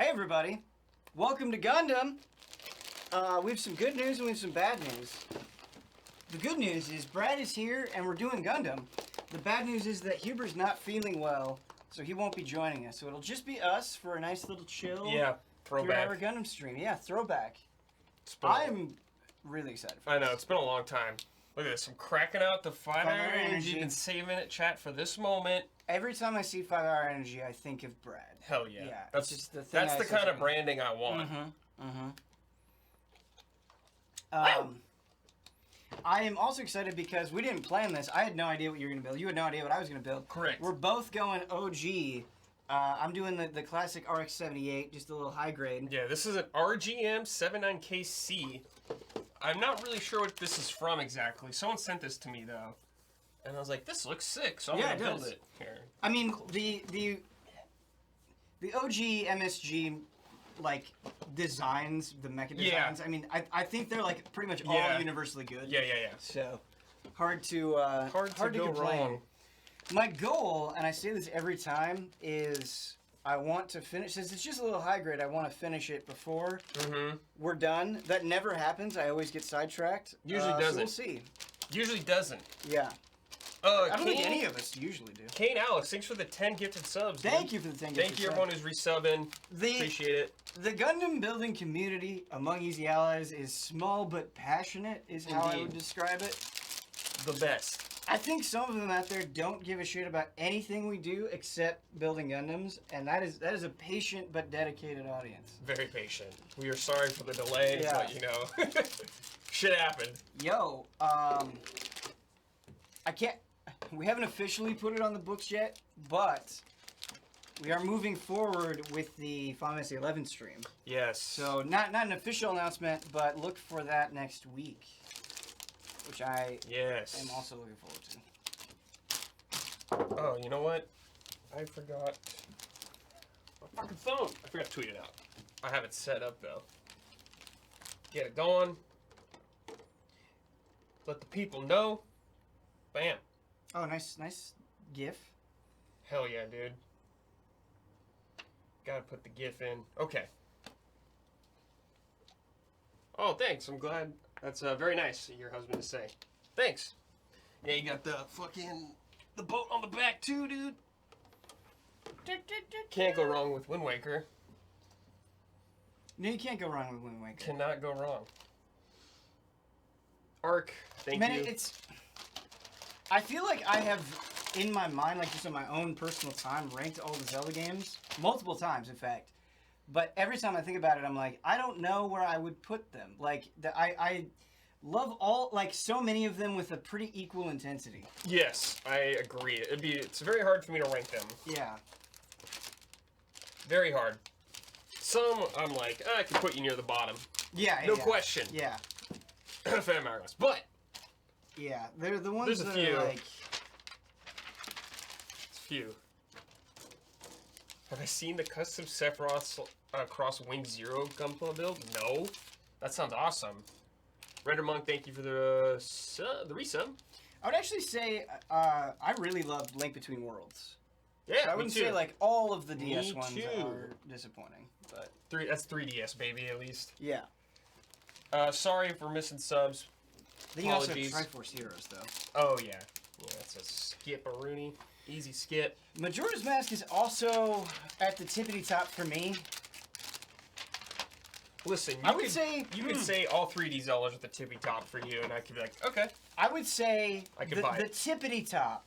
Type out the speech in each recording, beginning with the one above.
Hey everybody, welcome to Gundam. We have some good news and we have some bad news. The good news is Brad is here and we're doing Gundam. The bad news is that Huber's not feeling well, so he won't be joining us. So it'll just be us for a nice little chill. Yeah, throwback. 3-hour Gundam stream. Yeah, throwback. I'm really excited for I this. know, it's been a long time. Look at this, I'm cracking out the 5-hour energy. Been saving it, chat, for this moment. Every time I see 5-hour energy, I think of Brad. Hell yeah. Yeah, That's just the thing. That's the kind of branding I want. I am also excited because we didn't plan this. I had no idea what you were going to build. You had no idea what I was going to build. Correct. We're both going OG. I'm doing the classic RX-78, just a little high grade. Yeah, this is an RGM 79KC. I'm not really sure what this is from exactly. Someone sent this to me though. And I was like, this looks sick, so I'm gonna build it. Here. I mean, the OG MSG like designs, the mecha designs. Yeah. I mean, I think they're like pretty much all universally good. Yeah. So hard to go complain. wrong. My goal, and I say this every time, is I want to finish. Since it's just a little high grade, I want to finish it before we're done. That never happens. I always get sidetracked. Usually doesn't. So we'll see. Usually doesn't. Yeah. I don't think any of us usually do. Kane Alex, thanks for the 10 gifted subs. Thank you for the 10 gifted subs. Thank you everyone who's resubbing. Appreciate it. The Gundam building community among Easy Allies is small but passionate, is how I would describe it. The best. I think some of them out there don't give a shit about anything we do except building Gundams, and that is a patient but dedicated audience. Very patient. We are sorry for the delay, but you know, shit happened. Yo, we haven't officially put it on the books yet, but we are moving forward with the Final Fantasy 11 stream. Yes. So not an official announcement, but look for that next week, which I am also looking forward to. Oh, you know what? I forgot my fucking phone. I forgot to tweet it out. I have it set up though. Get it going. Let the people know. Bam. Oh, nice GIF. Hell yeah, dude. Gotta put the GIF in. Okay. Oh, thanks. I'm glad. That's very nice of your husband to say. Thanks. Yeah, you got the boat on the back too, dude. Can't go wrong with Wind Waker. No, you can't go wrong with Wind Waker. Cannot go wrong. Arc, thank you. I feel like I have, in my mind, like just on my own personal time, ranked all the Zelda games. Multiple times, in fact. But every time I think about it, I'm like, I don't know where I would put them. Like, I love all, like, so many of them with a pretty equal intensity. Yes, I agree. It's very hard for me to rank them. Yeah. Very hard. Some, I'm like, I could put you near the bottom. Yeah, no question. Yeah. Fan Hourglass. But yeah, they're the ones that are like... It's a few. Have I seen the custom Sephiroth Cross Wing Zero Gunpla build? No. That sounds awesome. Render Monk, thank you for the resub. I would actually say I really love Link Between Worlds. Yeah, so I wouldn't say like all of the DS ones are disappointing, but that's 3DS, baby, at least. Yeah. Sorry for missing subs. Then you also have Triforce Heroes, though. Oh, yeah. Yeah, that's a skip-a-rooney. Easy skip. Majora's Mask is also at the tippity-top for me. Listen, I would say... You could say all 3D Zeldas at the tippy-top for you, and I could be like, okay. I would say I could buy it. The tippity-top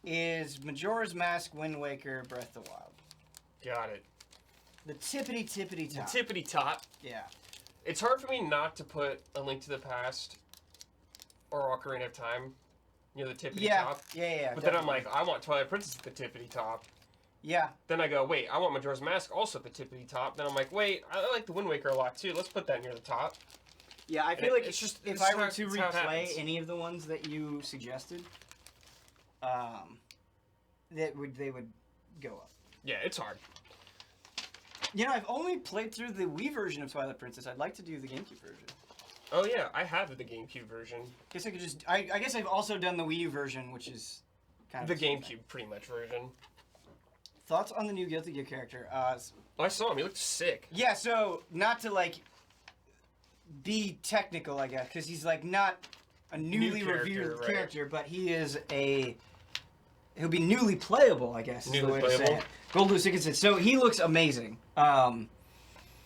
is Majora's Mask, Wind Waker, Breath of the Wild. Got it. The tippity-tippity-top. The tippity-top. Yeah. It's hard for me not to put A Link to the Past or Ocarina of Time near the tippity-top. Yeah, But then I'm like, I want Twilight Princess at the tippity-top. Yeah. Then I go, wait, I want Majora's Mask also at the tippity-top. Then I'm like, wait, I like the Wind Waker a lot too. Let's put that near the top. Yeah, I feel like it's just, if I were to replay any of the ones that you suggested, they would go up. Yeah, it's hard. You know, I've only played through the Wii version of Twilight Princess. I'd like to do the GameCube version. Oh yeah, I have the GameCube version. Guess I could just. I guess I've also done the Wii U version, which is kind of the GameCube pretty much version. thoughts on the new Guilty Gear character? I saw him. He looked sick. Yeah, so not to like be technical, I guess, because he's like not a newly revered character, but he'll be newly playable, I guess. Is the way to say it. Gold Blue Dickinson. So he looks amazing.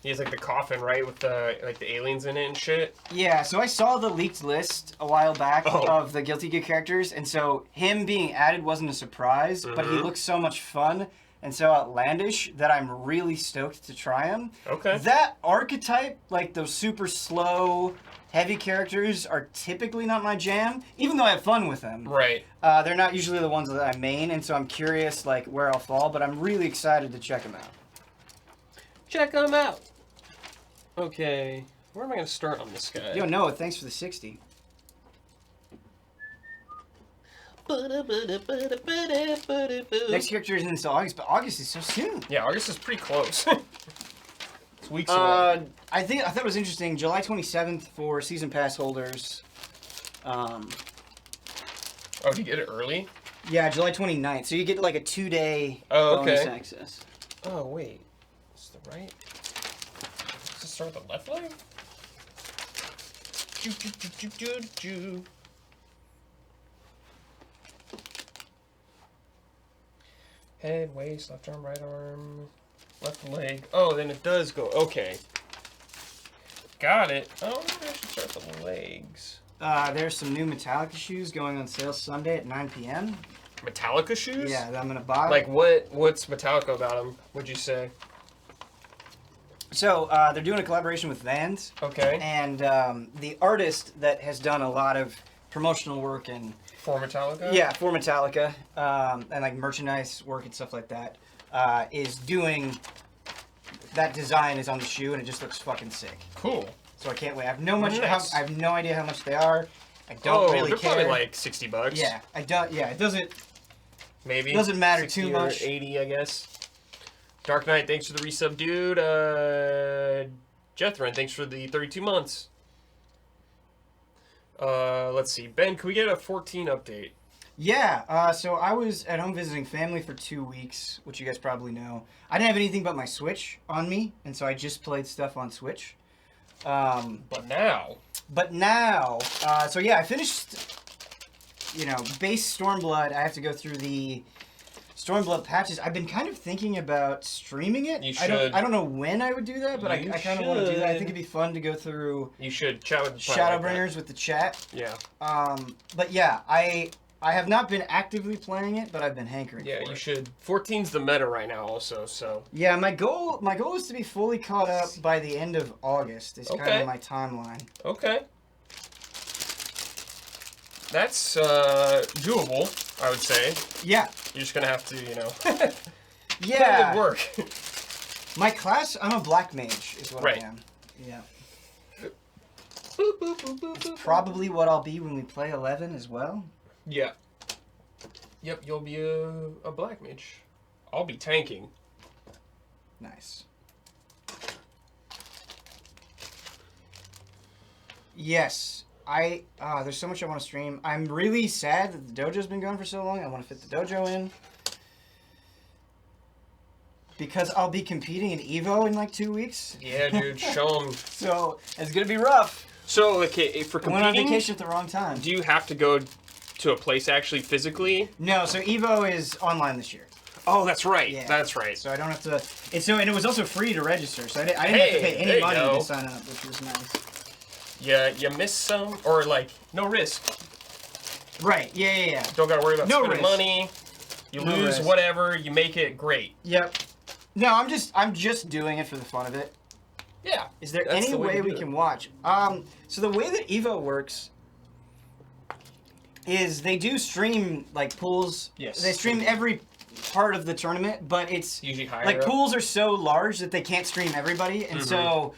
He has like the coffin, right, with the aliens in it and shit. Yeah, so I saw the leaked list a while back of the Guilty Gear characters, and so him being added wasn't a surprise, but he looks so much fun and so outlandish that I'm really stoked to try him. Okay. That archetype, like those super slow, heavy characters, are typically not my jam, even though I have fun with them. Right. They're not usually the ones that I main, and so I'm curious like where I'll fall, but I'm really excited to check them out. Check them out. Okay, where am I going to start on this guy? Yo, Noah, thanks for the 60. Next character isn't until August, but August is so soon. Yeah, August is pretty close. It's weeks away. I thought it was interesting. July 27th for season pass holders. Oh, do you get it early? Yeah, July 29th. So you get like a 2-day Oh, bonus okay. access. Oh, wait. Is the right? Does it start with the left leg? Head, waist, left arm, right arm, left leg. Oh, then it does go. Okay. Got it. Oh, maybe I should start with the legs. There's some new Metallica shoes going on sale Sunday at 9 p.m. Metallica shoes? Yeah, that I'm gonna buy. Like what's Metallica about them? Would you say? So they're doing a collaboration with Vans. Okay. And the artist that has done a lot of promotional work and For Metallica? yeah, for Metallica and like merchandise work and stuff like that is doing that design is on the shoe and it just looks fucking sick. Cool. So I can't wait. I have Nice. I have no idea how much they are. I don't really they're care. probably like $60. Yeah, I don't. Yeah, it doesn't. Maybe. Doesn't matter 60 too or much. 80, I guess. Dark Knight, thanks for the resub, dude. Jethrin, thanks for the 32 months. Let's see. Ben, can we get a 14 update? Yeah, so I was at home visiting family for 2 weeks, which you guys probably know. I didn't have anything but my Switch on me, and so I just played stuff on Switch. But now, so yeah, I finished, base Stormblood. I have to go through the Stormblood patches. I've been kind of thinking about streaming it. You should. I don't know when I would do that, but I kind of want to do that. I think it'd be fun to go through You should chat with Shadowbringers with the chat. Yeah. But yeah, I have not been actively playing it, but I've been hankering for Yeah, it. you should. 14's the meta right now also, so. Yeah, my goal is to be fully caught up by the end of August. Is kind Okay. of my timeline. Okay. That's doable, I would say. Yeah. You're just gonna have to, Yeah. put in work. My class, I'm a black mage, is what Right. I am. Yeah. Boop, boop, boop, boop, boop. Probably what I'll be when we play 11 as well. Yeah. Yep, you'll be a black mage. I'll be tanking. Nice. Yes. There's so much I want to stream. I'm really sad that the dojo's been going for so long. I want to fit the dojo in. Because I'll be competing in EVO in like 2 weeks. Yeah, dude, show 'em. So, it's going to be rough. So, okay, for I went on competing, vacation at the wrong time. do you have to go to a place actually physically? No, so EVO is online this year. Oh, that's right. Yeah. That's right. So I don't have to. And it was also free to register, so I didn't have to Hey, pay there any you money go. to sign up, which was nice. Yeah, you miss some, or like no risk. Right? Yeah. Don't gotta worry about No spending risk. money. You No lose risk. whatever. You make it great. Yep. No, I'm just doing it for the fun of it. Yeah. Is there That's any the way way to we do it. can watch? So the way that EVO works is they do stream like pools. Yes. They stream every part of the tournament, but it's Usually higher. like up. pools are so large that they can't stream everybody, and so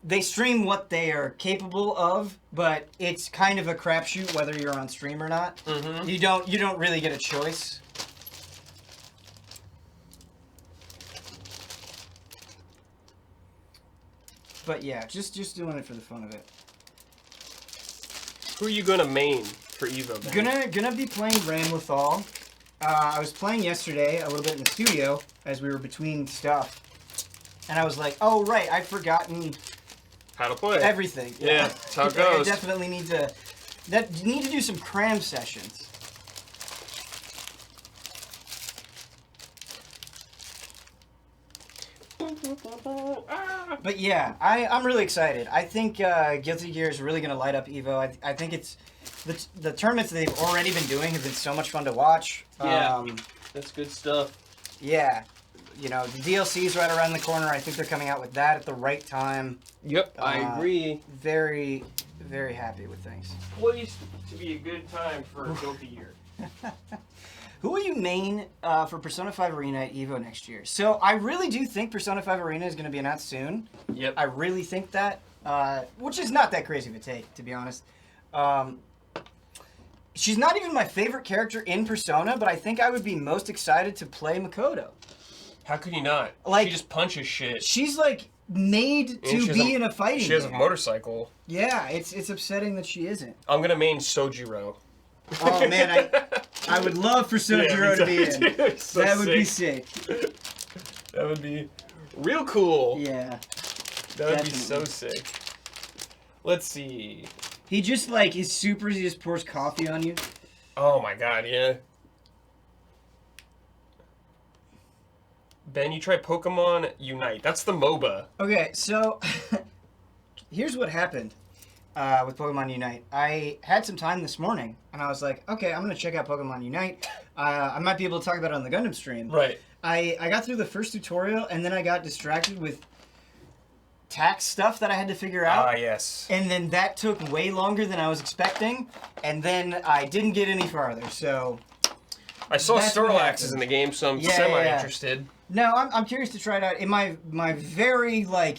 they stream what they are capable of. But it's kind of a crapshoot whether you're on stream or not. Mhm. You don't really get a choice. But yeah, just doing it for the fun of it. Who are you gonna main for Evo? Ben? Gonna be playing Ramlethal. I was playing yesterday a little bit in the studio as we were between stuff, and I was like, "Oh right, I've forgotten How to play. everything." Yeah, that's how it I goes. definitely need to do some cram sessions. But yeah, I'm really excited. I think Guilty Gear is really going to light up Evo. I think it's the tournaments that they've already been doing have been so much fun to watch. Yeah. That's good stuff. Yeah, you know, the DLC's right around the corner. I think they're coming out with that at the right time. Yep, I agree. Very, very happy with things. Poised to be a good time for Guilty Gear. Who will you main for Persona 5 Arena at EVO next year? So I really do think Persona 5 Arena is going to be announced soon. Yep. I really think that, which is not that crazy of a take, to be honest. She's not even my favorite character in Persona, but I think I would be most excited to play Makoto. How could you not? Like, she just punches shit. She's like made to be in a fighting She has a game. motorcycle. Yeah, it's upsetting that she isn't. I'm gonna main Sojiro. Oh man, I would love for Sojiro to be in. So That would be sick. That would be real cool. Yeah. That would be so sick. Let's see. He just like is super. He just pours coffee on you. Oh my god, yeah. Ben, you try Pokemon Unite. That's the MOBA. Okay, so here's what happened with Pokemon Unite. I had some time this morning, and I was like, okay, I'm gonna check out Pokemon Unite. I might be able to talk about it on the Gundam stream. Right. I got through the first tutorial, and then I got distracted with tax stuff that I had to figure out. Ah, yes. And then that took way longer than I was expecting, and then I didn't get any farther. So I saw that's what Snorlax happened. is in the game, so I'm Yeah, semi-interested. no, I'm curious to try it out. In my very like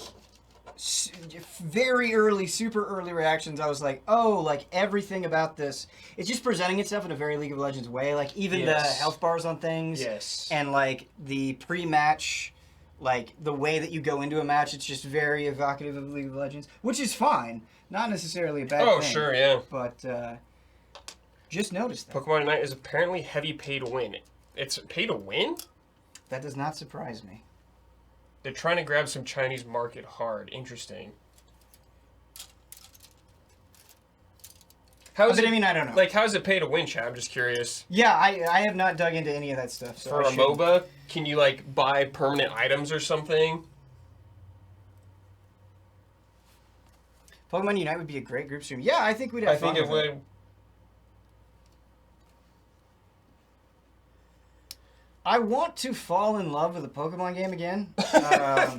very early, super early reactions, I was like, oh, like everything about this, it's just presenting itself in a very League of Legends way. Like even the Yes. health bars on things, Yes. and like the pre-match, like the way that you go into a match, it's just very evocative of League of Legends, which is fine, not necessarily a bad Oh, thing. sure, yeah. But just noticed that. Pokemon Unite is apparently heavy pay to win. It's pay to win? That does not surprise me. They're trying to grab some Chinese market hard. Interesting. How is But it, I mean, I don't know. like, how is it pay to win, Chad? I'm just curious. Yeah, I have not dug into any of that stuff. So For I a shouldn't. MOBA, can you, like, buy permanent items or something? Pokemon Unite would be a great group stream. Yeah, I think we'd have I fun think it with would. I want to fall in love with a Pokemon game again.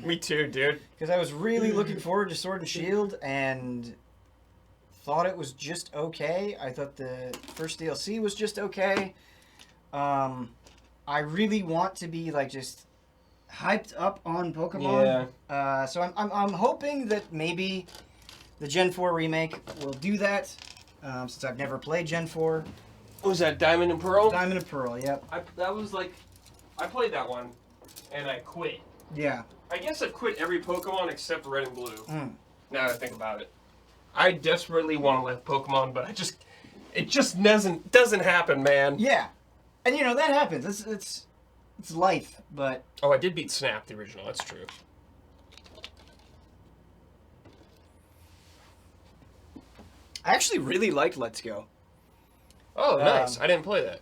Me too, dude. Because I was really looking forward to Sword and Shield and thought it was just okay. I thought the first DLC was just okay. I really want to be like just hyped up on Pokemon. So I'm hoping that maybe the Gen 4 remake will do that. Since I've never played Gen 4. What was that, Diamond and Pearl? Diamond and Pearl, yep. That was like, I played that one, and I quit. Yeah. I guess I've quit every Pokemon except Red and Blue. Mm. Now that I think about it. I desperately want to let Pokemon, but it just doesn't happen, man. Yeah. And you know, that happens. It's life, but Oh, I did beat Snap, the original, that's true. I actually really liked Let's Go. Oh, nice. I didn't play that.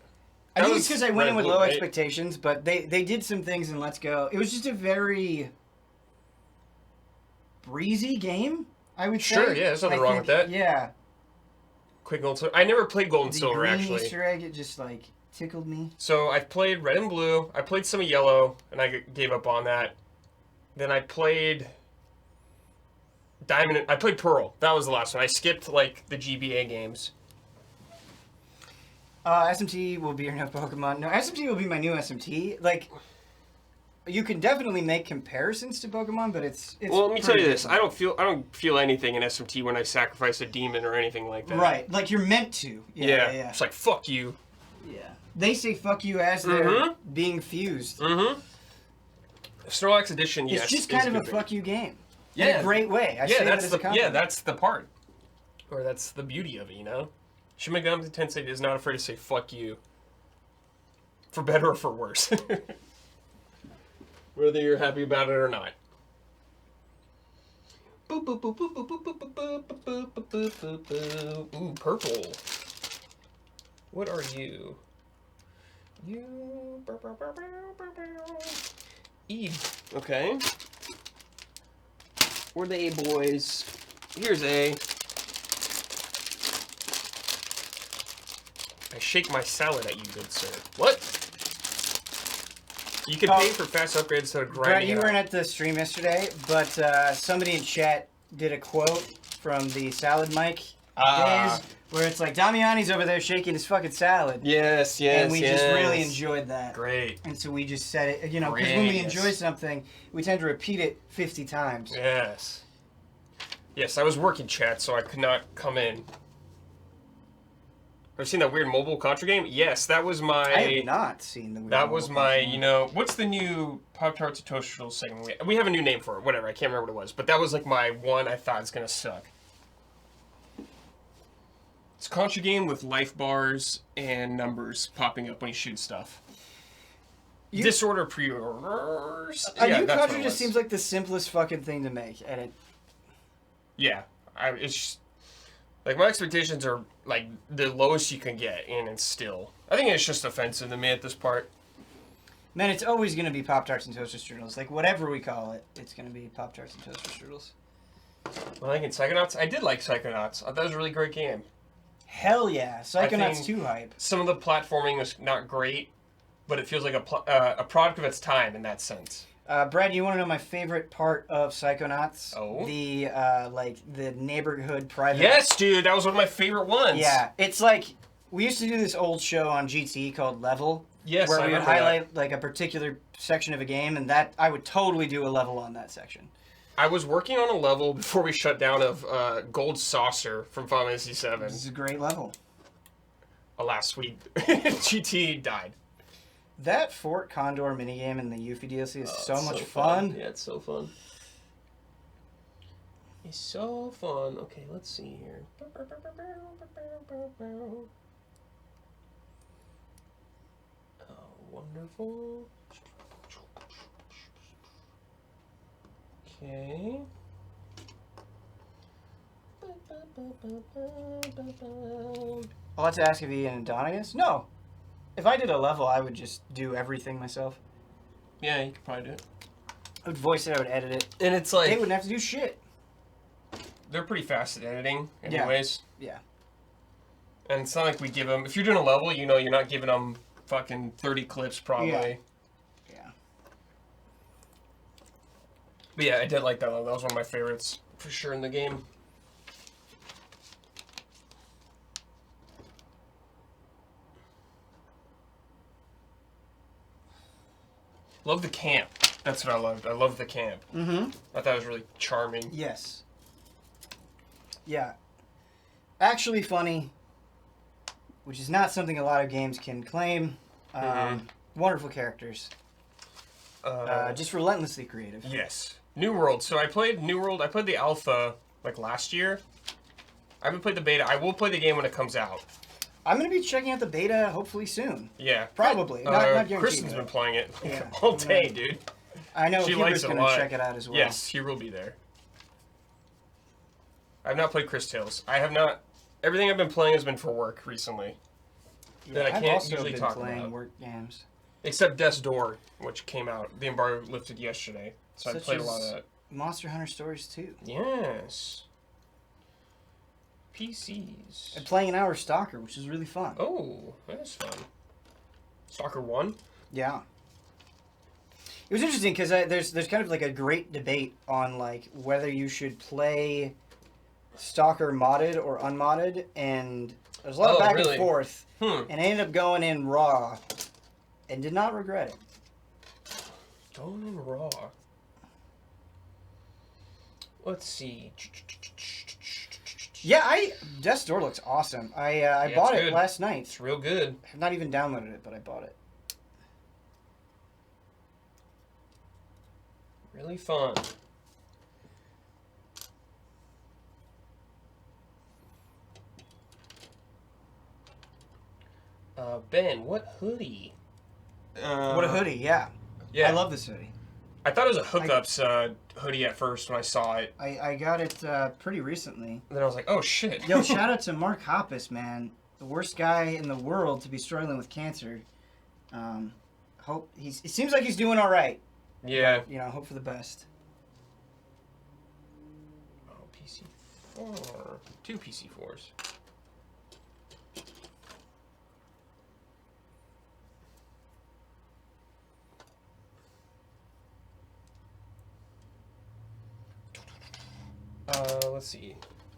I That think it's was because I went in Red with Blue, low right? expectations, but they did some things in Let's Go. It was just a very breezy game, I would say. Sure, yeah, there's nothing wrong with that. Yeah. Quick Gold Silver. I never played Gold and The Silver, green actually. Easter egg, it just like tickled me. So I've played Red and Blue. I played some of Yellow, and I gave up on that. Then I played Diamond. I played Pearl. That was the last one. I skipped like the GBA games. SMT will be your new Pokemon. No, SMT will be my new SMT. Like, you can definitely make comparisons to Pokemon, but it's Well, let me tell you pretty this. different. I don't feel anything in SMT when I sacrifice a demon or anything like that. Right, like you're meant to. Yeah. It's like fuck you. Yeah. They say fuck you as they're Mhm. being fused. Mm-hmm. Snorlax Edition, yes. It's just is kind of a good. fuck you game. In Yeah. a great way. I Yeah, say that's that as the a compliment. that's the part, or that's the beauty of it, you know. Shin Megami Tensei is not afraid to say fuck you. For better or for worse. Whether you're happy about it or not. Ooh, purple. What are you? You. Eve. Okay. We're the A boys. Here's A. I shake my salad at you, good sir. What? You can pay for fast upgrades instead of grinding. Brett, you weren't at the stream yesterday, but somebody in chat did a quote from the salad mic days where it's like Damiani's over there shaking his fucking salad. Yes, and we just really enjoyed that. Great. And so we just said it, you know, because when we enjoy something, we tend to repeat it 50 times. Yes. Yes, I was working chat, so I could not come in. I've seen that weird mobile Contra game. Yes, that was my. I have not seen the weird. That was my. You know, what's the new Pop-Tarts and Toaster Strudels segment? We have a new name for it. Whatever, I can't remember what it was, but that was like my one. I thought it's gonna suck. It's a Contra game with life bars and numbers popping up when you shoot stuff. Disorder pre-orders. A new Contra just seems like the simplest fucking thing to make, and it. Yeah, it's just, like my expectations are like the lowest you can get, and it's still. I think it's just offensive to me at this part. Man, it's always gonna be Pop-Tarts and Toaster Strudels. Like whatever we call it, it's gonna be Pop-Tarts and Toaster Strudels. Well, I think in Psychonauts, I did like Psychonauts. I thought it was a really great game. Hell yeah, Psychonauts 2 hype. Some of the platforming was not great, but it feels like a product of its time in that sense. Brad, you want to know my favorite part of Psychonauts? Oh. The like the neighborhood private. Yes, dude, that was one of my favorite ones. Yeah, it's like we used to do this old show on GT called Level. Yes, where I we would remember highlight like a particular section of a game, and that I would totally do a level on that section. I was working on a level before we shut down of Gold Saucer from Final Fantasy VII. This is a great level. Alas, GT died. That Fort Condor minigame in the Yuffie DLC is so much fun. fun. Yeah, it's so fun. It's so fun. Okay, let's see here. Oh, wonderful. Okay. I'll have to ask if Ian Adonis. No. If I did a level, I would just do everything myself. Yeah, you could probably do it. I would voice it, I would edit it. And it's like... They wouldn't have to do shit. They're pretty fast at editing, anyways. Yeah. And it's not like we give them... If you're doing a level, you know you're not giving them fucking 30 clips, probably. Yeah. But yeah, I did like that level. That was one of my favorites, for sure, in the game. Love the camp. That's what I loved. I loved the camp. Mm-hmm. I thought it was really charming. Yes. Yeah. Actually funny, which is not something a lot of games can claim. Wonderful characters. Just relentlessly creative. Yes. New World. So I played New World. I played the alpha like last year. I haven't played the beta. I will play the game when it comes out. I'm going to be checking out the beta hopefully soon. Yeah. Probably. Not guaranteed. Kristen's been playing it Yeah. all day, dude. I know She Huber's likes it a going to lot. check it out as well. Yes, he will be there. I've not played Chris Tales. I have not. Everything I've been playing has been for work recently. Yeah, that I I've can't also usually been talk playing about. work games. Except Death's Door, which came out. The embargo lifted yesterday. So I Such played a as lot of that. Monster Hunter Stories 2. Yes. PCs. And playing an hour Stalker, which is really fun. Oh, that is fun. Stalker 1? Yeah. It was interesting because there's kind of like a great debate on like whether you should play Stalker modded or unmodded, and there's a lot of back and forth. And I ended up going in raw, and did not regret it. Going in raw. Let's see. Yeah, Death's Door looks awesome. I bought it last night. It's real good. I have not even downloaded it, but I bought it. Really fun. Ben, what hoodie? What a hoodie, yeah. Yeah. I love this hoodie. I thought it was a hookups hoodie at first when I saw it. I got it pretty recently. And then I was like, oh shit. Yo, shout out to Mark Hoppus, man. The worst guy in the world to be struggling with cancer. It seems like he's doing all right. Yeah. You know, hope for the best. Oh, PC4. 2 PC4s. Let's see.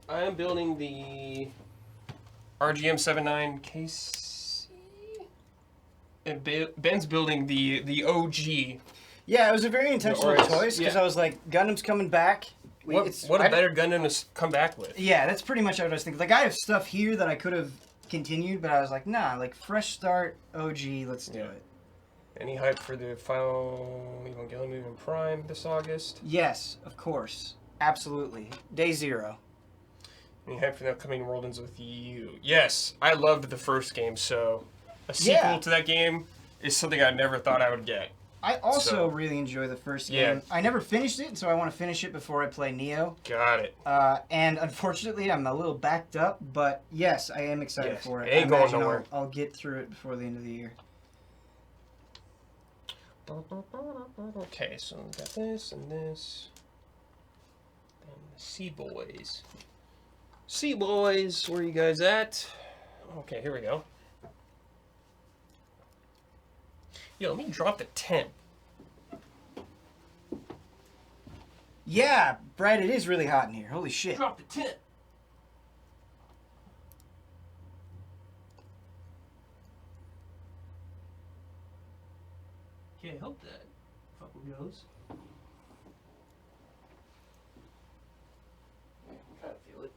I am building the RGM 79 KC. And Ben's building the OG. Yeah, it was a very intentional RS, choice because I was like, Gundam's coming back. What a better Gundam to come back with. Yeah, that's pretty much what I was thinking. Like, I have stuff here that I could have continued, but I was like, nah, like, fresh start, OG, let's do it. Any hype for the final Evangelion movie in Prime this August? Yes, of course. Absolutely. Day 0. Any hype for the upcoming World Ends With You? Yes, I loved the first game, so a sequel to that game is something I never thought I would get. I also really enjoy the first game. Yeah. I never finished it, so I want to finish it before I play Neo. Got it. And unfortunately, I'm a little backed up, but yes, I am excited for it. It ain't going nowhere. I'll get through it before the end of the year. Okay, so we got this and this. And the Sea Boys. Sea Boys, where are you guys at? Okay, here we go. Yo, let me drop the tent. Yeah, Brad, it is really hot in here. Holy shit. Drop the tent. Can't help that. Fucking goes. Kind of feel it.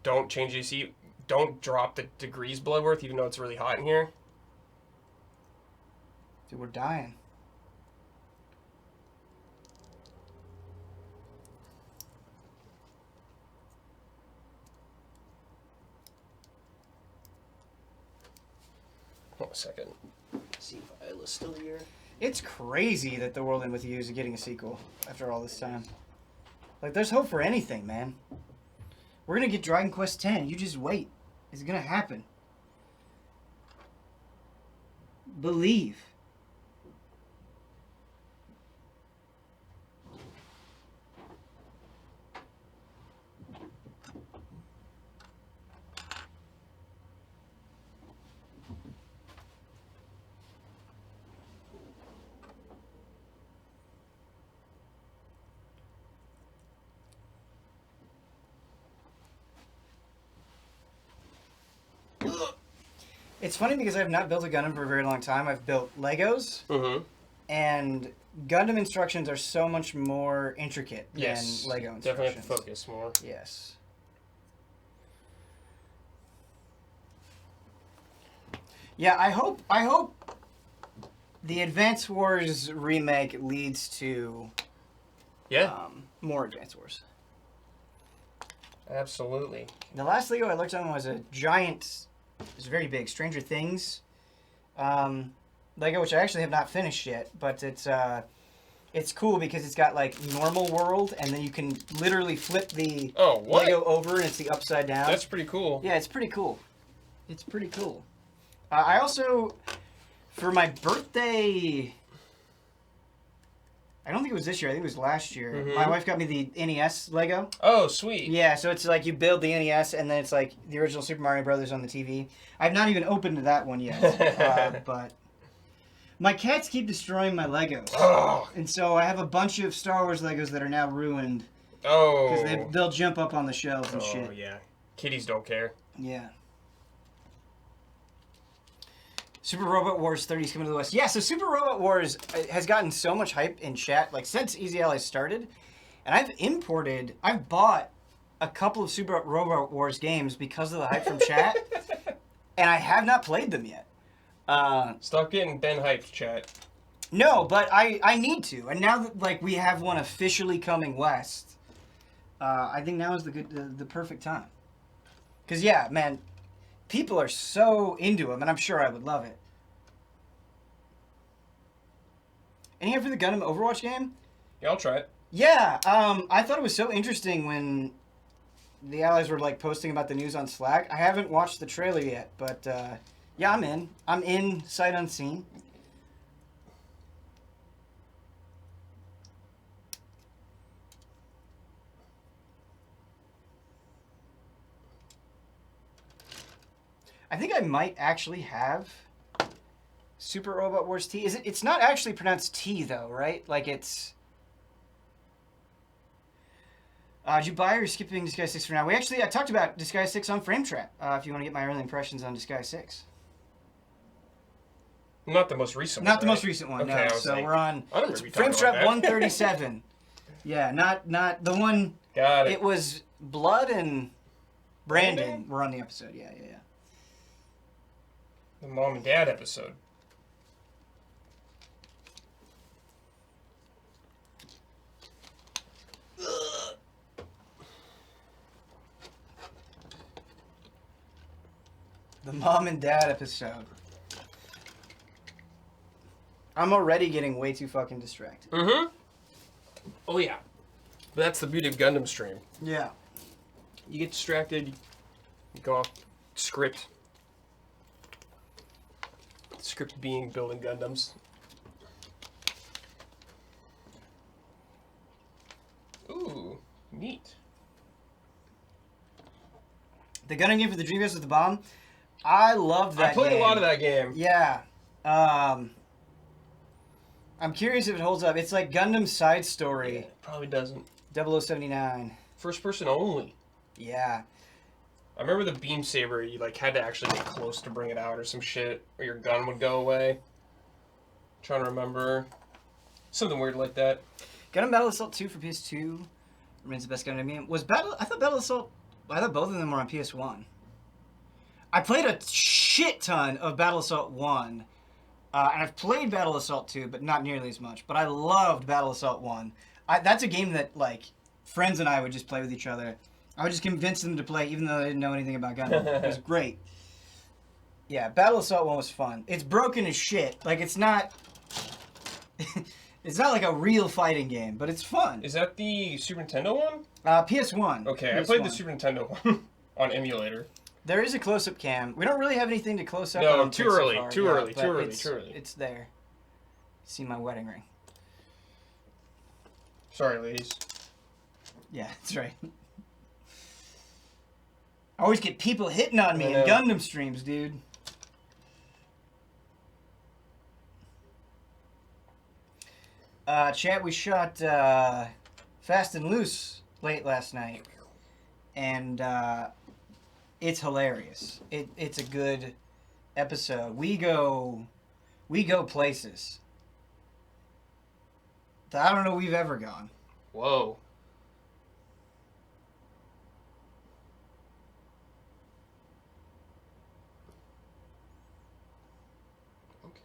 Don't change AC. Don't drop the degrees below Earth, even though it's really hot in here. Dude, we're dying. Hold on a second. See if Isla's still here. It's crazy that The World End With You is getting a sequel after all this time. Like, there's hope for anything, man. We're gonna get Dragon Quest X. You just wait. It's gonna happen. Believe. It's funny because I've not built a Gundam for a very long time. I've built Legos, and Gundam instructions are so much more intricate than Lego instructions. Definitely have to focus more. Yes. Yeah, I hope the Advance Wars remake leads to more Advance Wars. Absolutely. The last Lego I looked on was a giant. It was very big. Stranger Things Lego, which I actually have not finished yet, but it's cool because it's got like normal world, and then you can literally flip the Lego over, and it's the upside down. That's pretty cool. Yeah, it's pretty cool. It's pretty cool. I also, for my birthday, I don't think it was this year. I think it was last year. My wife got me the NES Lego. Oh, sweet. Yeah, so it's like you build the NES, and then it's like the original Super Mario Brothers on the TV. I've not even opened that one yet, but my cats keep destroying my Legos, and so I have a bunch of Star Wars Legos that are now ruined. Oh, because they'll jump up on the shelves and shit. Oh yeah, kitties don't care. Yeah. Super Robot Wars 30 is coming to the West. Yeah, so Super Robot Wars has gotten so much hype in chat, like since Easy Allies started, and I've bought a couple of Super Robot Wars games because of the hype from chat, and I have not played them yet. Stop getting Ben hyped, chat. No, but I need to, and now that like we have one officially coming west, I think now is the perfect time. Cause yeah, man, people are so into them, and I'm sure I would love it. And here for the Gundam Overwatch game. Yeah, I'll try it. Yeah, I thought it was so interesting when the allies were like posting about the news on Slack. I haven't watched the trailer yet, but yeah, I'm in. I'm in sight unseen. I think I might actually have Super Robot Wars T. Is it? It's not actually pronounced T though, right? Like it's. Did you buy or are you skipping Disguise 6 for now? I talked about Disguise 6 on Frame Trap. If you want to get my early impressions on Disguise 6. Not the most recent one. Not the most recent one. Okay, No. So like, we're on I don't remember you Frame talking Trap about that. 137. Yeah, not the one. Got it. It was Blood and Brandon. We're on the episode. Yeah. The mom and dad episode. The mom and dad episode. I'm already getting way too fucking distracted. Mm-hmm. Oh yeah. That's the beauty of Gundam stream. Yeah. You get distracted, you go off script. Script being building Gundams. Ooh, neat. The Gundam game for the Dreamcast with the bomb. I love that I played game. a lot of that game. Yeah. I'm curious if it holds up. It's like Gundam Side Story. Yeah, it probably doesn't. 0079. First person only. Yeah. I remember the beam saber, you like had to actually get close to bring it out or some shit, or your gun would go away. Trying to remember. Something weird like that. Gundam Battle Assault 2 for PS2 remains the best Gundam game. I thought both of them were on PS1. I played a shit ton of Battle Assault 1. And I've played Battle Assault 2, but not nearly as much. But I loved Battle Assault 1. That's a game that, like, friends and I would just play with each other. I would just convince them to play, even though they didn't know anything about Gundam. It was great. Yeah, Battle Assault 1 was fun. It's broken as shit. Like, it's not... it's not like a real fighting game, but it's fun. Is that the Super Nintendo one? PS1. Okay, PS1. I played the Super Nintendo one on emulator. There is a close-up cam. We don't really have anything to close up No, on. too so early, far, too yeah, early, but too early, it's- too early. It's there. See my wedding ring. Sorry, ladies. Yeah, that's right. I always get people hitting on me I in know. Gundam streams, dude. Chat, we shot Fast and Loose late last night, and it's hilarious. It's a good episode. We go places that I don't know we've ever gone. Whoa. Okay.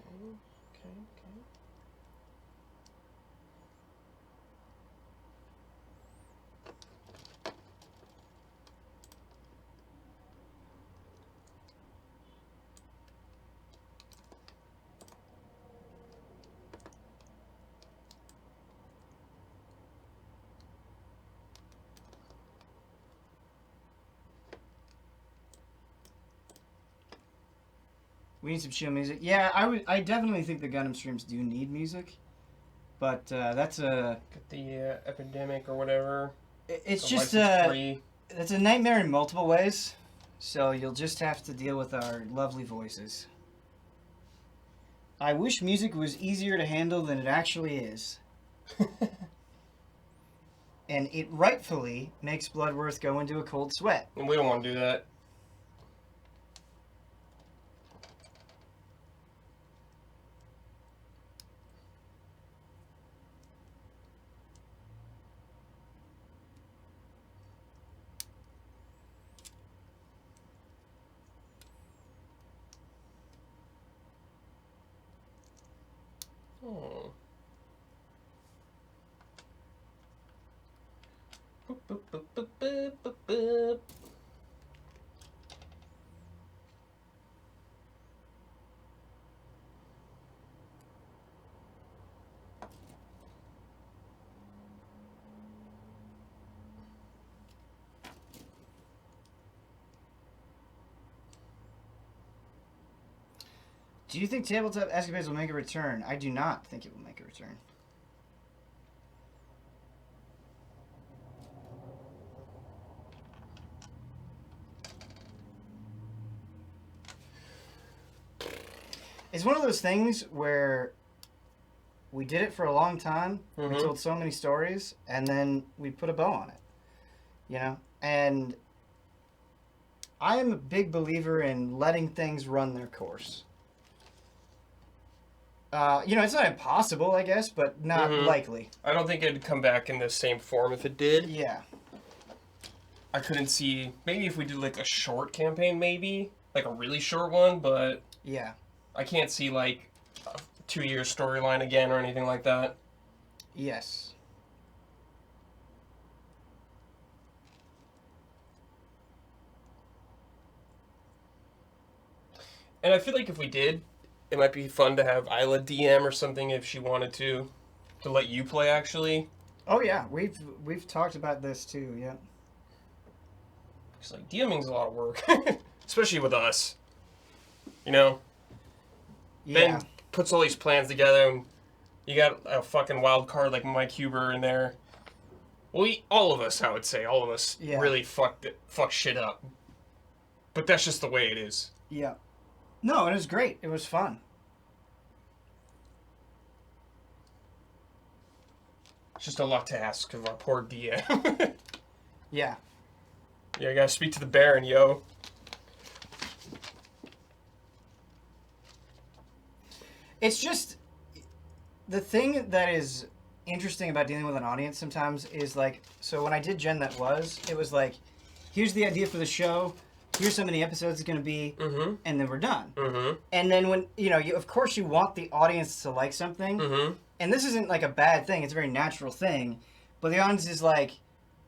We need some chill music. Yeah, I definitely think the Gundam streams do need music, but that's a. Got the epidemic or whatever. It's The just license free. it's a nightmare in multiple ways. So you'll just have to deal with our lovely voices. I wish music was easier to handle than it actually is. And it rightfully makes Bloodworth go into a cold sweat. And we don't want to do that. Oh. Boop, boop, boop, boop, boop, boop. Do you think Tabletop Escapades will make a return? I do not think it will make a return. It's one of those things where we did it for a long time. Mm-hmm. We told so many stories, and then we put a bow on it. You know? And I am a big believer in letting things run their course. It's not impossible, I guess, but not likely. I don't think it'd come back in the same form if it did. Yeah. I couldn't see... Maybe if we did, like, a short campaign, maybe. Like, a really short one, but... Yeah. I can't see, like, a 2-year storyline again or anything like that. Yes. And I feel like if we did, it might be fun to have Isla DM or something if she wanted to let you play, actually. Oh, yeah. We've talked about this, too, yeah. It's like, DMing's a lot of work. Especially with us. You know? Yeah. Ben puts all these plans together, and you got a fucking wild card like Mike Huber in there. Well, all of us, I would say, all of us really fuck shit up. But that's just the way it is. Yeah. No, it was great. It was fun. It's just a lot to ask of our poor DM. Yeah. Yeah, I gotta speak to the Baron, yo. It's just the thing that is interesting about dealing with an audience sometimes is like, so when I did Gen That Was, it was like, here's the idea for the show, here's how many episodes it's going to be, and then we're done. And then when, of course you want the audience to like something, and this isn't like a bad thing, it's a very natural thing, but the audience is like,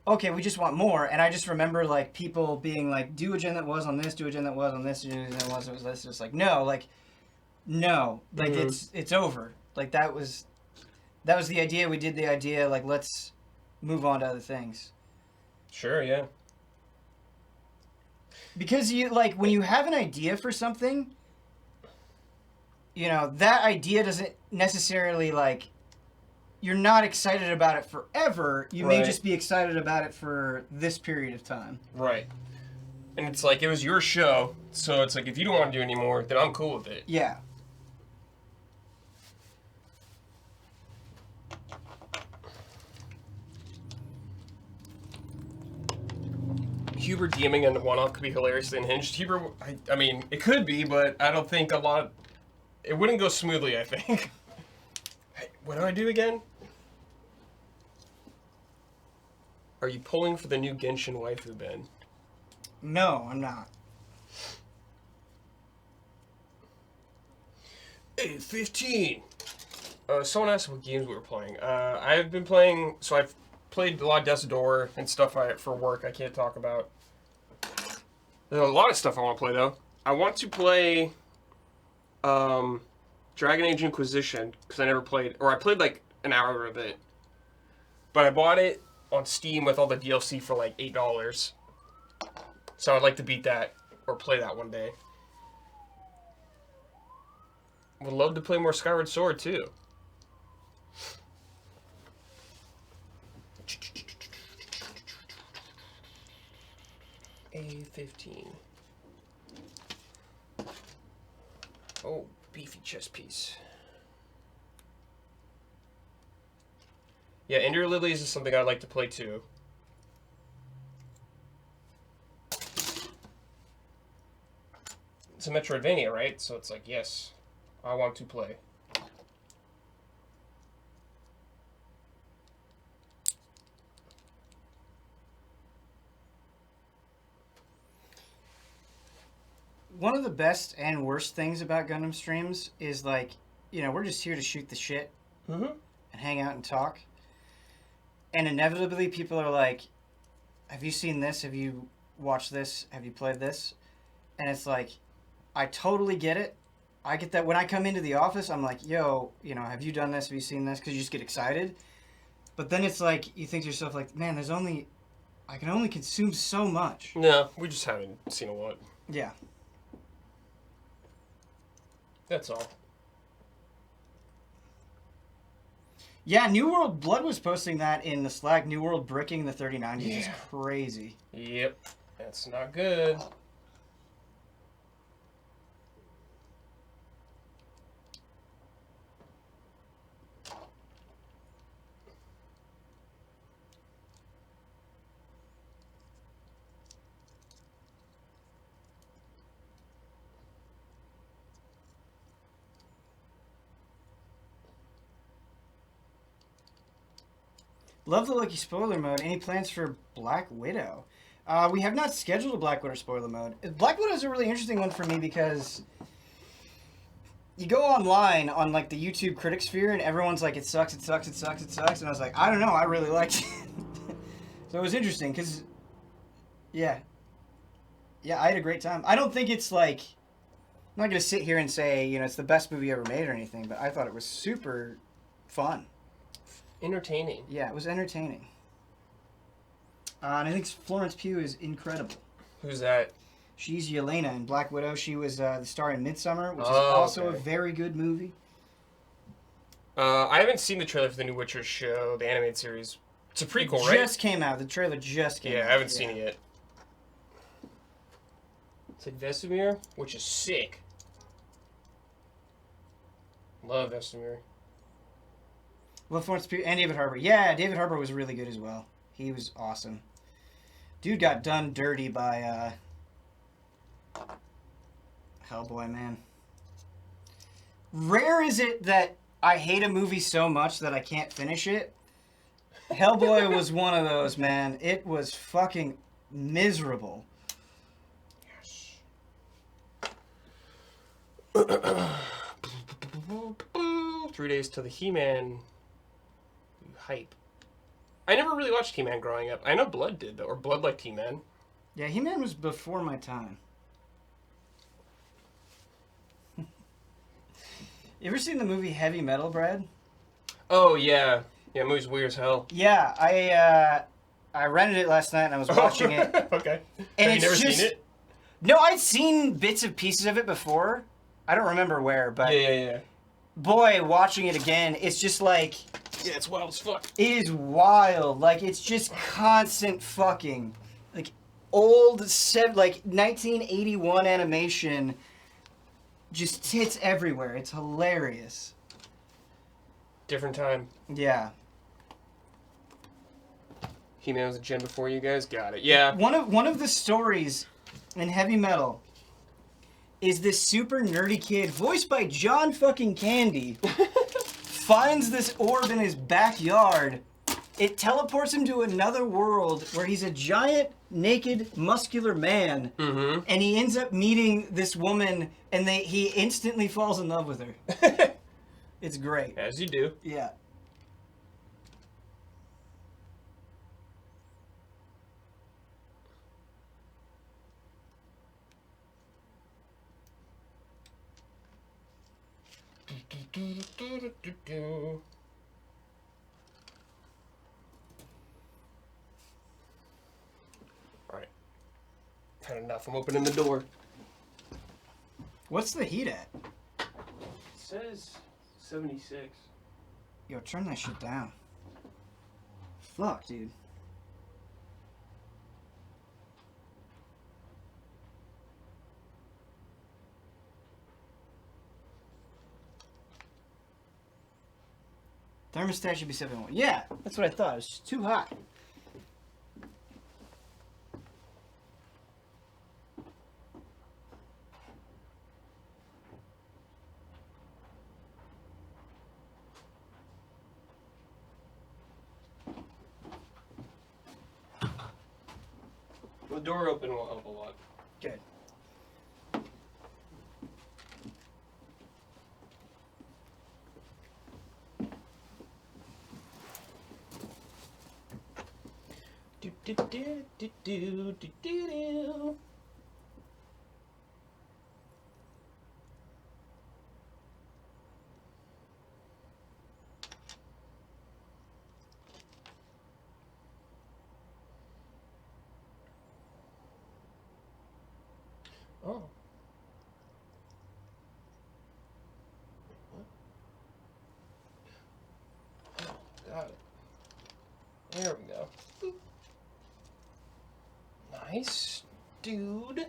okay, we just want more. And I just remember like people being like, do a Gen That Was on this, do a Gen That Was on this, do a Gen That Was on this. It's just like, no, it's over. Like that was the idea. We did the idea. Like, let's move on to other things. Sure, yeah. Because when you have an idea for something, that idea doesn't necessarily you're not excited about it forever. You may just be excited about it for this period of time. Right. And it's like, it was your show, so it's like, if you don't want to do any more, then I'm cool with it. Yeah. Huber DMing and one-off could be hilariously unhinged. Huber, I mean, it could be, but I don't think it wouldn't go smoothly, I think. Hey, what do I do again? Are you pulling for the new Genshin waifu, Ben? No, I'm not. Hey, 15! Someone asked what games we were playing. I've been playing, so I've played a lot of Death's and stuff for work I can't talk about. There's a lot of stuff I want to play, though. I want to play Dragon Age Inquisition, because I never played, or I played like an hour of it. But I bought it on Steam with all the DLC for like $8. So I'd like to beat that, or play that one day. Would love to play more Skyward Sword, too. A15. Oh, beefy chest piece. Yeah, Ender Lilies is something I'd like to play too. It's a Metroidvania, right? So it's like, yes, I want to play. One of the best and worst things about Gundam streams is we're just here to shoot the shit and hang out and talk. And inevitably people are like, have you seen this? Have you watched this? Have you played this? And it's like, I totally get it. I get that when I come into the office, I'm like, yo, you know, have you done this? Have you seen this? Because you just get excited. But then it's like, you think to yourself, like, man, I can only consume so much. No, we just haven't seen a lot. Yeah. That's all. Yeah, New World Blood was posting that in the Slack. New World bricking the 3090 is crazy. Yep. That's not good. Love the Lucky spoiler mode. Any plans for Black Widow? We have not scheduled a Black Widow spoiler mode. Black Widow is a really interesting one for me because you go online on like the YouTube critic sphere and everyone's like, it sucks, it sucks, it sucks, it sucks. And I was like, I don't know, I really liked it. So it was interesting because, yeah, I had a great time. I don't think it's like, I'm not going to sit here and say, you know, it's the best movie ever made or anything, but I thought it was super fun. Entertaining. Yeah, it was entertaining. And I think Florence Pugh is incredible. Who's that? She's Yelena in Black Widow. She was the star in Midsommar, which is also okay. a very good movie. I haven't seen the trailer for the new Witcher show, the animated series. It's a prequel, right? Just came out. The trailer just came out. Yeah, I haven't seen it yet. It's like Vesemir, which is sick. Love Vesemir. Well, Florence Pugh and David Harbour. Yeah, David Harbour was really good as well. He was awesome. Dude got done dirty by Hellboy, man. Rare is it that I hate a movie so much that I can't finish it. Hellboy was one of those, man. It was fucking miserable. Yes. 3 days to the He-Man hype. I never really watched He-Man growing up. I know Blood did, though, or Blood liked He-Man. Yeah, He-Man was before my time. You ever seen the movie Heavy Metal, Brad? Oh, yeah. Yeah, movie's weird as hell. Yeah, I rented it last night and I was watching it. Okay. And Have you it's never just, seen it? No, I'd seen bits and pieces of it before. I don't remember where, but Yeah. boy, watching it again, it's just like, Yeah, it's wild as fuck. it is wild. Like, it's just constant fucking. Like, old, like, 1981 animation, just tits everywhere. It's hilarious. Different time. Yeah. He-Man was a gem before you guys. Got it. Yeah. One of the stories in Heavy Metal is this super nerdy kid, voiced by John fucking Candy, finds this orb in his backyard. It teleports him to another world where he's a giant, naked, muscular man, and he ends up meeting this woman, and he instantly falls in love with her. It's great. As you do. Yeah. Alright. Had enough. I'm opening the door. What's the heat at? It says 76. Yo, turn that shit down. Fuck, dude. Thermostat should be 71. Yeah, that's what I thought. It's just too hot. The door open will help a lot. Good. Do, do, do. Oh. Oh, got it. There we go. Boop. Nice, dude. Did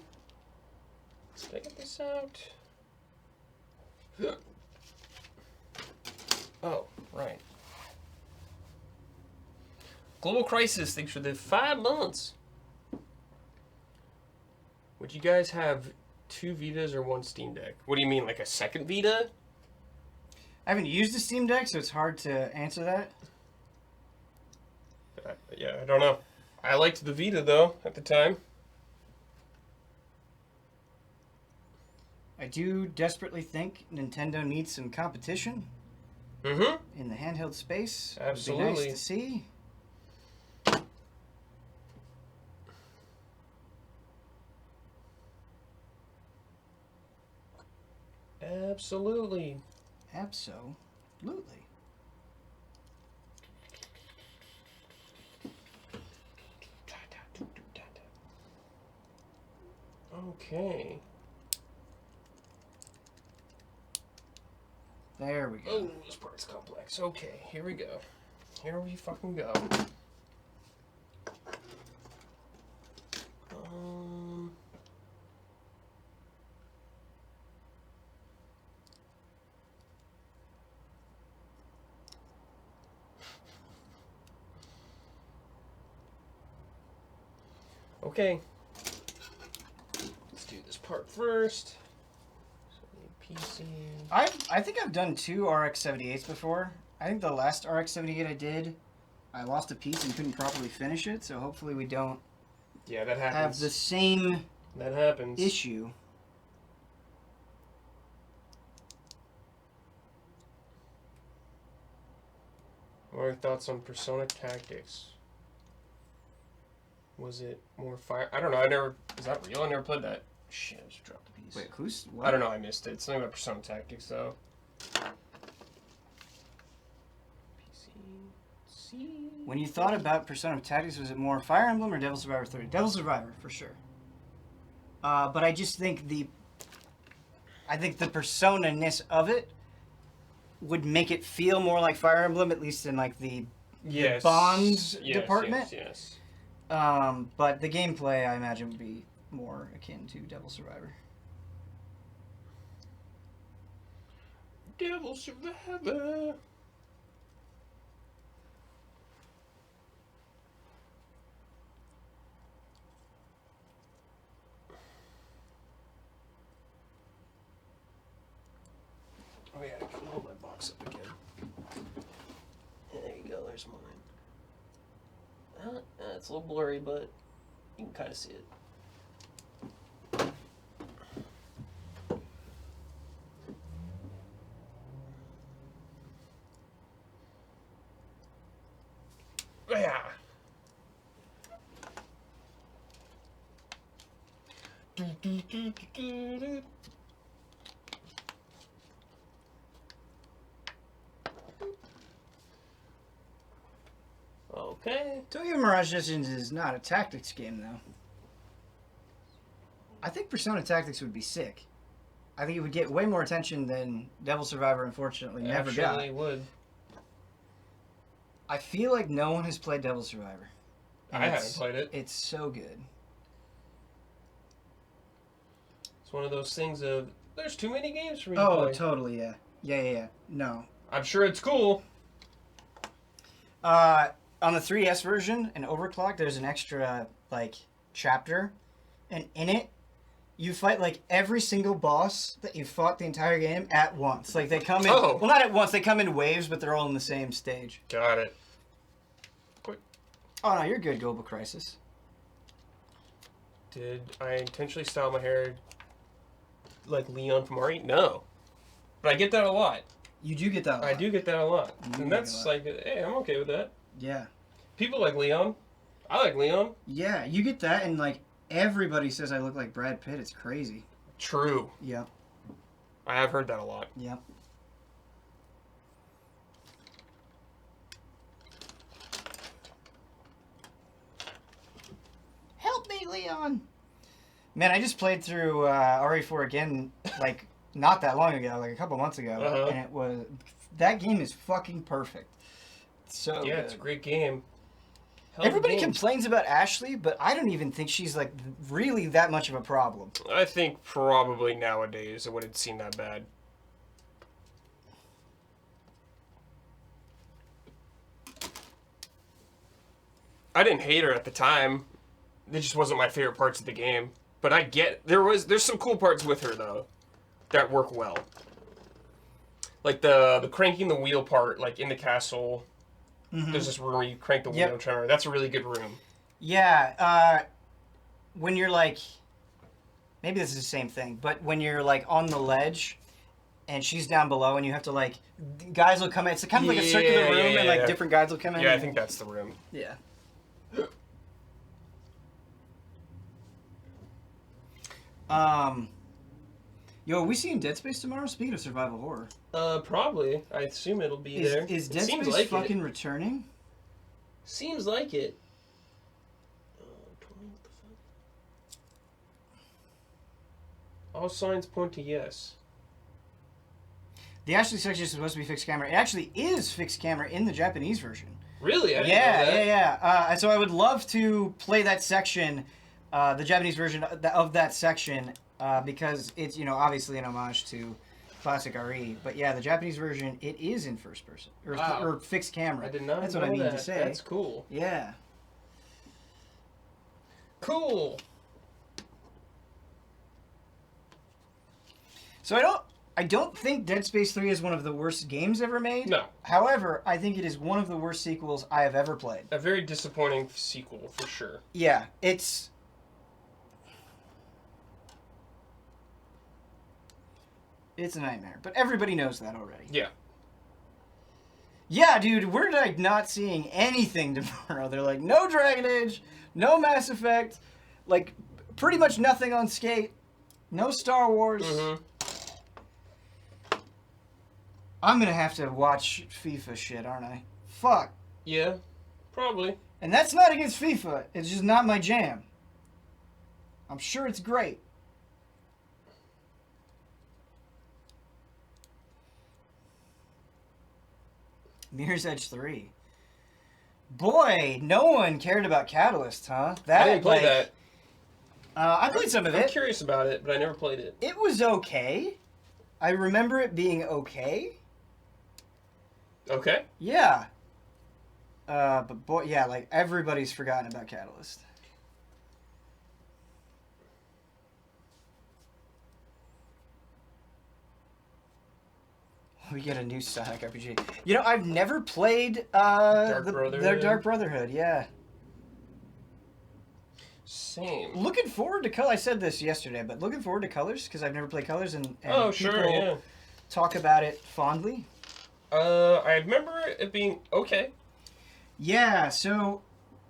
I get this out? Oh, right. Global Crisis, thanks for the 5 months. Would you guys have 2 Vitas or 1 Steam Deck? What do you mean, like a second Vita? I haven't used the Steam Deck, so it's hard to answer that. Yeah, I don't know. I liked the Vita, though, at the time. I do desperately think Nintendo needs some competition Mm-hmm. in the handheld space. Absolutely. Would be nice to see. Absolutely. Absolutely. Okay. There we go. Oh, this part's complex. Okay, here we go. Here we fucking go. Okay. Let's do this part first. So, PC. I think I've done 2 RX-78s before. I think the last RX-78 I did, I lost a piece and couldn't properly finish it, so hopefully we don't Yeah, that happens. have the same That happens. issue. What are your thoughts on Persona Tactics? Was it more fire? I don't know. I never. Is that real? I never played that. Shit, I just dropped the piece. Wait, who's what? I don't know. I missed it. Something about Persona Tactics, though. PC. When you thought about Persona Tactics, was it more Fire Emblem or Devil Survivor 3? Devil Survivor, for sure. But I just think the persona-ness of it would make it feel more like Fire Emblem, at least in like the bonds department. Yes. But the gameplay, I imagine, would be more akin to Devil Survivor. Devil Survivor. Oh yeah, I can hold my box up again. There you go, there's mine. It's a little blurry, but you can kind of see it. Yeah. Okay. Tokyo Mirage Sessions is not a tactics game, though. I think Persona Tactics would be sick. I think it would get way more attention than Devil Survivor, unfortunately, never got. Actually would. I feel like no one has played Devil Survivor. I haven't played it. It's so good. It's one of those things of, there's too many games for me to Oh, play. totally, yeah. Yeah. No. I'm sure it's cool. On the 3DS version, in Overclock, there's an extra, chapter. And in it, you fight, every single boss that you fought the entire game at once. Like, they come in... Oh. Well, not at once. They come in waves, but they're all in the same stage. Got it. Oh, no, you're good, Global Crisis. Did I intentionally style my hair like Leon from Ari? No. But I get that a lot. You do get that a lot. I do get that a lot. You do And get that's a lot. like, hey, I'm okay with that. Yeah. People like Leon. I like Leon. Yeah, you get that, and like everybody says I look like Brad Pitt. It's crazy. True. Yep. I have heard that a lot. Yep. Help me, Leon. Man, I just played through RE4 again, like not that long ago, like a couple months ago, and it was that game is fucking perfect. So yeah, good. it's a great game. Everybody complains about Ashley, but I don't even think she's like really that much of a problem. I think probably nowadays it wouldn't seem that bad. I didn't hate her at the time. It just wasn't my favorite parts of the game. But I get there's some cool parts with her though that work well. Like the cranking the wheel part, like in the castle. Mm-hmm. There's this room where you crank the wheel and turn. That's a really good room. Yeah, when you're like, maybe this is the same thing, but when you're like on the ledge, and she's down below, and you have to like, guys will come in. It's kind of like a circular room, and like different guys will come in. Yeah, I think that's the room. Yeah. Yo, are we seeing Dead Space tomorrow? Speaking of survival horror. Probably. I assume it'll be there. Is Dead Space like fucking returning? Seems like it. All signs point to yes. The Ashley section is supposed to be fixed camera. It actually is fixed camera in the Japanese version. Really? I didn't know that. Yeah. So I would love to play that section, the Japanese version of that section, because it's, you know, obviously an homage to classic RE. But yeah, the Japanese version, it is in first person or fixed camera. I did not. That's what I mean to say. That's cool. Yeah. Cool. So I don't think Dead Space 3 is one of the worst games ever made. No. However, I think it is one of the worst sequels I have ever played. A very disappointing sequel, for sure. Yeah, it's a nightmare. But everybody knows that already. Yeah. Yeah, dude, we're like not seeing anything tomorrow. They're like, no Dragon Age, no Mass Effect, like pretty much nothing on Skate, no Star Wars. Mm-hmm. I'm gonna have to watch FIFA shit, aren't I? Fuck. Yeah, probably. And that's not against FIFA. It's just not my jam. I'm sure it's great. Mirror's Edge 3. Boy, no one cared about Catalyst, huh? I didn't play that. I played some of it. I'm curious about it, but I never played it. It was okay. I remember it being okay. Okay. Yeah. But boy, yeah, like everybody's forgotten about Catalyst. We get a new Sonic RPG. You know, I've never played their Dark Brotherhood. Yeah. Same. Looking forward to Colors. I said this yesterday, but looking forward to Colors because I've never played Colors, and oh, sure, yeah. Talk about it fondly. I remember it being okay. Yeah, so.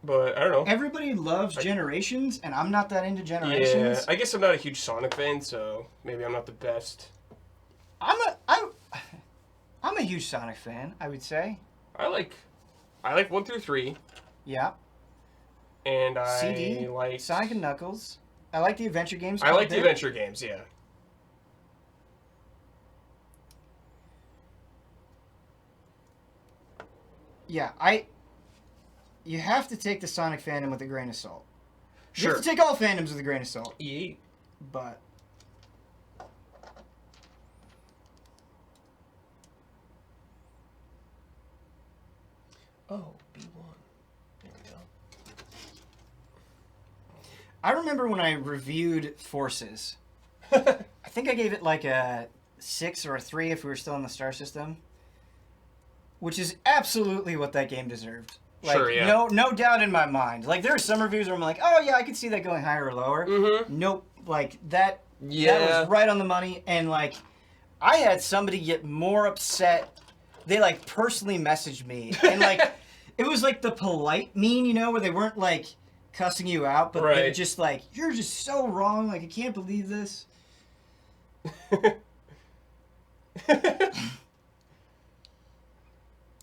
But I don't know. Everybody loves Generations, and I'm not that into Generations. Yeah, I guess I'm not a huge Sonic fan, so maybe I'm not the best. I'm a huge Sonic fan, I would say. I like 1 through 3. Yeah. And CD, like Sonic and Knuckles. I like the adventure games. I like the adventure games, yeah. Yeah, you have to take the Sonic fandom with a grain of salt. Sure. You have to take all fandoms with a grain of salt. Yeah. But oh, B1. There we go. I remember when I reviewed Forces. I think I gave it like a 6 or a 3 if we were still in the star system. Which is absolutely what that game deserved. Like, sure, yeah. No doubt in my mind. Like, there are some reviews where I'm like, oh yeah, I could see that going higher or lower. Mm-hmm. Nope. Like, that was right on the money. And like, I had somebody get more upset. They like personally messaged me. And like, It was like the polite mean, you know, where they weren't like cussing you out, but they were Right. just like, you're just so wrong. Like, I can't believe this.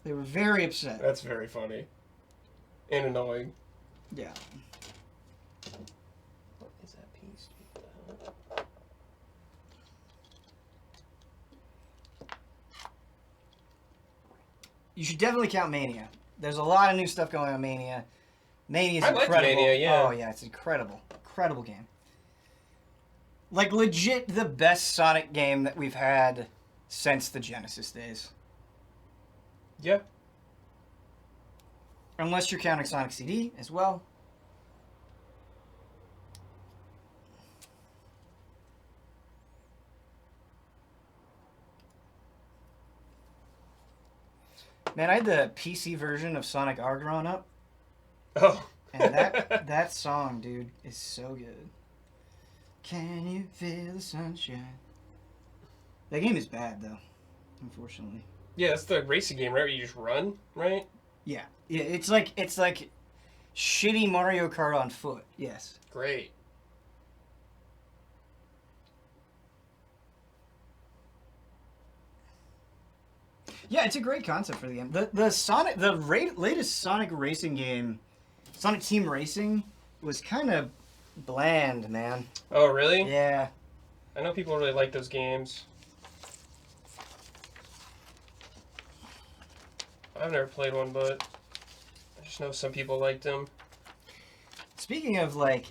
They were very upset. That's very funny. And annoying. Yeah. What is that piece? You should definitely count Mania. There's a lot of new stuff going on Mania. Mania's I liked incredible. Mania, yeah. Oh yeah, it's incredible. Incredible game. Like legit the best Sonic game that we've had since the Genesis days. Yeah. Unless you're counting Sonic CD as well. Man, I had the PC version of Sonic R growing up. Oh. And that song, dude, is so good. Can you feel the sunshine? That game is bad, though, unfortunately. Yeah, that's the racing game, right? Where you just run, right? Yeah, it's like shitty Mario Kart on foot. Yes. Great. Yeah, it's a great concept for the game. The latest Sonic racing game, Sonic Team Racing, was kind of bland, man. Oh, really? Yeah. I know people really like those games. I've never played one, but I just know some people liked them. Speaking of like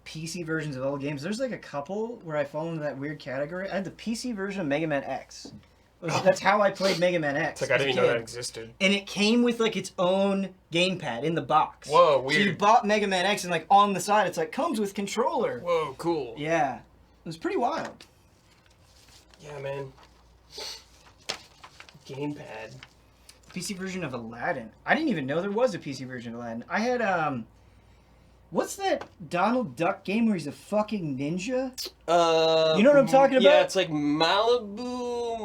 PC versions of old games, there's like a couple where I fall into that weird category. I had the PC version of Mega Man X. That's how I played Mega Man X. It's like I as a didn't even know that kid. existed. And it came with like its own gamepad in the box. Whoa, So you weird. bought Mega Man X and like on the side it's like comes with controller. Whoa, cool. Yeah. It was pretty wild. Yeah, man. Gamepad. PC version of Aladdin. I didn't even know there was a PC version of Aladdin. I had what's that Donald Duck game where he's a fucking ninja? You know what I'm talking Yeah, about? it's like Malibu,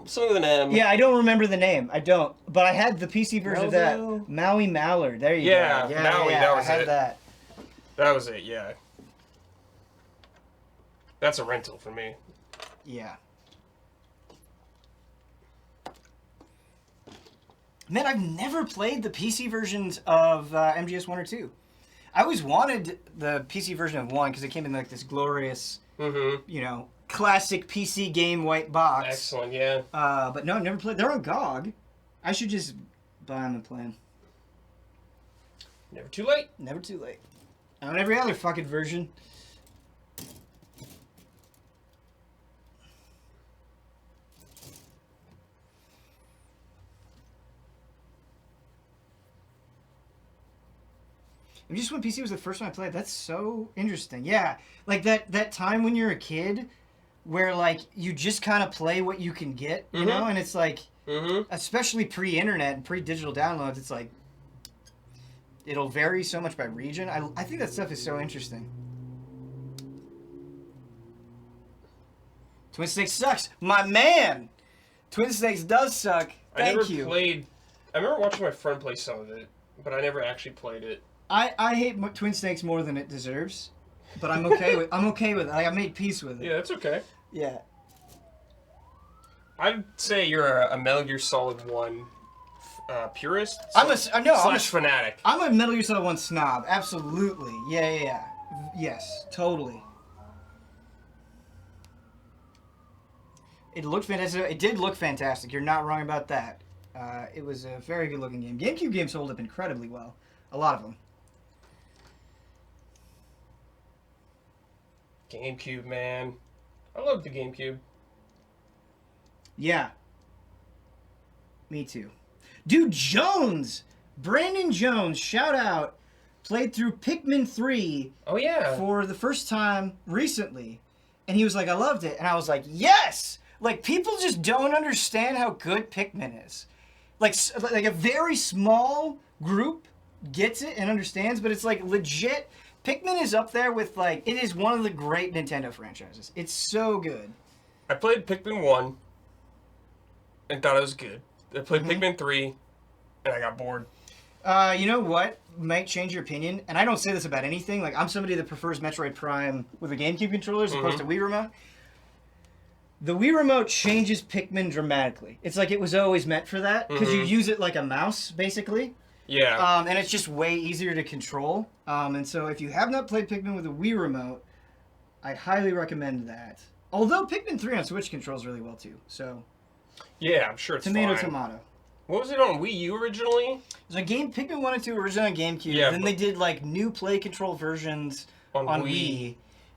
something with an M. Yeah, I don't remember the name. I don't. But I had the PC version of that. Malibu? Maui Mallard. There you Yeah, go. Maui, that was I had it. that. That was it, yeah. That's a rental for me. Yeah. Man, I've never played the PC versions of MGS 1 or 2. I always wanted the PC version of 1 because it came in like this glorious, Mm-hmm. you know, classic PC game white box. Excellent, yeah. But no, I've never played. They're on GOG. I should just buy them and play them. Never too late. Never too late. On every other fucking version. And just when PC was the first one I played, that's so interesting. Yeah, like that time when you're a kid, where like you just kind of play what you can get, you know, and it's like, Mm-hmm. especially pre-internet and pre-digital downloads, it's like it'll vary so much by region. I think that stuff is so interesting. Twin Snakes sucks, my man. Twin Snakes does suck. I never Thank you. played... I remember watching my friend play some of it, but I never actually played it. I hate Twin Snakes more than it deserves, but I'm okay with it. Like, I made peace with it. Yeah, that's okay. Yeah. I'd say you're a Metal Gear Solid 1 purist. I'm a fanatic. I'm a Metal Gear Solid 1 snob. Absolutely. Yeah. Yes, totally. It looked fantastic. It did look fantastic. You're not wrong about that. It was a very good looking game. GameCube games hold up incredibly well. A lot of them. GameCube, man. I love the GameCube. Yeah. Me too. Dude, Jones! Brandon Jones, shout out, played through Pikmin 3 Oh, yeah. for the first time recently. And he was like, I loved it. And I was like, yes! Like, people just don't understand how good Pikmin is. Like a very small group gets it and understands, but it's like legit. Pikmin is up there with like, it is one of the great Nintendo franchises. It's so good. I played Pikmin 1 and thought it was good. I played Pikmin 3 and I got bored. You know what might change your opinion? And I don't say this about anything. Like, I'm somebody that prefers Metroid Prime with a GameCube controller as opposed to Wii Remote. The Wii Remote changes Pikmin dramatically. It's like it was always meant for that, because you use it like a mouse, basically. Yeah. And it's just way easier to control. And so if you have not played Pikmin with a Wii Remote, I highly recommend that. Although Pikmin 3 on Switch controls really well, too. So, Yeah, I'm sure it's tomato, fine. tomato. What was it on Wii U originally? So Pikmin 1 and 2 originally on GameCube. Yeah, Then they did like new play control versions On on Wii. Wii.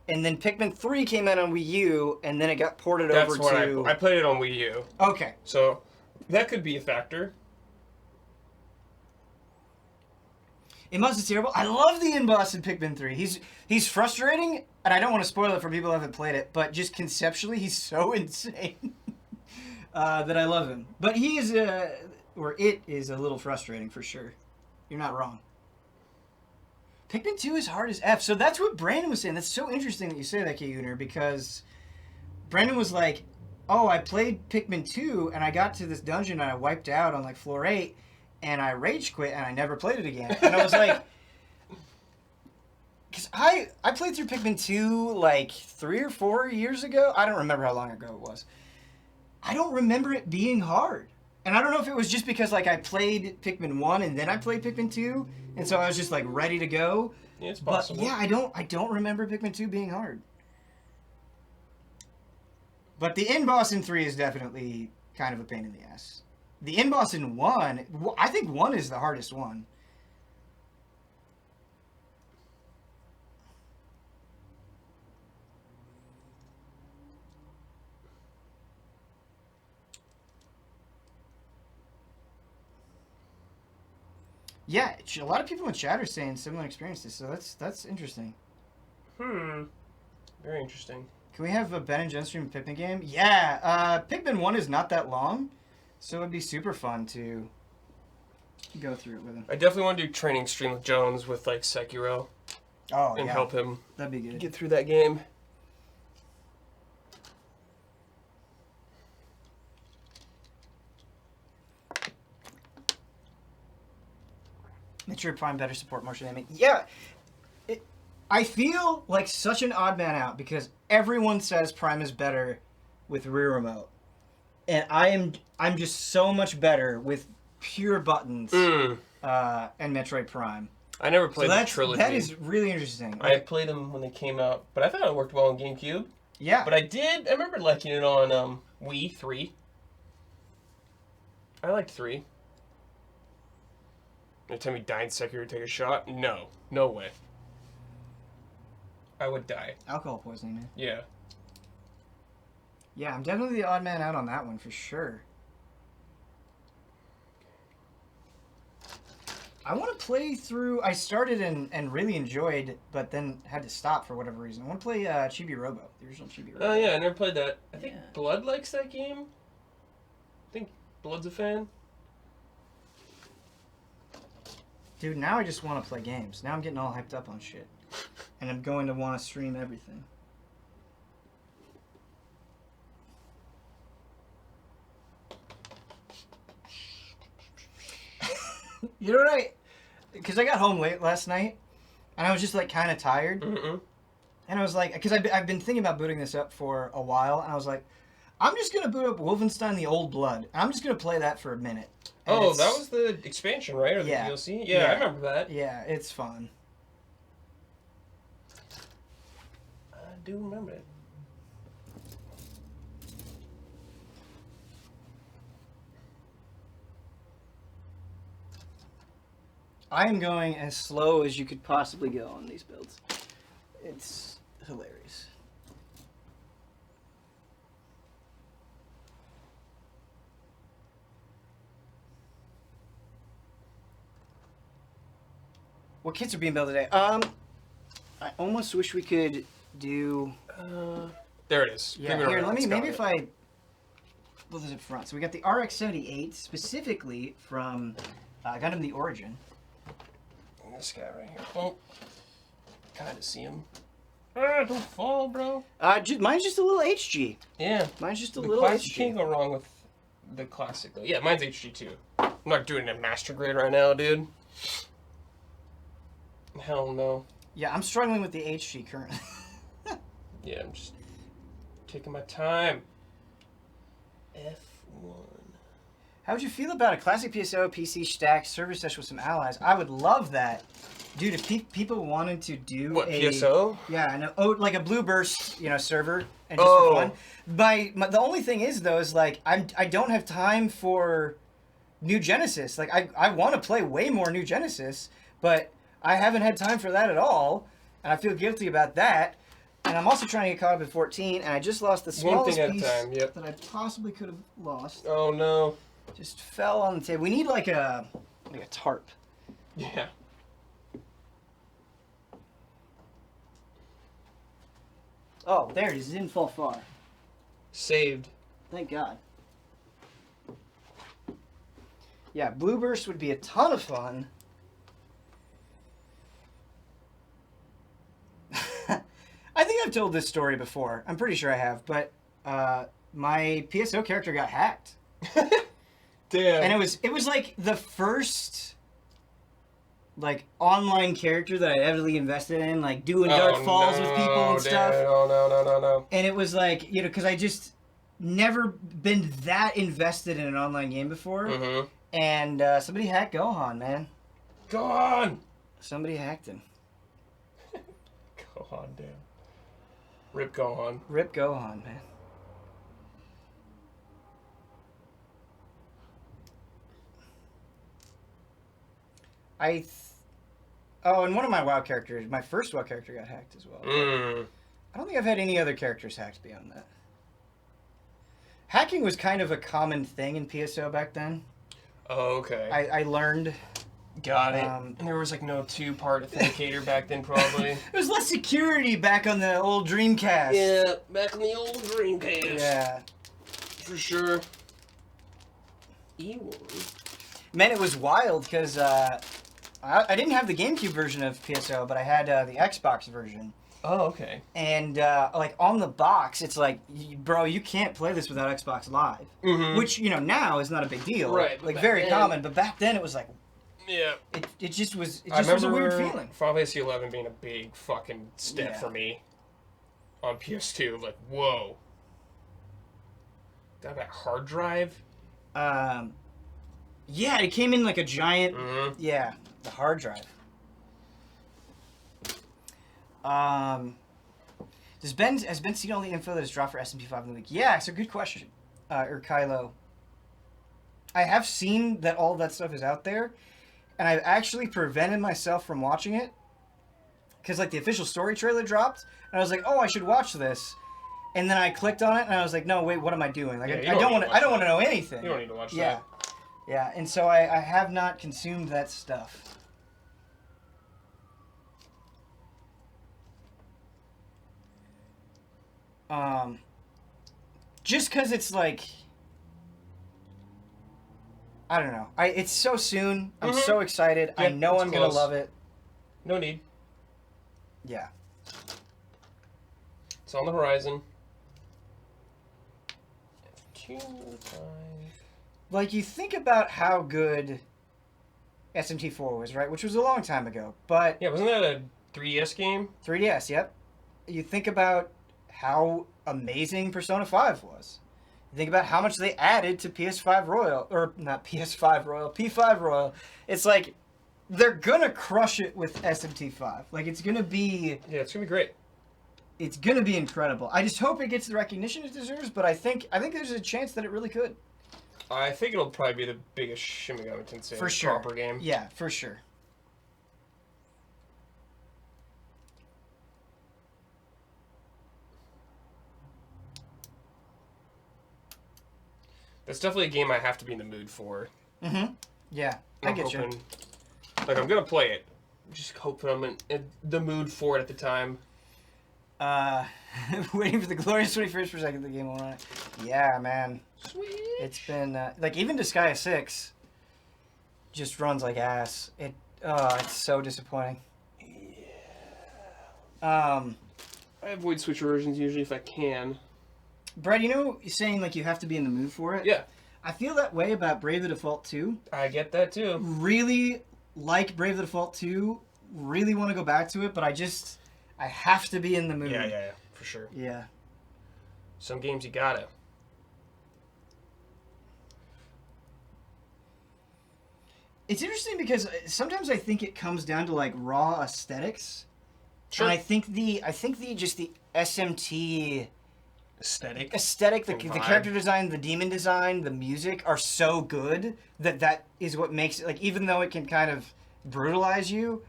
And then Pikmin 3 came out on Wii U, and then it got ported That's over what to... I played it on Wii U. Okay. So that could be a factor. In-boss is terrible. I love the in-boss in Pikmin 3. He's frustrating, and I don't want to spoil it for people who haven't played it, but just conceptually, he's so insane that I love him. But he is, or it is a little frustrating for sure. You're not wrong. Pikmin 2 is hard as F. So that's what Brandon was saying. That's so interesting that you say that, K-Uner, because Brandon was like, oh, I played Pikmin 2, and I got to this dungeon, and I wiped out on, like, floor 8, and I rage quit, and I never played it again. And I was like... Because I played through Pikmin 2, like, 3 or 4 years ago. I don't remember how long ago it was. I don't remember it being hard. And I don't know if it was just because, like, I played Pikmin 1, and then I played Pikmin 2, and so I was just, like, ready to go. Yeah, it's possible. But, yeah, I don't remember Pikmin 2 being hard. But the in-boss in 3 is definitely kind of a pain in the ass. The in-boss in 1, I think 1 is the hardest one. Yeah, a lot of people in chat are saying similar experiences, so that's interesting. Very interesting. Can we have a Ben and Jen stream Pikmin game? Yeah, Pikmin 1 is not that long, so it'd be super fun to go through it with him. I definitely want to do training stream with Jones with, like, Sekiro. Oh, and yeah. help him That'd be good. get through that game. Metroid Prime better support motion aiming. Yeah, I feel like such an odd man out because everyone says Prime is better with rear remote, and I'm just so much better with pure buttons and Metroid Prime. I never played the trilogy. That is really interesting. I played them when they came out, but I thought it worked well on GameCube. Yeah. But I remember liking it on Wii 3. I liked 3. Every time you die in Sekiro, take a shot? No. No way. I would die. Alcohol poisoning, man. Yeah. Yeah, I'm definitely the odd man out on that one for sure. I want to play through... I started and really enjoyed, but then had to stop for whatever reason. I want to play Chibi Robo, the original Chibi Robo. Oh, yeah, I never played that. I think Yeah. Blood likes that game. I think Blood's a fan. Dude, now I just want to play games. Now I'm getting all hyped up on shit. And I'm going to want to stream everything. You know what because I got home late last night, and I was just, like, kind of tired. Mm-mm. And I was like, because I've been thinking about booting this up for a while, and I was like, I'm just going to boot up Wolfenstein The Old Blood. And I'm just going to play that for a minute. And Oh, that was the expansion, right? Or Yeah. the DLC? Yeah, Yeah. I remember that. Yeah, it's fun. I do remember it. I am going as slow as you could possibly go on these builds. It's hilarious. What kits are being built today? I almost wish we could do... There it is. Yeah, here, let me, maybe if I... Well, there's up front. So we got the RX-78, specifically from Gundam The Origin. This guy right here. Oh, kind of see him. Ah, don't fall, bro. Mine's just a little HG. Yeah. Mine's just a The little classic HG. can't go wrong with the classic, though. Yeah, mine's HG too. I'm not doing a master grade right now, dude. Hell no. Yeah, I'm struggling with the HG currently. Yeah, I'm just taking my time. F1. How would you feel about a classic PSO PC stack server session with some allies? I would love that. Dude, if people wanted to do What, PSO? Yeah, I know. Oh, like a Blue Burst, server, and just for fun. The only thing is though, is like I don't have time for New Genesis. Like I want to play way more New Genesis, but I haven't had time for that at all, and I feel guilty about that. And I'm also trying to get caught up in 14, and I just lost the smallest piece that I possibly could have lost. Oh no! Just fell on the table. We need like a tarp. Yeah. Oh, there it is. It didn't fall far. Saved. Thank God. Yeah, Blue Burst would be a ton of fun. I think I've told this story before. I'm pretty sure I have, but my PSO character got hacked. Damn. And it was like the first like online character that I heavily invested in, like doing dark falls with people and stuff. Oh no. And it was like, because I just never been that invested in an online game before. Mm-hmm. And somebody hacked Gohan, man. Gohan! Somebody hacked him. Gohan, damn. Rip Gohan. Rip Gohan, man. Oh, and one of my WoW characters, my first WoW character got hacked as well. I don't think I've had any other characters hacked beyond that. Hacking was kind of a common thing in PSO back then. Oh, okay. I learned. Got it. And there was like no two-part authenticator back then, probably. There was less security back on the old Dreamcast. Yeah, back on the old Dreamcast. Yeah. For sure. E1. Man, it was wild because I didn't have the GameCube version of PSO, but I had the Xbox version. Oh, okay. And like on the box, it's like, bro, you can't play this without Xbox Live, which now is not a big deal, right? Like very common, but back then it was like, yeah, it just was a weird feeling. Final Fantasy 11 being a big fucking step for me on PS2. Like, whoa, that hard drive. Yeah, it came in like a giant. Yeah, the hard drive. Has Ben seen all the info that is dropped for SMP5 in the week? Yeah, it's a good question. Or Kylo. I have seen that all that stuff is out there, and I've actually prevented myself from watching it because like the official story trailer dropped, and I was like, oh, I should watch this, and then I clicked on it, and I was like, no, wait, what am I doing? Like, I don't want to know anything. You don't need to watch that. Yeah, and so I have not consumed that stuff. Just because it's like, I don't know. It's so soon. I'm so excited. I know I'm going to love it. No need. Yeah. It's on the horizon. Like, you think about how good SMT4 was, right? Which was a long time ago, but... Yeah, wasn't that a 3DS game? 3DS, yep. You think about how amazing Persona 5 was. You think about how much they added to PS5 Royal, or not PS5 Royal, P5 Royal. It's like, they're gonna crush it with SMT5. Like, it's gonna be... Yeah, it's gonna be great. It's gonna be incredible. I just hope it gets the recognition it deserves, but I think there's a chance that it really could. I think it'll probably be the biggest Shin Megami Tensei for sure. proper game. Yeah, for sure. That's definitely a game I have to be in the mood for. Yeah, I get you. Like, I'm gonna play it. Just hoping I'm in the mood for it at the time. Waiting for the glorious 21st for a second, the game will run it. Yeah, man. Sweet. It's been, like, even Disgaea 6 just runs like ass. It's so disappointing. Yeah. I avoid Switch versions usually if I can. Brad, you're saying, like, you have to be in the mood for it? Yeah. I feel that way about Brave the Default 2. I get that, too. Really like Brave the Default 2, really want to go back to it, but I have to be in the mood. Yeah, for sure. Yeah. Some games you gotta. It's interesting because sometimes I think it comes down to like raw aesthetics. Sure. And I think the SMT Aesthetic. the And vibe. character design, the demon design, the music are so good that is what makes it, like, even though it can kind of brutalize you,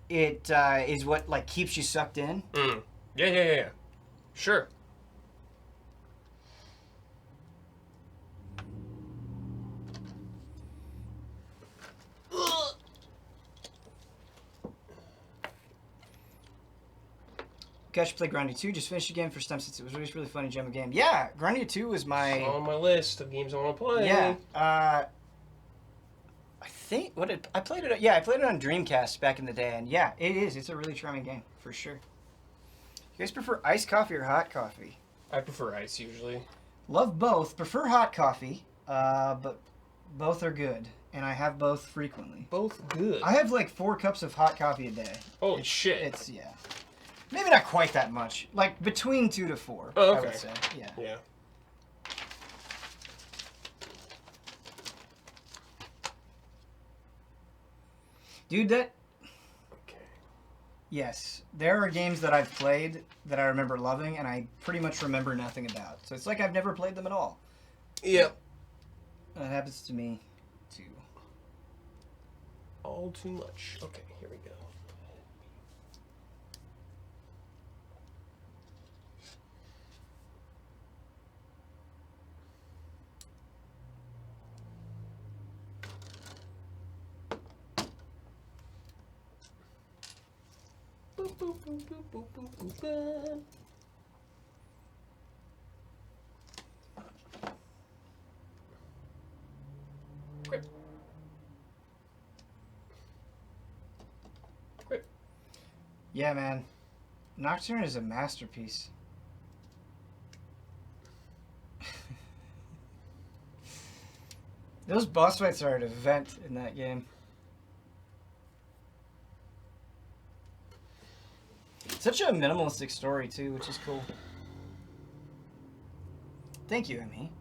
it is what like keeps you sucked in. Yeah. Sure. Guys should play Grandia 2. Just finished again for STEM since it was really funny gem of game. Yeah, Grandia 2 was my... On my list of games I want to play. Yeah. I think... I played it... Yeah, I played it on Dreamcast back in the day. And yeah, it is. It's a really charming game, for sure. You guys prefer iced coffee or hot coffee? I prefer ice, usually. Love both. Prefer hot coffee, but both are good. And I have both frequently. Both good. I have like 4 cups of hot coffee a day. Holy shit. It's, yeah. Maybe not quite that much. Like, between 2 to 4, Oh, I okay. would say. Yeah. Yeah. Dude, that... Okay. Yes. There are games that I've played that I remember loving, and I pretty much remember nothing about. So it's like I've never played them at all. Yep. That happens to me, too. All too much. Okay, here we go. Grip. Grip. Yeah, man. Nocturne is a masterpiece. Those boss fights are an event in that game. Such a minimalistic story, too, which is cool. Thank you, Emmy.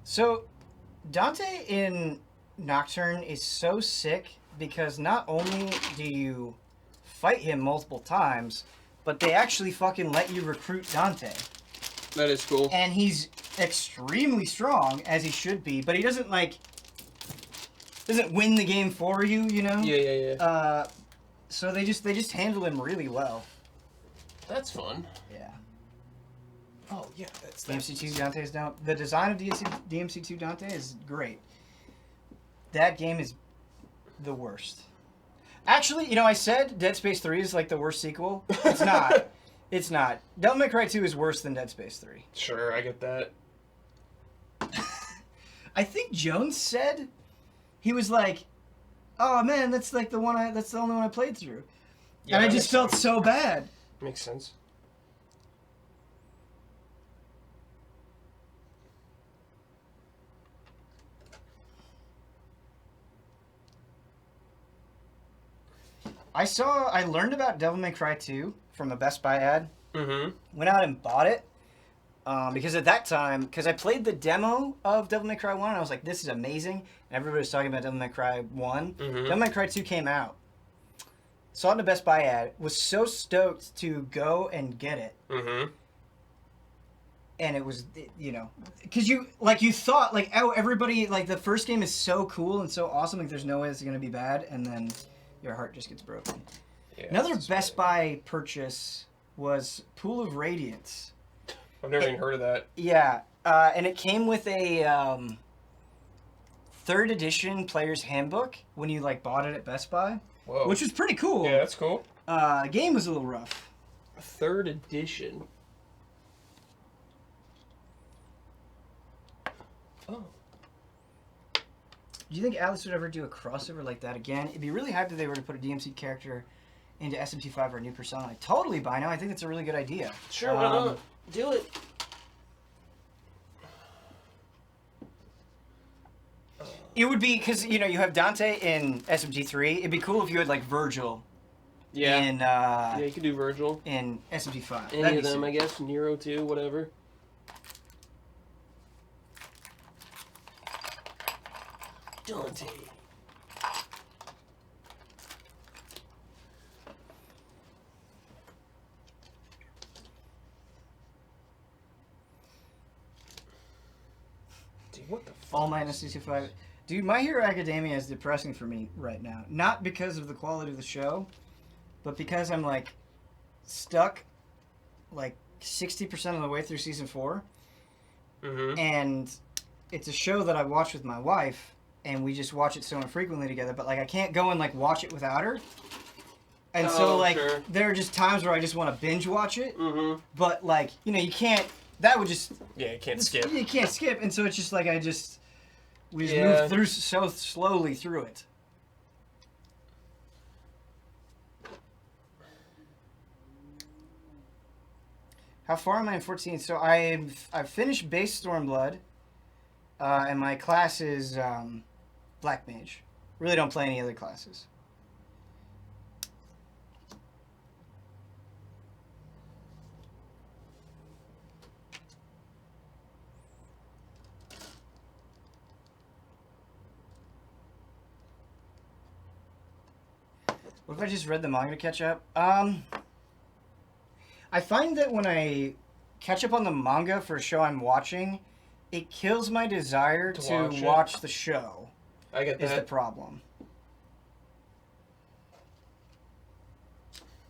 So, Dante in Nocturne is so sick because not only do you fight him multiple times, but they actually fucking let you recruit Dante. That is cool. And he's extremely strong, as he should be, but he doesn't, like, doesn't win the game for you, you know? Yeah. So they just handle him really well. That's fun. Yeah. Oh, yeah, that's DMC2 Dante is down. The design of DMC2 Dante is great. That game is the worst. Actually, you know, I said Dead Space 3 is like the worst sequel. It's not. It's not. Devil May Cry 2 is worse than Dead Space 3. Sure, I get that. I think Jones said he was like, "Oh man, that's like that's the only one I played through," Yeah, and I that just makes felt sense. so bad. Makes sense. I learned about Devil May Cry 2 from a Best Buy ad. Mm-hmm. Went out and bought it. Because at that time, because I played the demo of Devil May Cry 1, and I was like, this is amazing. And everybody was talking about Devil May Cry 1. Mm-hmm. Devil May Cry 2 came out. Saw it in a Best Buy ad. Was so stoked to go and get it. Mm-hmm. And it was, you know, because you thought, like, oh, everybody, like, the first game is so cool and so awesome, like, there's no way it's going to be bad. And then your heart just gets broken. Yeah, Another Best Buy purchase was Pool of Radiance. I've never even heard of that. Yeah, and it came with a 3rd edition player's handbook when you like bought it at Best Buy, Whoa. which was pretty cool. Yeah, that's cool. The game was a little rough. 3rd edition. Oh. Do you think Atlas would ever do a crossover like that again? It'd be really hype if they were to put a DMC character into SMT5 or a new persona. I totally buy now. I think it's a really good idea. Sure, why not? Do it. It would be because you have Dante in SMT3. It'd be cool if you had like Virgil. Yeah. In yeah, you could do Virgil. in SMT5. Any of them, I guess. Nero too, whatever. Dante. Dude, what the fuck? All my SMT5. Dude, My Hero Academia is depressing for me right now. Not because of the quality of the show, but because I'm like stuck like 60% of the way through season 4. Mm-hmm. And it's a show that I watch with my wife, and we just watch it so infrequently together, but like I can't go and like watch it without her. And so like sure. there are just times where I just want to binge watch it, Mm-hmm. but like, you can't, that would just, Yeah, you can't skip. you can't skip, and so it's just like we just Yeah. move through so slowly through it. How far am I in 14? So I've finished base Stormblood, and my class is Black Mage. Really don't play any other classes. What if I just read the manga to catch up? I find that when I catch up on the manga for a show I'm watching, it kills my desire to watch the show. I get Is the that. problem.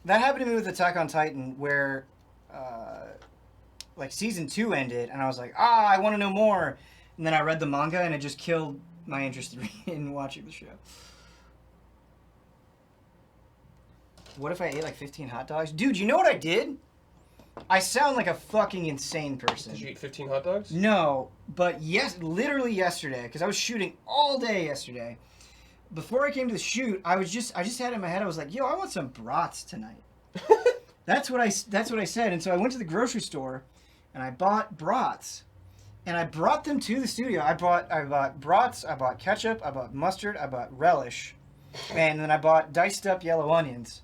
That happened to me with Attack on Titan, where like season 2 ended, and I was like, I want to know more, and then I read the manga, and it just killed my interest in watching the show. What if I ate like 15 hot dogs? Dude, you know what I did? I sound like a fucking insane person. Did you eat 15 hot dogs? No, but yes, literally yesterday, because I was shooting all day yesterday. Before I came to the shoot, I just had it in my head. I was like, "Yo, I want some brats tonight." That's what I said. And so I went to the grocery store, and I bought brats, and I brought them to the studio. I bought brats, I bought ketchup, I bought mustard, I bought relish, and then I bought diced up yellow onions.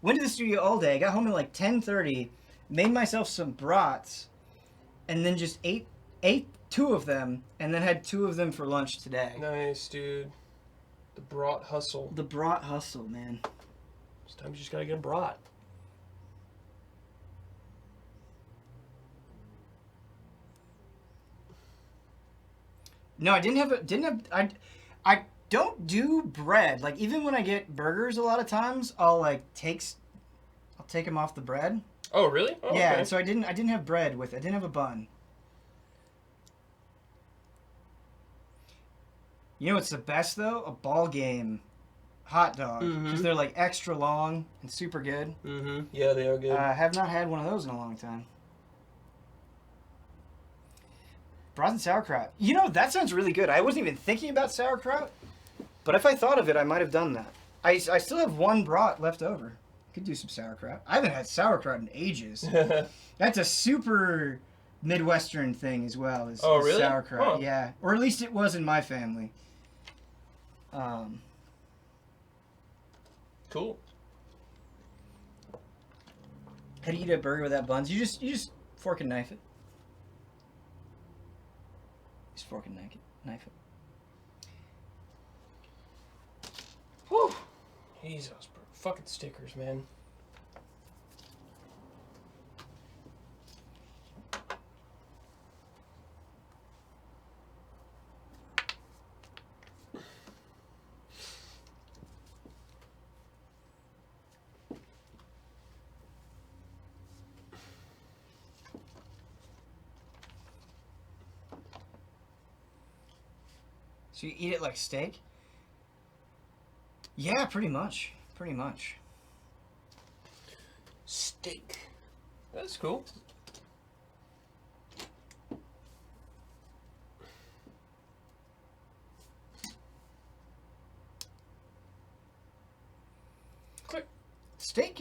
Went to the studio all day. Got home at like 10:30. Made myself some brats, and then just ate 2 of them, and then had 2 of them for lunch today. Nice, dude. The brat hustle. The brat hustle, man. Sometimes you just gotta get a brat. No, I I don't do bread. Like even when I get burgers, a lot of times I'll take them off the bread. Oh, really? Oh, Yeah, okay. and so I didn't have bread with it. I didn't have a bun. You know what's the best though? A ball game hot dog, because they're like extra long and super good. Mm-hmm. Yeah, they are good. I have not had one of those in a long time. Brats and sauerkraut. You know, that sounds really good. I wasn't even thinking about sauerkraut, but if I thought of it, I might have done that. I still have 1 brat left over. Could do some sauerkraut. I haven't had sauerkraut in ages. That's a super Midwestern thing as well. Is really? Sauerkraut, Huh. yeah. Or at least it was in my family. Cool. How do you eat a burger without buns? You just fork and knife it. Just fork and knife it. Whew. Jesus, bro. Fucking stickers, man. So you eat it like steak? Yeah, pretty much. Pretty much. Steak. That's cool.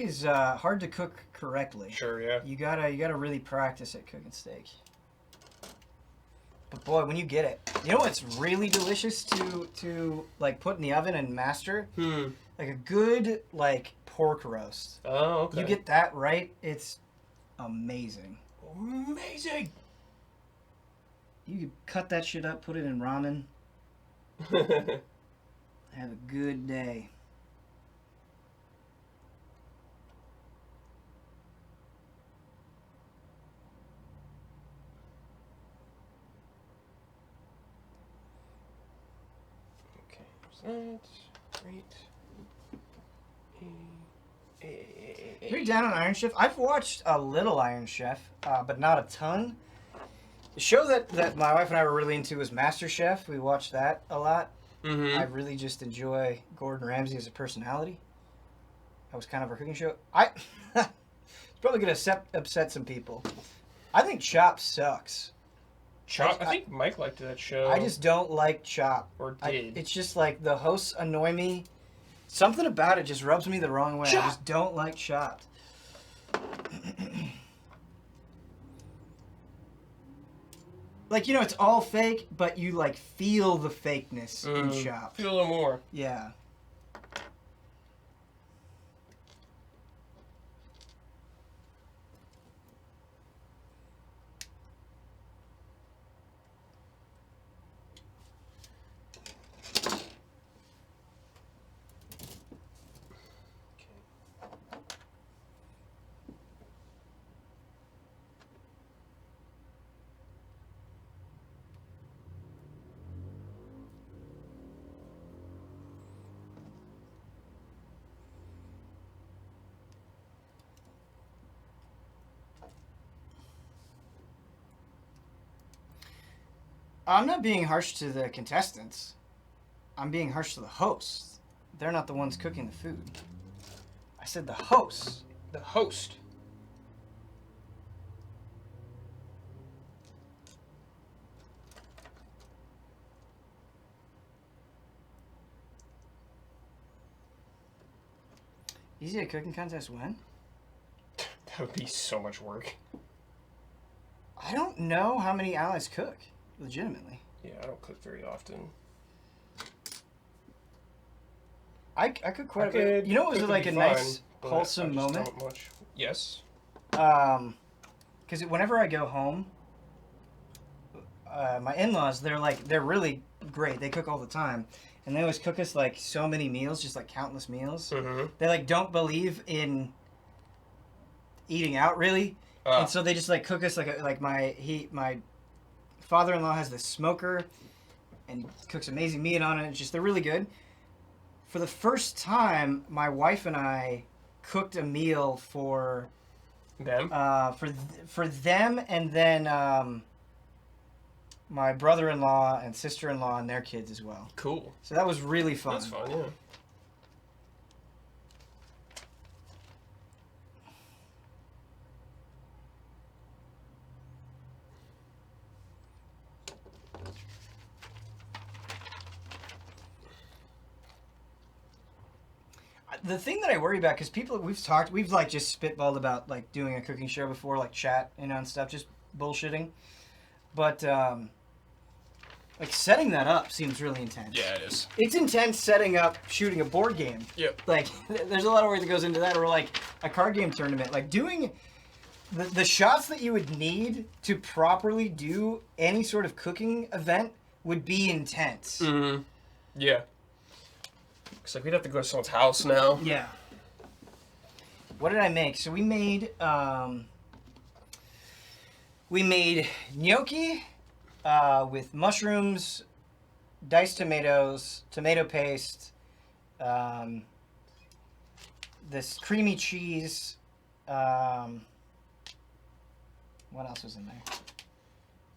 is hard to cook correctly. Sure, yeah. You gotta really practice at cooking steak. But boy, when you get it, you know what's really delicious to like put in the oven and master? Like a good like pork roast. Oh, okay. You get that right, it's amazing. Amazing. You could cut that shit up, put it in ramen, have a good day. Okay, that's great. You're down on Iron Chef? I've watched a little Iron Chef, but not a ton. The show that my wife and I were really into was Master Chef. We watched that a lot. I really just enjoy Gordon Ramsay as a personality. That was kind of our cooking show. It's probably going to upset some people. I think Chop sucks. Chop? I think Mike liked that show. I just don't like Chop. Or did. It's just like the hosts annoy me. Something about it just rubs me the wrong way. Chopped. I just don't like Chopped. Like, you know, it's all fake, but you, like, feel the fakeness in Chopped. Feel a little more. Yeah. I'm not being harsh to the contestants. I'm being harsh to the hosts. They're not the ones cooking the food. I said the hosts. The host. Easy a cooking contest when? That would be so much work. I don't know how many allies cook, legitimately. Yeah, I don't cook very often. I cook quite a bit. You know what was like a nice, wholesome moment? Not much. Yes. Because whenever I go home, my in-laws, they're really great. They cook all the time. And they always cook us like so many meals, just like countless meals. They like don't believe in eating out really. And so they just like cook us like my father-in-law has this smoker and he cooks amazing meat on it. It's just they're really good. For the first time, my wife and I cooked a meal for them. For them, and then my brother-in-law and sister-in-law and their kids as well. Cool. So that was really fun. That's fun, yeah. The thing that I worry about, because we've like just spitballed about like doing a cooking show before, like chat, you know, and stuff, just bullshitting. But like setting that up seems really intense. Yeah, it is. It's intense setting up shooting a board game. Yep. Like there's a lot of work that goes into that, or like a card game tournament. Like doing the shots that you would need to properly do any sort of cooking event would be intense. Mm-hmm. Yeah. Looks like we'd have to go to someone's house now. Yeah. What did I make? So we made gnocchi with mushrooms, diced tomatoes, tomato paste, this creamy cheese. What else was in there?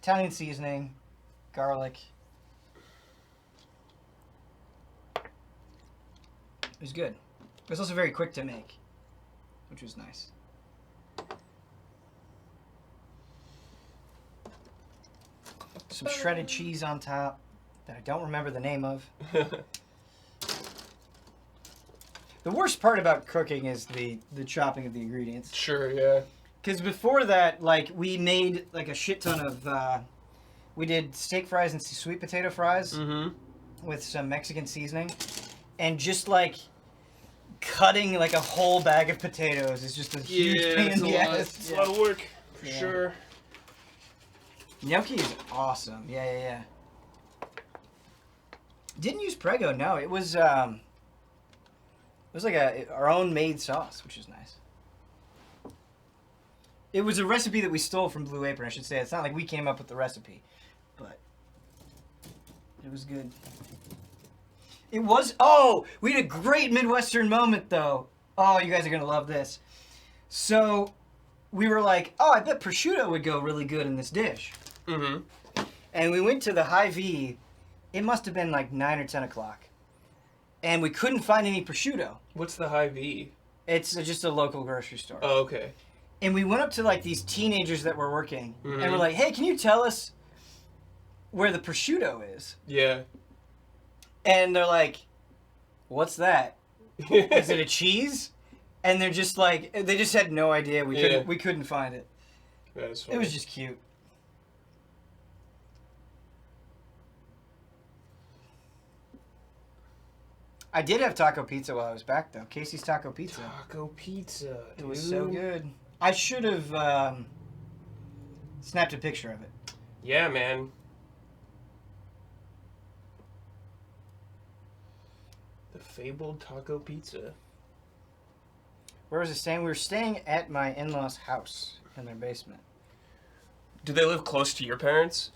Italian seasoning, garlic. It was good. It was also very quick to make, which was nice. Some shredded cheese on top that I don't remember the name of. The worst part about cooking is the chopping of the ingredients. Sure, yeah. Because before that, like, we made, like, a shit ton of, we did steak fries and sweet potato fries with some Mexican seasoning. And just, like, cutting, like, a whole bag of potatoes is just a huge pain in the ass. It's a lot of work, for sure. Gnocchi is awesome. Yeah. Didn't use Prego, no. It was like our own made sauce, which is nice. It was a recipe that we stole from Blue Apron, I should say. It's not like we came up with the recipe, but it was good. It was, we had a great Midwestern moment, though. Oh, you guys are going to love this. So, we were like, I bet prosciutto would go really good in this dish. And we went to the Hy-Vee. It must have been like 9 or 10 o'clock. And we couldn't find any prosciutto. What's the Hy-Vee? It's just a local grocery store. Oh, okay. And we went up to like these teenagers that were working. And we're like, hey, can you tell us where the prosciutto is? Yeah. And they're like, what's that? Is it a cheese? And they're just like, they just had no idea. We couldn't find it. That is funny. It was just cute. I did have taco pizza while I was back, though. Casey's Taco Pizza. Taco pizza, dude. It was so good. I should have snapped a picture of it. Yeah, man. The fabled taco pizza. Where was it staying? We were staying at my in-laws' house in their basement. Do they live close to your parents?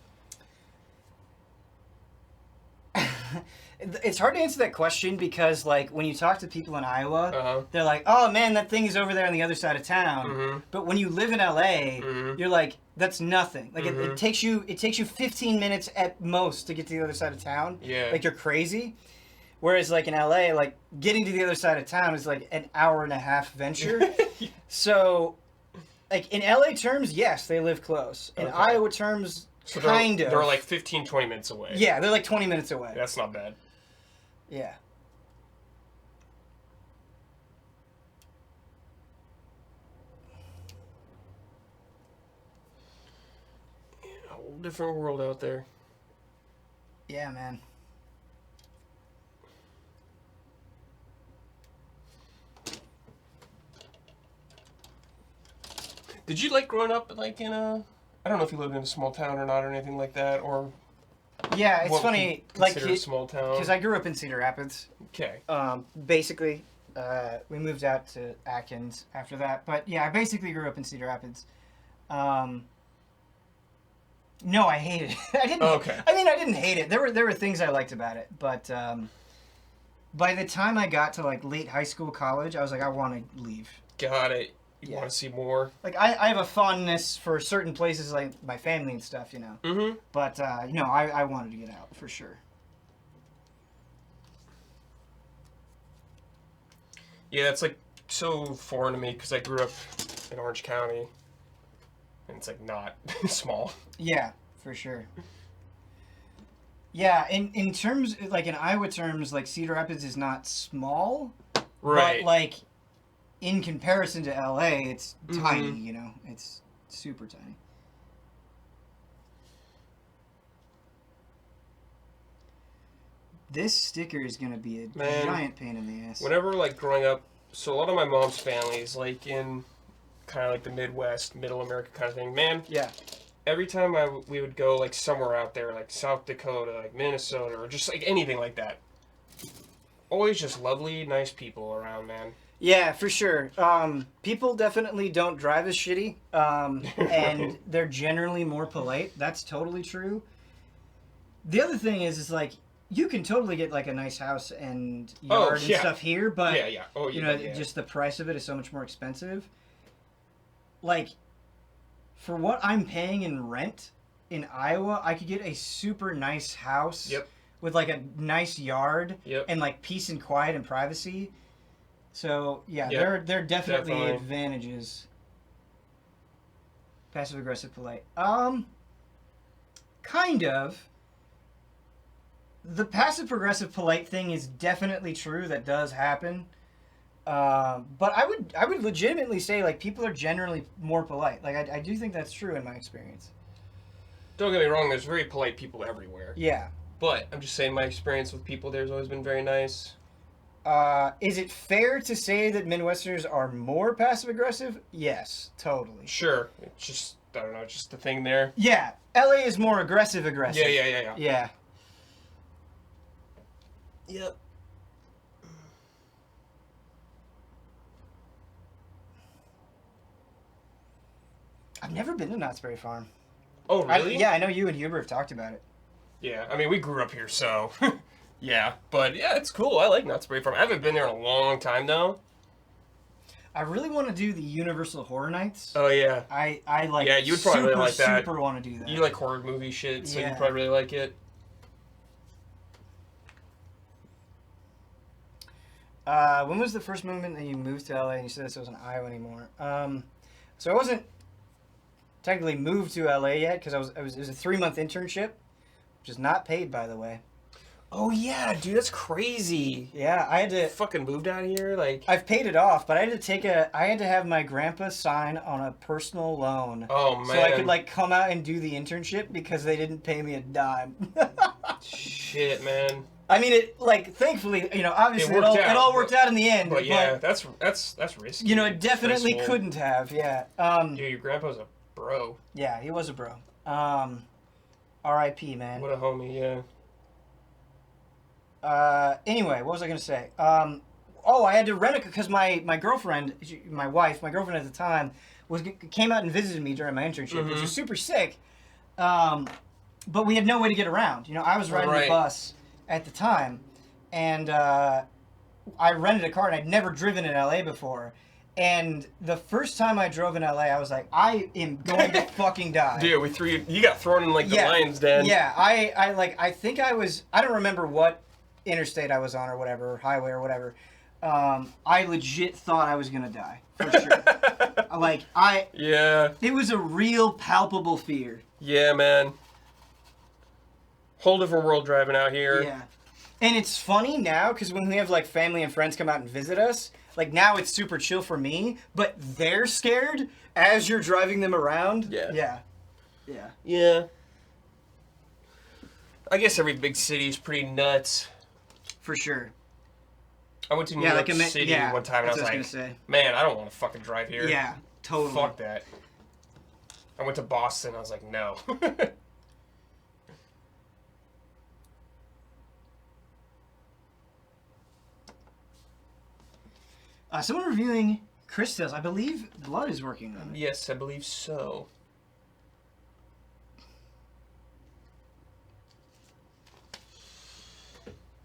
It's hard to answer that question because, like, when you talk to people in Iowa, they're like, oh, man, that thing is over there on the other side of town. But when you live in L.A., you're like, that's nothing. Like, it takes you 15 minutes at most to get to the other side of town. Yeah. Like, you're crazy. Whereas, like, in L.A., like, getting to the other side of town is, like, an hour-and-a-half venture. So, like, in L.A. terms, yes, they live close. In Iowa terms, so kind of. They're like 15, 20 minutes away. Yeah, they're like 20 minutes away. That's not bad. Yeah. A whole different world out there. Yeah, man. Did you like growing up like in a... I don't know if you lived in a small town or not or anything like that, or... Yeah, it's funny, like, a small town. because I grew up in Cedar Rapids. Okay. Basically, we moved out to Atkins after that, but yeah, I basically grew up in Cedar Rapids. No, I hated it. I didn't. Okay. I mean, I didn't hate it. There were things I liked about it, but by the time I got to like late high school, college, I was like, I want to leave. Got it. You want to see more? Like, I have a fondness for certain places, like my family and stuff, you know. But, you know, I wanted to get out, for sure. Yeah, it's, like, so foreign to me, because I grew up in Orange County, and it's, like, not small. Yeah, for sure. Yeah, in terms, like, in Iowa terms, like, Cedar Rapids is not small. Right. But, like, in comparison to LA, it's tiny, you know? It's super tiny. This sticker is going to be a giant pain in the ass. Whenever, like, growing up, so a lot of my mom's family is, like, in kind of, like, the Midwest, Middle America kind of thing. Man, yeah. Every time we would go, like, somewhere out there, like South Dakota, like Minnesota, or just, like, anything like that. Always just lovely, nice people around, man. Yeah, for sure. People definitely don't drive as shitty, and they're generally more polite. That's totally true. The other thing is like, you can totally get like a nice house and yard and stuff here, but just the price of it is so much more expensive. Like, for what I'm paying in rent in Iowa, I could get a super nice house with like a nice yard and like peace and quiet and privacy. So, yeah, there are definitely advantages. Passive-aggressive polite. Kind of. The passive-aggressive polite thing is definitely true. That does happen. But I would legitimately say like people are generally more polite. Like I do think that's true in my experience. Don't get me wrong. There's very polite people everywhere. Yeah. But I'm just saying my experience with people there's always been very nice. Is it fair to say that Midwesterners are more passive aggressive? Yes, totally. Sure. It's just I don't know. It's just the thing there. Yeah, LA is more aggressive. Yeah. Yeah. Yep. I've never been to Knott's Berry Farm. Oh, really? Yeah, I know you and Huber have talked about it. Yeah. I mean, we grew up here, so yeah. But yeah, it's cool. I like Knott's Berry Farm. I haven't been there in a long time though. I really want to do the Universal Horror Nights. Oh yeah. I like. Yeah, you'd probably really like that. Super want to do that. You like horror movie shit, so Yeah. you'd probably really like it. When was the first moment that you moved to LA and you said this wasn't Iowa anymore? So I wasn't technically moved to LA yet because it was a 3-month internship, which is not paid, by the way. Oh yeah, dude, that's crazy. Yeah, I had to. Fucking moved out here, like. I've paid it off, but I had to have my grandpa sign on a personal loan. Oh man. So I could like come out and do the internship because they didn't pay me a dime. Shit, man. I mean, it like thankfully, obviously it all worked out in the end. But yeah, that's risky. It definitely Stressful. couldn't have. Yeah. Yeah, your grandpa's a bro. Yeah, he was a bro. R.I.P. Man. What a homie, yeah. Anyway, what was I gonna say? I had to rent it because my girlfriend, my girlfriend at the time, came out and visited me during my internship, which was super sick. But we had no way to get around. I was riding the bus at the time, and I rented a car, and I'd never driven in LA before. And the first time I drove in LA, I was like, I am going to fucking die. Dude, you got thrown in like the lion's den. Yeah, I think I don't remember what interstate I was on or whatever, or highway or whatever. I legit thought I was gonna die, for sure. Yeah. It was a real palpable fear. Yeah, man. Whole different world driving out here. Yeah. And it's funny now, because when we have like family and friends come out and visit us, like now it's super chill for me, but they're scared as you're driving them around. Yeah. Yeah. Yeah. Yeah. I guess every big city is pretty nuts. For sure. I went to New York City one time and I was like, say. Man, I don't want to fucking drive here. Yeah, totally. Fuck that. I went to Boston, I was like, no. Someone reviewing Chris Tales. I believe Blood is working on it. Yes, I believe so.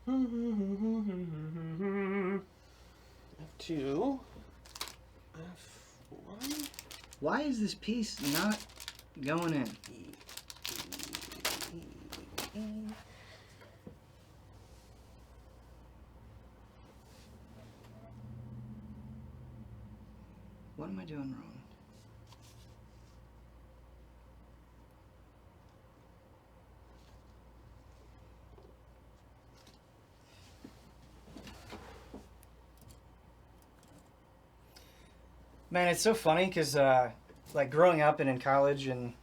F2. F1. Why is this piece not going in? What am I doing wrong? Man, it's so funny because, like, growing up and in college and,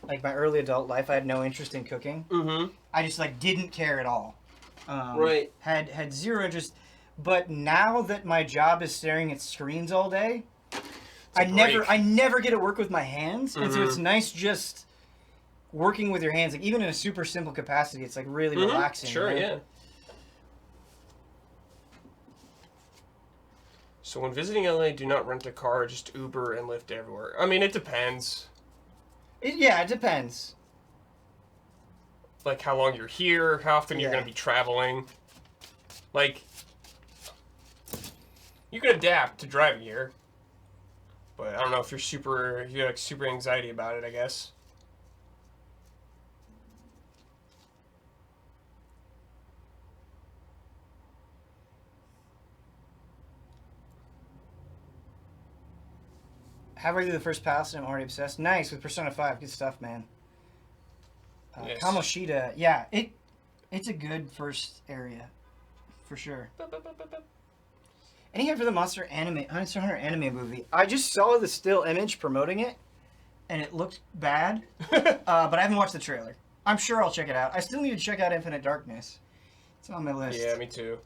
like, my early adult life, I had no interest in cooking. Mm-hmm. I just, like, didn't care at all. Right. Had zero interest. But now that my job is staring at screens all day, I never get to work with my hands. And so it's nice just working with your hands. Like, even in a super simple capacity, it's, like, really relaxing. Sure, right? yeah. So when visiting LA, do not rent a car, just Uber and Lyft everywhere. I mean, it depends. It depends. Like how long you're here, how often you're going to be traveling. Like, you can adapt to driving here. But I don't know if you have like super anxiety about it, I guess. Halfway through the first pass and I'm already obsessed. Nice, with Persona 5. Good stuff, man. Yes. Kamoshida. Yeah, it's a good first area. For sure. Any hype for the Monster Hunter anime movie? I just saw the still image promoting it, and it looked bad. But I haven't watched the trailer. I'm sure I'll check it out. I still need to check out Infinite Darkness. It's on my list. Yeah, me too.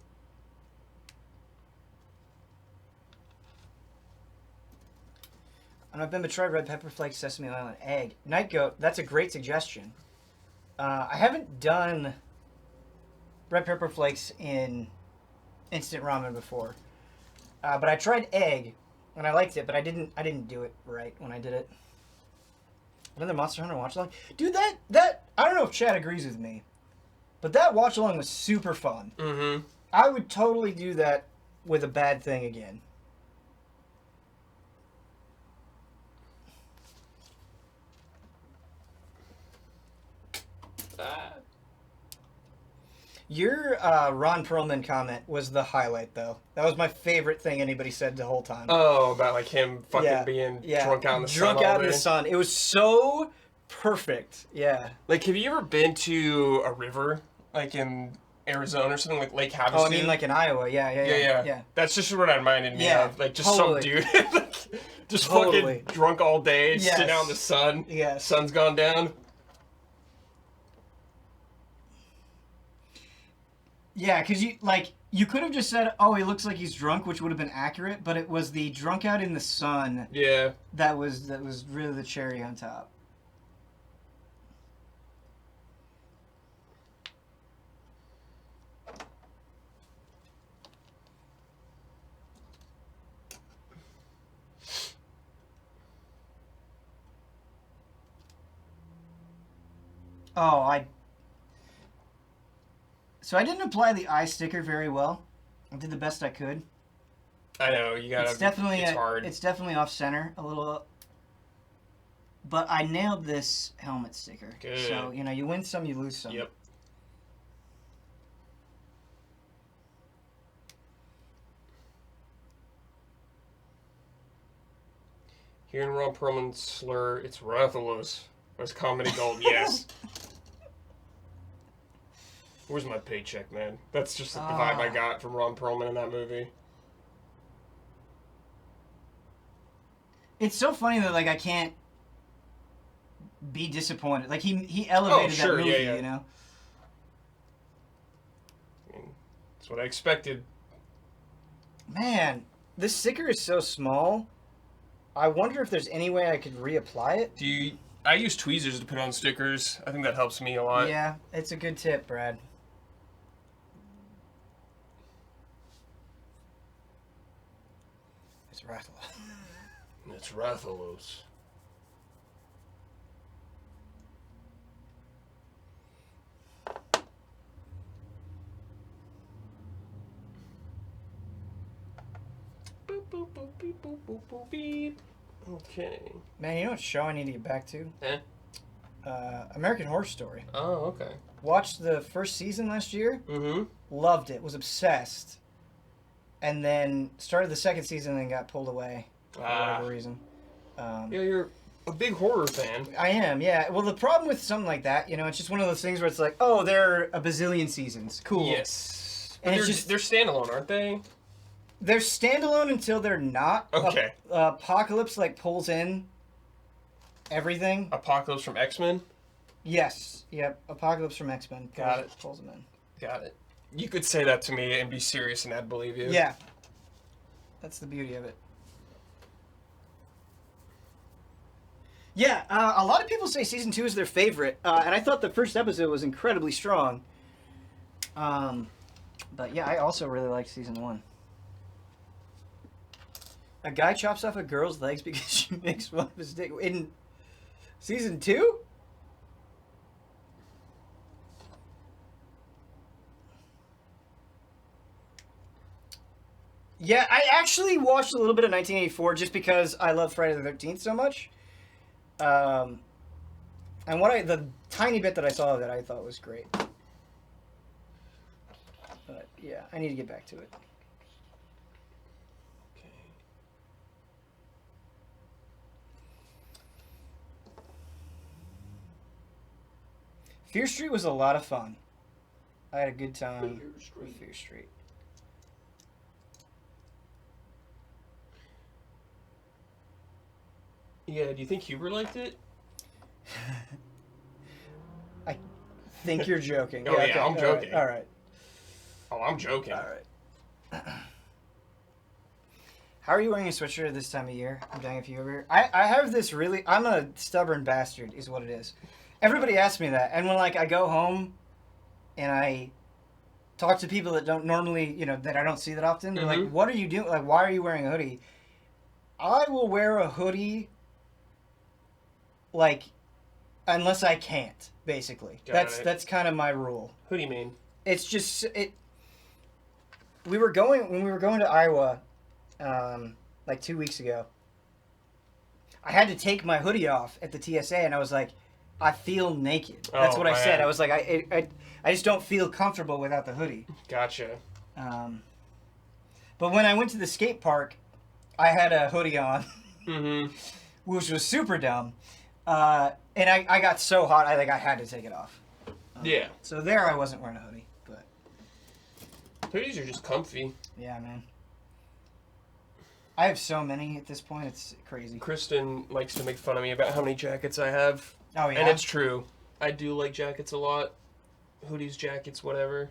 And I've been betrayed. Red pepper flakes, sesame oil, and egg. Night goat. That's a great suggestion. I haven't done red pepper flakes in instant ramen before, but I tried egg, and I liked it. But I didn't do it right when I did it. Another Monster Hunter watch along, dude. That I don't know if Chad agrees with me, but that watch along was super fun. Mm-hmm. I would totally do that with a bad thing again. Your Ron Perlman comment was the highlight, though. That was my favorite thing anybody said the whole time. Oh, about like him fucking being drunk out in the sun. Drunk out in the sun. It was so perfect. Yeah. Like, have you ever been to a river, like in Arizona or something, like Lake Havasu? Oh, I mean, like in Iowa. Yeah. That's just what it reminded me of. Like, just totally. some dude, like, just fucking drunk all day, sitting out in the sun. Yeah. Sun's gone down. Yeah, because you could have just said, "Oh, he looks like he's drunk," which would have been accurate, but it was the drunk out in the sun. Yeah. That was really the cherry on top. Oh, So I didn't apply the eye sticker very well. I did the best I could. I know, you gotta. It's hard. It's definitely off center a little. But I nailed this helmet sticker. Good. So, you win some, you lose some. Yep. Hearing Ron Perlman slur, it's Rathalos. As comedy gold, yes. Where's my paycheck, man? That's just like the vibe I got from Ron Perlman in that movie. It's so funny that I can't be disappointed. Like he elevated that movie, yeah. you know. I mean, that's what I expected. Man, this sticker is so small. I wonder if there's any way I could reapply it. I use tweezers to put on stickers. I think that helps me a lot. Yeah, it's a good tip, Brad. It's Rathalos. It's Rathalos. Boop, boop, boop, beep, boop, boop, boop, beep. Okay. Man, you know what show I need to get back to? American Horror Story. Oh, okay. Watched the first season last year. Mm-hmm. Loved it. Was obsessed. And then started the second season and got pulled away for whatever reason. Yeah, you're a big horror fan. I am, yeah. Well, the problem with something like that, it's just one of those things where it's like, oh, there are a bazillion seasons. Cool. Yes. And But they're standalone, aren't they? They're standalone until they're not. Okay. Apocalypse pulls in everything. Apocalypse from X-Men? Yes. Yep. Apocalypse from X-Men. Got it. Pulls them in. Got it. You could say that to me and be serious and I'd believe you. Yeah. That's the beauty of it. Yeah, a lot of people say season 2 is their favorite, and I thought the first episode was incredibly strong. But yeah, I also really liked season 1. A guy chops off a girl's legs because she makes fun of his dick. In season 2? Yeah, I actually watched a little bit of 1984 just because I love Friday the 13th so much. And the tiny bit that I saw of it, I thought was great. But yeah, I need to get back to it. Okay. Fear Street was a lot of fun. I had a good time with Fear Street. Yeah, do you think Huber liked it? I think you're joking. Oh, yeah, okay. I'm joking. All right. Oh, I'm joking. All right. How are you wearing a sweatshirt this time of year? I'm dying if you ever. I have this really. I'm a stubborn bastard, is what it is. Everybody asks me that, and when like I go home, and I talk to people that don't normally, that I don't see that often, they're like, "What are you doing? Like, why are you wearing a hoodie?" I will wear a hoodie, like, unless I can't. Basically, that's kind of my rule. Who do you mean? It's just it. When we were going to Iowa, like 2 weeks ago. I had to take my hoodie off at the TSA, and I was like, I feel naked. That's what I said. I was like, I just don't feel comfortable without the hoodie. Gotcha. But when I went to the skate park, I had a hoodie on, which was super dumb. And I got so hot, I had to take it off. Yeah. So there I wasn't wearing a hoodie, but... Hoodies are just comfy. Yeah, man. I have so many at this point, it's crazy. Kristen likes to make fun of me about how many jackets I have. Oh, yeah? And it's true. I do like jackets a lot. Hoodies, jackets, whatever.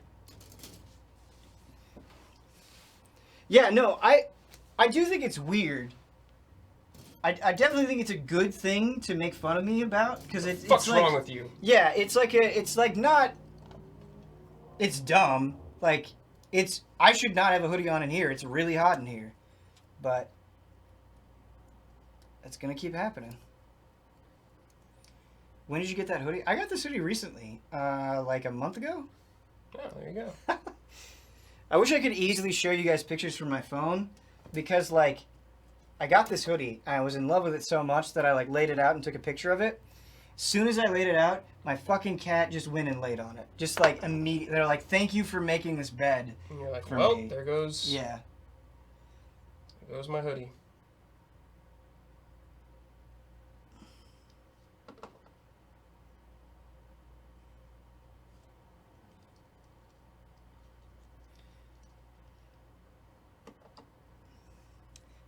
Yeah, no, I do think it's weird. I definitely think it's a good thing to make fun of me about, because it's What's like, wrong with you? Yeah, it's dumb. Like, I should not have a hoodie on in here. It's really hot in here. But it's going to keep happening. When did you get that hoodie? I got this hoodie recently, like a month ago. Oh, there you go. I wish I could easily show you guys pictures from my phone, because, like, I got this hoodie, and I was in love with it so much that I, like, laid it out and took a picture of it. As soon as I laid it out, my fucking cat just went and laid on it. Just, like, immediately. They're like, thank you for making this bed. And you're like, for well, me. there goes... Yeah. There goes my hoodie.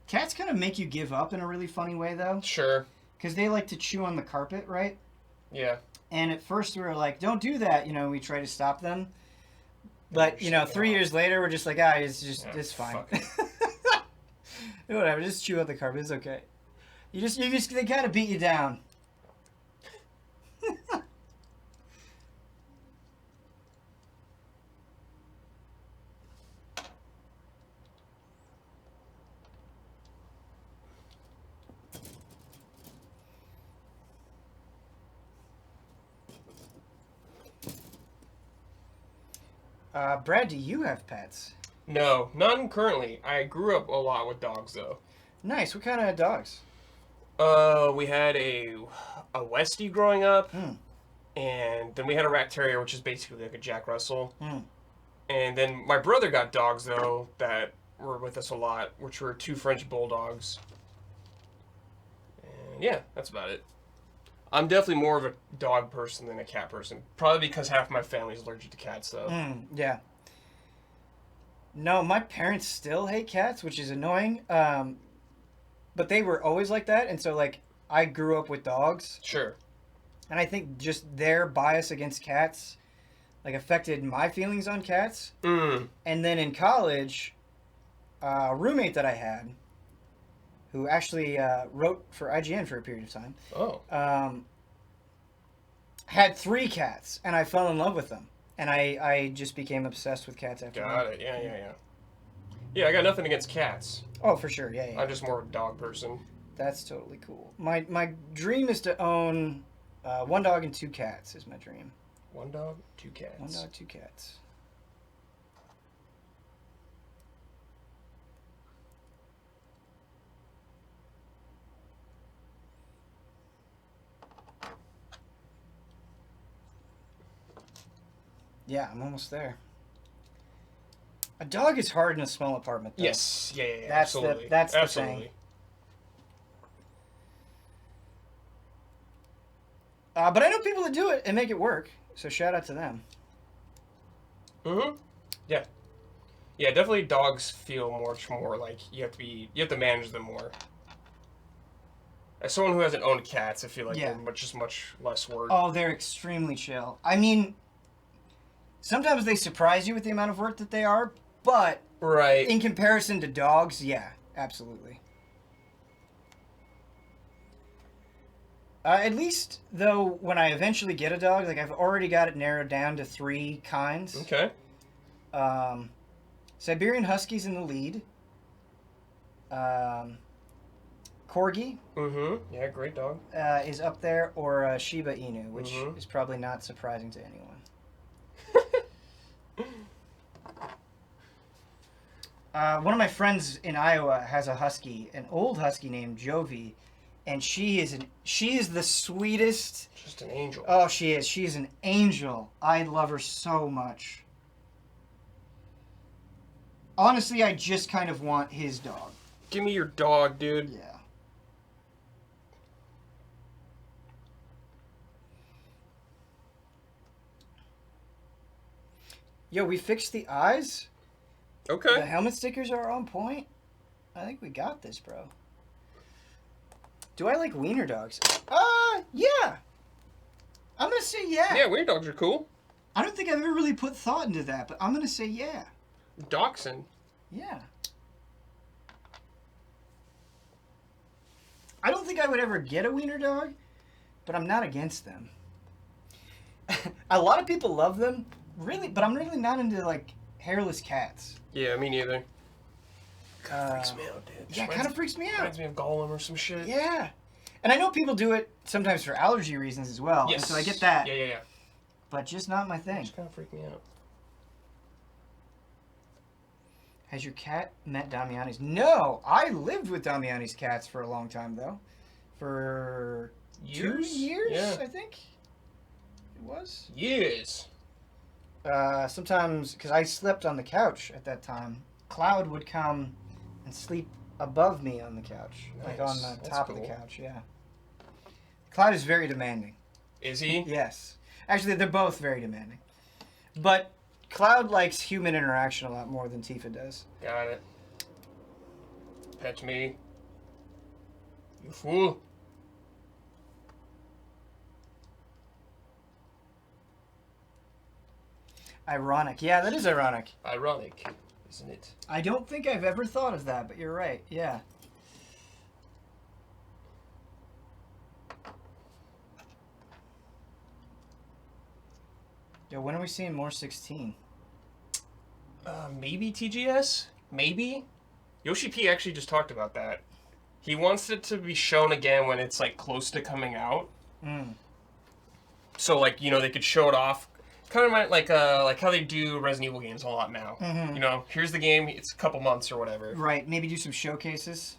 Cats kind of make you give up in a really funny way, though. Sure. Because they like to chew on the carpet, right? Yeah. And at first we were like, don't do that. We try to stop them. But, 3 years later, we're just like, it's fine. Whatever, just chew on the carpet. It's okay. They kind of beat you down. Brad, do you have pets? No, none currently. I grew up a lot with dogs, though. Nice. What kind of dogs? We had a Westie growing up, and then we had a Rat Terrier, which is basically like a Jack Russell. And then my brother got dogs, though, that were with us a lot, which were 2 French Bulldogs. And yeah, that's about it. I'm definitely more of a dog person than a cat person. Probably because half my family's allergic to cats, though. Yeah. No, my parents still hate cats, which is annoying. But they were always like that, and so, like, I grew up with dogs. Sure. And I think just their bias against cats, like, affected my feelings on cats. And then in college, a roommate that I had, who actually wrote for IGN for a period of time, had 3 cats, and I fell in love with them. And I just became obsessed with cats after that. Got it. Yeah. Yeah, I got nothing against cats. Oh, for sure. Yeah. I'm just more of a dog person. That's totally cool. My dream is to own 1 dog and 2 cats is my dream. 1 dog, 2 cats. 1 dog, 2 cats. Yeah, I'm almost there. A dog is hard in a small apartment, though. Yes. Yeah. That's absolutely. That's the absolutely. thing. But I know people that do it and make it work, so shout out to them. Yeah. Yeah, definitely dogs feel much more like you have to manage them more. As someone who hasn't owned cats, I feel like Yeah. they're just much less work. Oh, they're extremely chill. I mean, sometimes they surprise you with the amount of work that they are, but Right. in comparison to dogs, yeah, absolutely. At least, though, when I eventually get a dog, like I've already got it narrowed down to 3 kinds. Okay. Siberian Husky's in the lead. Corgi Mm-hmm. Yeah, great dog. is up there, or Shiba Inu, which Mhm. is probably not surprising to anyone. One of my friends in Iowa has a husky, an old husky named Jovi, and she is the sweetest. Just an angel. Oh, she is. She is an angel. I love her so much. Honestly, I just kind of want his dog. Give me your dog, dude. Yeah. Yo, we fixed the eyes. Okay. The helmet stickers are on point. I think we got this, bro. Do I like wiener dogs? Yeah. I'm gonna say yeah. Yeah, wiener dogs are cool. I don't think I've ever really put thought into that, but I'm gonna say yeah. Dachshund. Yeah. I don't think I would ever get a wiener dog, but I'm not against them. A lot of people love them, really, but I'm really not into like hairless cats. Yeah, me neither. Kind of Uh, freaks me out, dude. Yeah, it kind of freaks me out. Reminds me of Gollum or some shit. Yeah. And I know people do it sometimes for allergy reasons as well. Yes. And so I get that. Yeah. But just not my thing. Just kind of freak me out. Has your cat met Damiani's? No! I lived with Damiani's cats for a long time, though. For 2 years, Yeah. I think it was. Years. Sometimes, because I slept on the couch at that time, Cloud would come and sleep above me on the couch. Like on Nice. the That's top of the cool. couch, yeah. Cloud is very demanding. Is he? Yes. Actually, they're both very demanding. But Cloud likes human interaction a lot more than Tifa does. Got it. Pet me. You fool. Ironic. Yeah, that is ironic. Ironic, isn't it? I don't think I've ever thought of that, but you're right. Yeah. Yo, when are we seeing more 16? Maybe TGS? Maybe? Yoshi P actually just talked about that. He wants it to be shown again when it's, like, close to coming out. Mm. So, like, you know, they could show it off. Kind of like how they do Resident Evil games a lot now. Mhm. You know, here's the game, it's a couple months or whatever. Right, maybe do some showcases.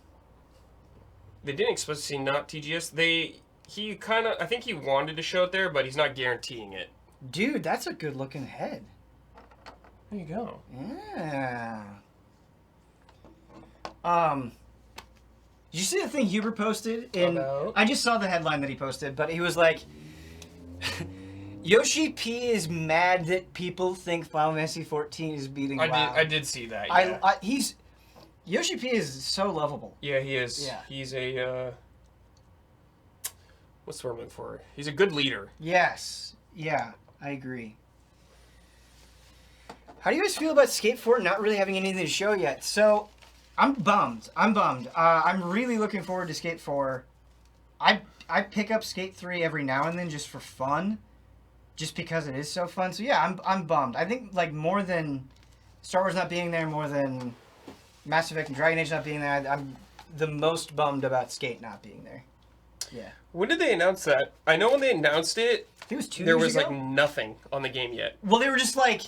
They didn't explicitly not TGS. I think he wanted to show it there, but he's not guaranteeing it. Dude, that's a good looking head. There you go. Yeah. Did you see the thing Huber posted? About? I just saw the headline that he posted, but he was like, Yoshi P is mad that people think Final Fantasy 14 is beating WoW. I did see that, yeah. Yoshi P is so lovable. Yeah, he is. Yeah. He's a, what's the word I'm looking for? He's a good leader. Yes. Yeah, I agree. How do you guys feel about Skate 4 not really having anything to show yet? So, I'm bummed. I'm really looking forward to Skate 4. I pick up Skate 3 every now and then just for fun. Just because it is so fun. So yeah, I'm bummed. I think like more than Star Wars not being there, more than Mass Effect and Dragon Age not being there, I'm the most bummed about Skate not being there. Yeah. When did they announce that? I know when they announced it, I think it was 2 there years was ago. like nothing on the game yet. Well, they were just like,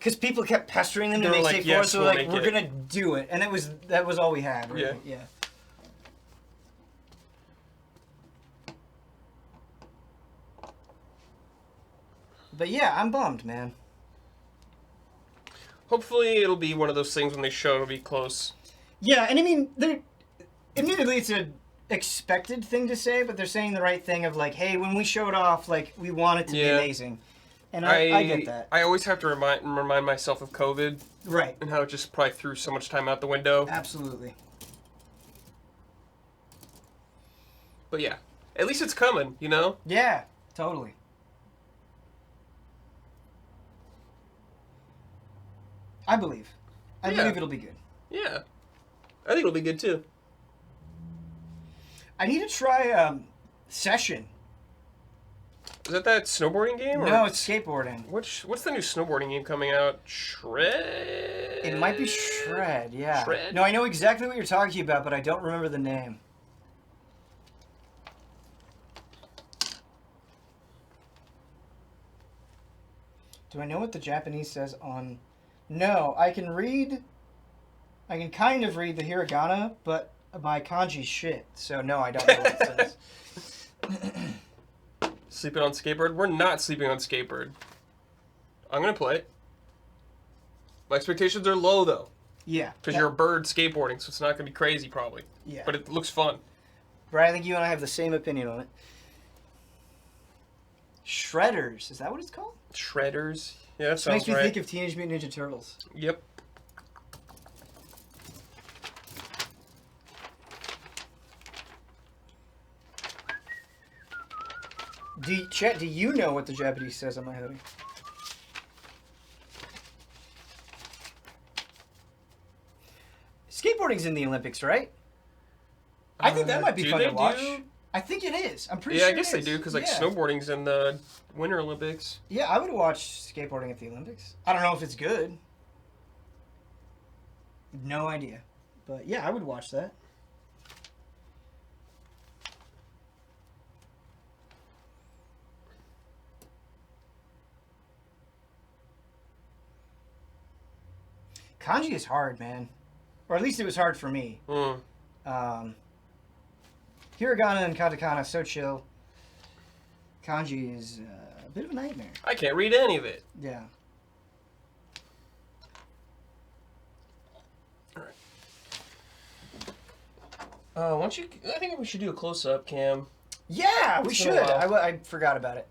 because people kept pestering them to They were make like, Skate 4, "Yes, so we'll like make we're it." gonna do it, and that was all we had. Really. Yeah. Yeah. But yeah, I'm bummed, man. Hopefully it'll be one of those things when they show it'll be close. Yeah, and I mean, admittedly, it's a expected thing to say, but they're saying the right thing of like, hey, when we show it off, like, we want it to be Yeah. amazing. And I get that. I always have to remind myself of COVID Right. and how it just probably threw so much time out the window. Absolutely. But yeah, at least it's coming, you know? Yeah, totally. I believe. I Yeah. believe it'll be good. Yeah. I think it'll be good too. I need to try Session. Is that snowboarding game? Or No, it's skateboarding. What's the new snowboarding game coming out? Shred? It might be Shred, yeah. Shred? No, I know exactly what you're talking about, but I don't remember the name. Do I know what the Japanese says on... No, I can kind of read the hiragana, but my kanji's shit, so no, I don't know what it says. Sleeping on Skateboard? We're not sleeping on Skateboard. I'm gonna play it. My expectations are low though. Yeah. Because you're a bird skateboarding, so it's not gonna be crazy probably. Yeah. But it looks fun. Brad, I think you and I have the same opinion on it. Shredders, is that what it's called? Shredders? Yeah, that It sounds makes me right. think of Teenage Mutant Ninja Turtles. Yep. Chet, do you know what the Japanese says on my hoodie? Skateboarding's in the Olympics, right? I think that might be do fun they to watch. do? I think it is. I'm pretty Yeah, sure I guess it they is. do, because like Yeah. snowboarding's in the Winter Olympics. Yeah, I would watch skateboarding at the Olympics. I don't know if it's good. No idea. But yeah, I would watch that. Kanji is hard, man. Or at least it was hard for me. Mm. Hiragana and katakana, so chill. Kanji is a bit of a nightmare. I can't read any of it. Yeah. I think we should do a close-up, Cam. Yeah, we It's should. been a while. I forgot about it.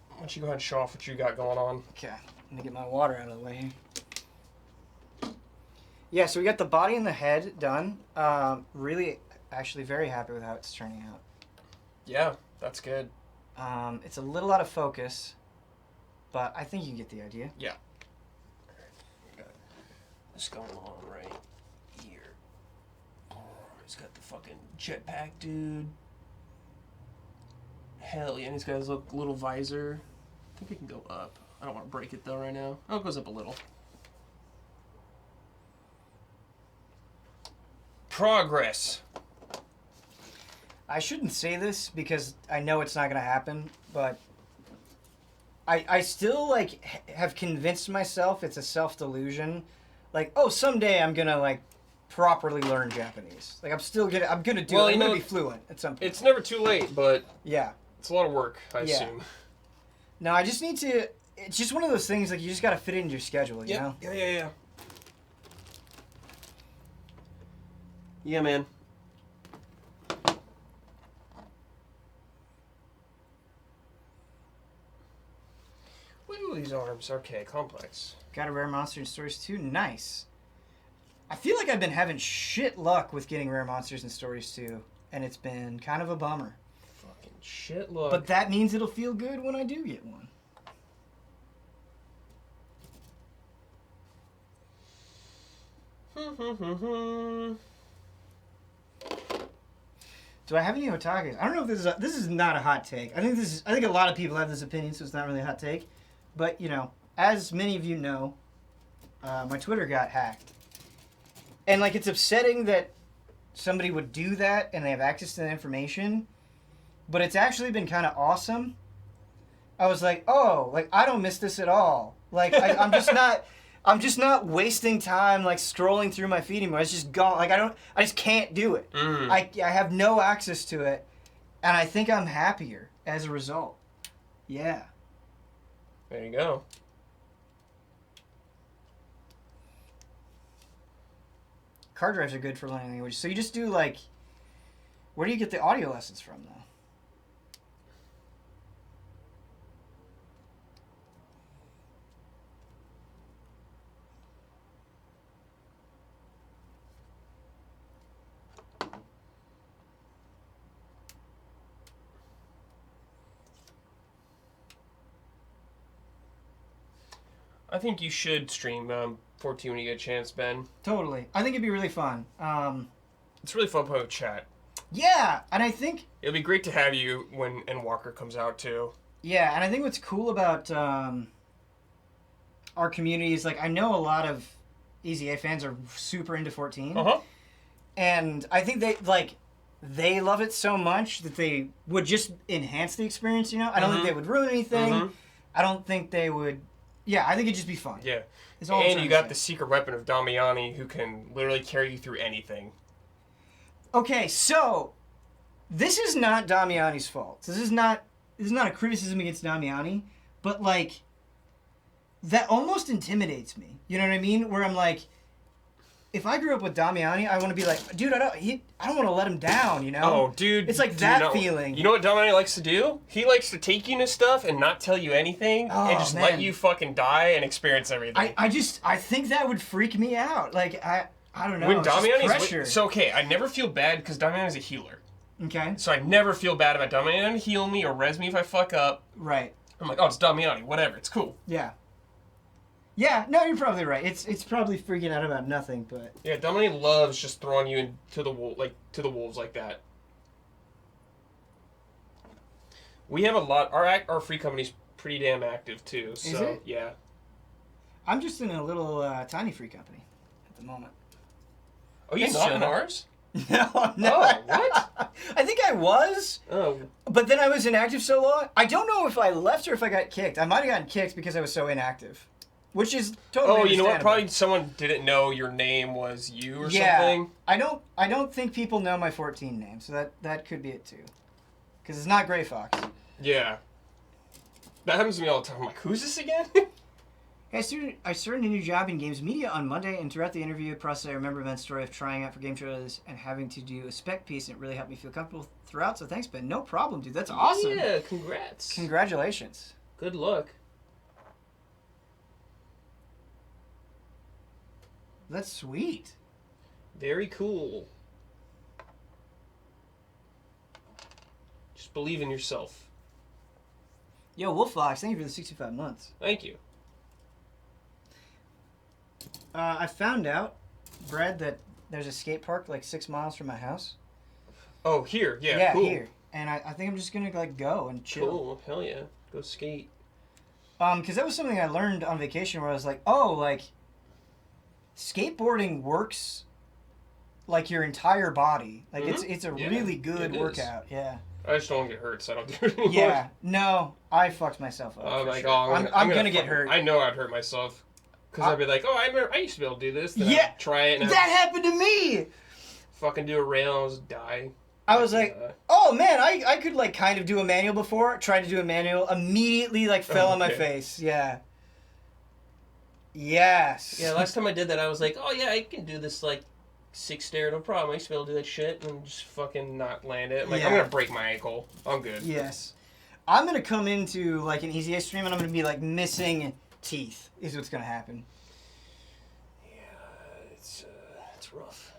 Why don't you go ahead and show off what you got going on? Okay, let me get my water out of the way here. Yeah, so we got the body and the head done. Really, actually very happy with how it's turning out. Yeah, that's good. It's a little out of focus, but I think you get the idea. Yeah. What's going on right here? He's got the fucking jetpack, dude. Hell yeah, and he's got his little visor. I think it can go up. I don't want to break it though right now. Oh, it goes up a little. Progress. I shouldn't say this because I know it's not going to happen, but I still like have convinced myself it's a self-delusion. Like, oh, someday I'm going to like properly learn Japanese. Like I'm going to do it. I'm going to be fluent at some point. It's never too late, but yeah. It's a lot of work, I Yeah. assume. No, I just need to. It's just one of those things like you just got to fit it into your schedule, you know? Yeah. Yeah, man. Wiggle these arms. Okay, complex. Got a rare monster in Stories 2. Nice. I feel like I've been having shit luck with getting rare monsters in Stories 2, and it's been kind of a bummer. Fucking shit, look. But that means it'll feel good when I do get one. Do I have any otages? I don't know if this is not a hot take. I think a lot of people have this opinion, so it's not really a hot take. But you know, as many of you know, my Twitter got hacked, and like it's upsetting that somebody would do that and they have access to that information. But it's actually been kind of awesome. I was like, oh, like I don't miss this at all. Like I'm just not wasting time like scrolling through my feed anymore. It's just gone. Like I just can't do it. I have no access to it, and I think I'm happier as a result. Yeah. There you go. Card drives are good for learning language. So you just do like, where do you get the audio lessons from though? I think you should stream 14 when you get a chance, Ben. Totally. I think it'd be really fun. It's really fun playing with chat. Yeah, and I think... It'll be great to have you when Endwalker comes out, too. Yeah, and I think what's cool about our community is, like, I know a lot of EZA fans are super into 14. Uh-huh. And I think they love it so much that they would just enhance the experience, you know? I don't think they would ruin anything. I don't think they would... Yeah, I think it'd just be fun. Yeah. All And you got the secret weapon of Damiani, who can literally carry you through anything. Okay, so this is not Damiani's fault. This is not a criticism against Damiani, but like that almost intimidates me. You know what I mean? Where I'm like, if I grew up with Damiani, I want to be like, dude, I don't want to let him down. You know? Oh, dude, it's like that feeling. You know what Damiani likes to do? He likes to take you into stuff and not tell you anything, and just let you fucking die and experience everything. I think that would freak me out. Like I don't know. When Damiani's pressure. So okay, I never feel bad because Damiani's a healer. Okay. So I never feel bad about Damiani. Heal me or res me if I fuck up. Right. I'm like, oh, it's Damiani. Whatever. It's cool. Yeah. Yeah. No, you're probably right. It's probably freaking out about nothing, but. Yeah, Damiani loves just throwing you into the wolves like that. We have a lot. Our free company's pretty damn active too. So Is it? Yeah. I'm just in a little tiny free company at the moment. Oh, you're not in ours? No. Oh, what? I think I was. Oh. But then I was inactive so long. I don't know if I left or if I got kicked. I might have gotten kicked because I was so inactive. Which is totally Oh, you know what? understandable. Probably someone didn't know your name was you or something. I don't think people know my 14 name, so that could be it too. Because it's not Gray Fox. Yeah. That happens to me all the time. I'm like, who's this again? I started a new job in games media on Monday, and throughout the interview process, I remember Ben's story of trying out for game trailers and having to do a spec piece, and it really helped me feel comfortable throughout. So thanks, Ben. No problem, dude. That's awesome. Yeah, congrats. Congratulations. Good luck. That's sweet. Very cool. Just believe in yourself. Yo, Wolffox, thank you for the 65 months. Thank you. I found out, Brad, that there's a skate park like 6 miles from my house. Oh, here. Yeah, Yeah, cool. here. And I think I'm just going to like go and chill. Cool. Hell yeah. Go skate. Because that was something I learned on vacation where I was like, oh, like, skateboarding works like your entire body. Like, it's a really good workout. Yeah. I just don't want to get hurt, so I don't do it anymore. Yeah. No, I fucked myself up. I'm like, sure. oh, I'm going to get hurt. I know I'd hurt myself. Because I'd be like, oh, I used to be able to do this. Then Yeah. I'd try it. And that happened to me! Fucking do a rail and just die. I was like, oh man, I could like kind of do a manual before. Tried to do a manual, immediately like fell on my face. Yeah. Yes. Yeah, last time I did that, I was like, oh yeah, I can do this like 6 stair, no problem. I used to be able to do that shit and just fucking not land it. I'm like, I'm gonna break my ankle. I'm good. Yes. I'm gonna come into like an EZA stream and I'm gonna be like missing teeth. Is what's gonna happen. Yeah, it's rough.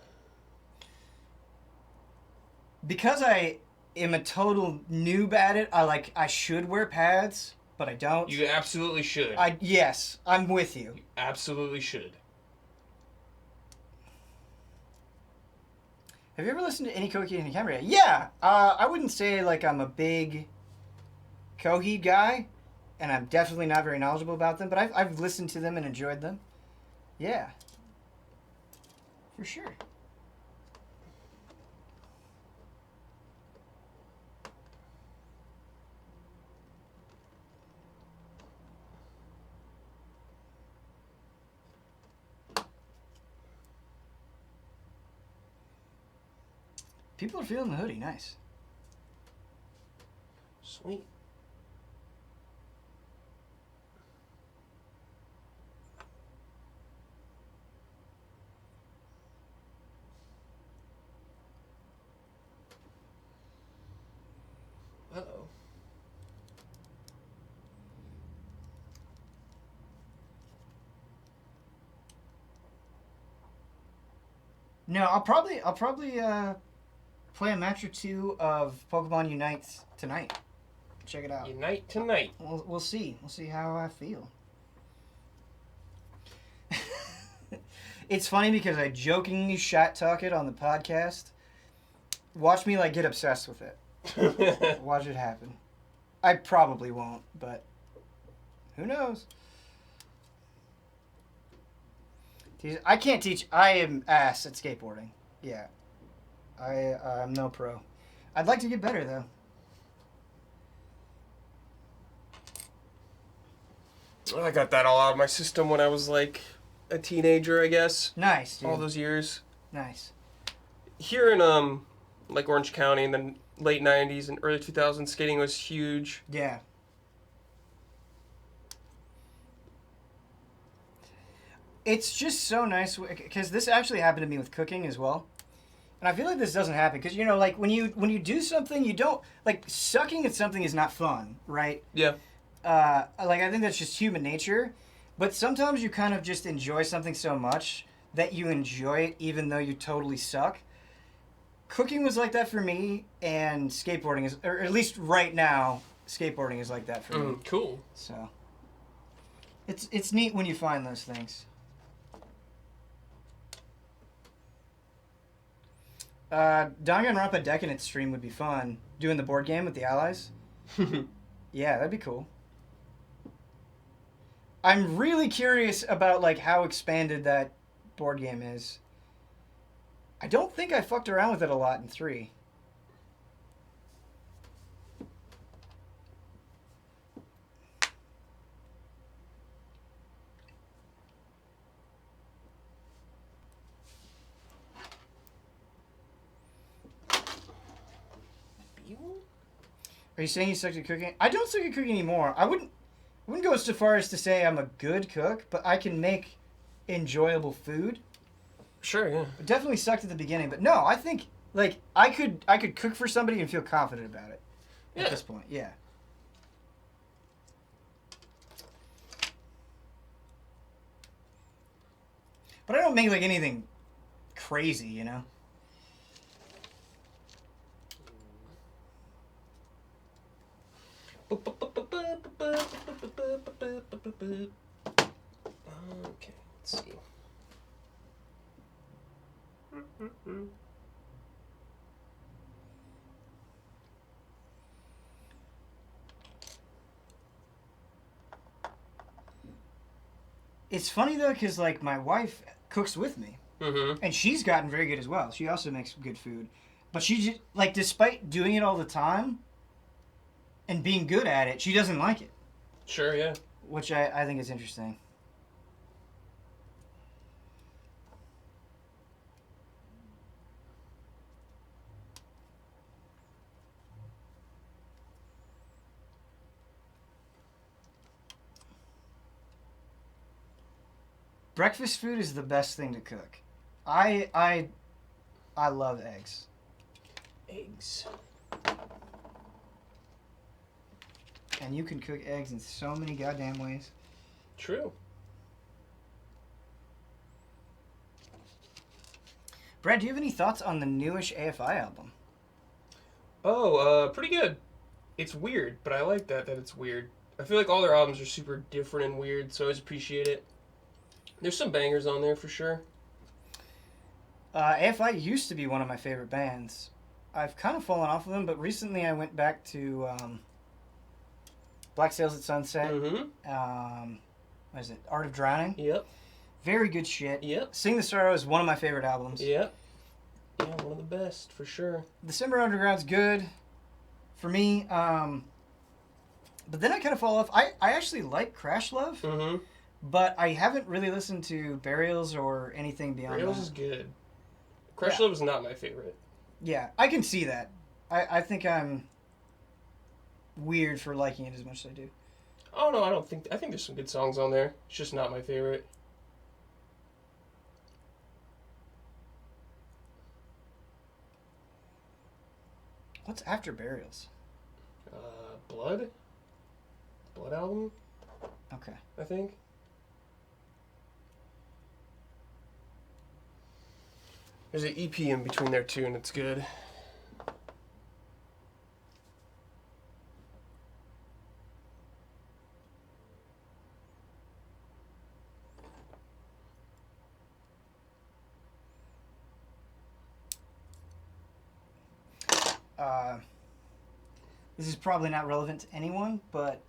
Because I am a total noob at it, I should wear pads, but I don't. You absolutely should. Yes, I'm with you. You absolutely should. Have you ever listened to any Kohi in the camera? Yeah. I wouldn't say like I'm a big Kohi guy, and I'm definitely not very knowledgeable about them, but I've listened to them and enjoyed them. Yeah. For sure. People are feeling the hoodie. Nice. Sweet. Uh-oh. No, I'll probably play a match or two of Pokemon Unite tonight. Check it out. Unite tonight. We'll see. We'll see how I feel. It's funny because I jokingly shat talk it on the podcast. Watch me like get obsessed with it. Watch it happen. I probably won't, but who knows? I can't teach. I am ass at skateboarding. Yeah, I'm no pro. I'd like to get better though. I got that all out of my system when I was like a teenager, I guess. Nice, dude. All those years. Nice. Here in like Orange County in the late 90s and early 2000s, skating was huge. Yeah. It's just so nice because this actually happened to me with cooking as well. And I feel like this doesn't happen because like when you do something, you don't like sucking at something is not fun, right? Yeah. Like I think that's just human nature, but sometimes you kind of just enjoy something so much that you enjoy it even though you totally suck. Cooking was like that for me, and skateboarding is, or at least right now, skateboarding is like that for me. Cool. So it's neat when you find those things. Danganronpa Decadent stream would be fun. Doing the board game with the allies. Yeah, that'd be cool. I'm really curious about like how expanded that board game is. I don't think I fucked around with it a lot in 3. Are you saying you suck at cooking? I don't suck at cooking anymore. I wouldn't go so far as to say I'm a good cook, but I can make enjoyable food. Sure, yeah. I definitely sucked at the beginning, but no, I think like I could cook for somebody and feel confident about it at this point. Yeah. But I don't make like anything crazy, you know? Okay, let's see. It's funny though, because like my wife cooks with me, and she's gotten very good as well. She also makes good food, but she just like despite doing it all the time and being good at it, she doesn't like it. Sure, yeah. Which I think is interesting. Breakfast food is the best thing to cook. I love eggs. Eggs. And you can cook eggs in so many goddamn ways. True. Brad, do you have any thoughts on the newish AFI album? Oh, pretty good. It's weird, but I like that it's weird. I feel like all their albums are super different and weird, so I always appreciate it. There's some bangers on there for sure. AFI used to be one of my favorite bands. I've kind of fallen off of them, but recently I went back to Black Sails at Sunset. What is it? Art of Drowning. Yep. Very good shit. Yep. Sing the Sorrow is one of my favorite albums. Yep. Yeah, one of the best for sure. December Underground's good for me. But then I kind of fall off. I actually like Crash Love, but I haven't really listened to Burials or anything beyond Burials that. is good. Crash Love is not my favorite. Yeah, I can see that. I think I'm weird for liking it as much as I do. Oh no, I think there's some good songs on there. It's just not my favorite. What's after Burials? Blood album, Okay. I think. There's an EP in between there too, and it's good. this is probably not relevant to anyone, but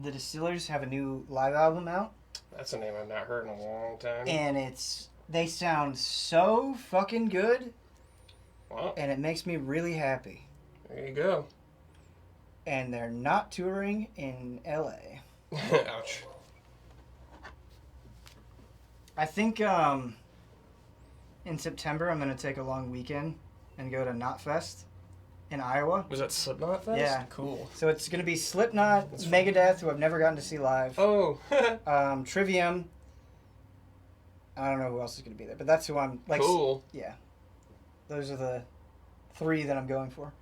the Distillers have a new live album out. That's a name I've not heard in a long time. And they sound so fucking good. Wow. And it makes me really happy. There you go. And they're not touring in LA. Ouch. I think in September I'm going to take a long weekend and go to Knotfest in Iowa. Was that Slipknot Fest? Yeah. Cool. So it's going to be Slipknot, Megadeth, who I've never gotten to see live. Oh. Trivium. I don't know who else is going to be there, but that's who I'm like. Cool. Yeah. Those are the 3 that I'm going for.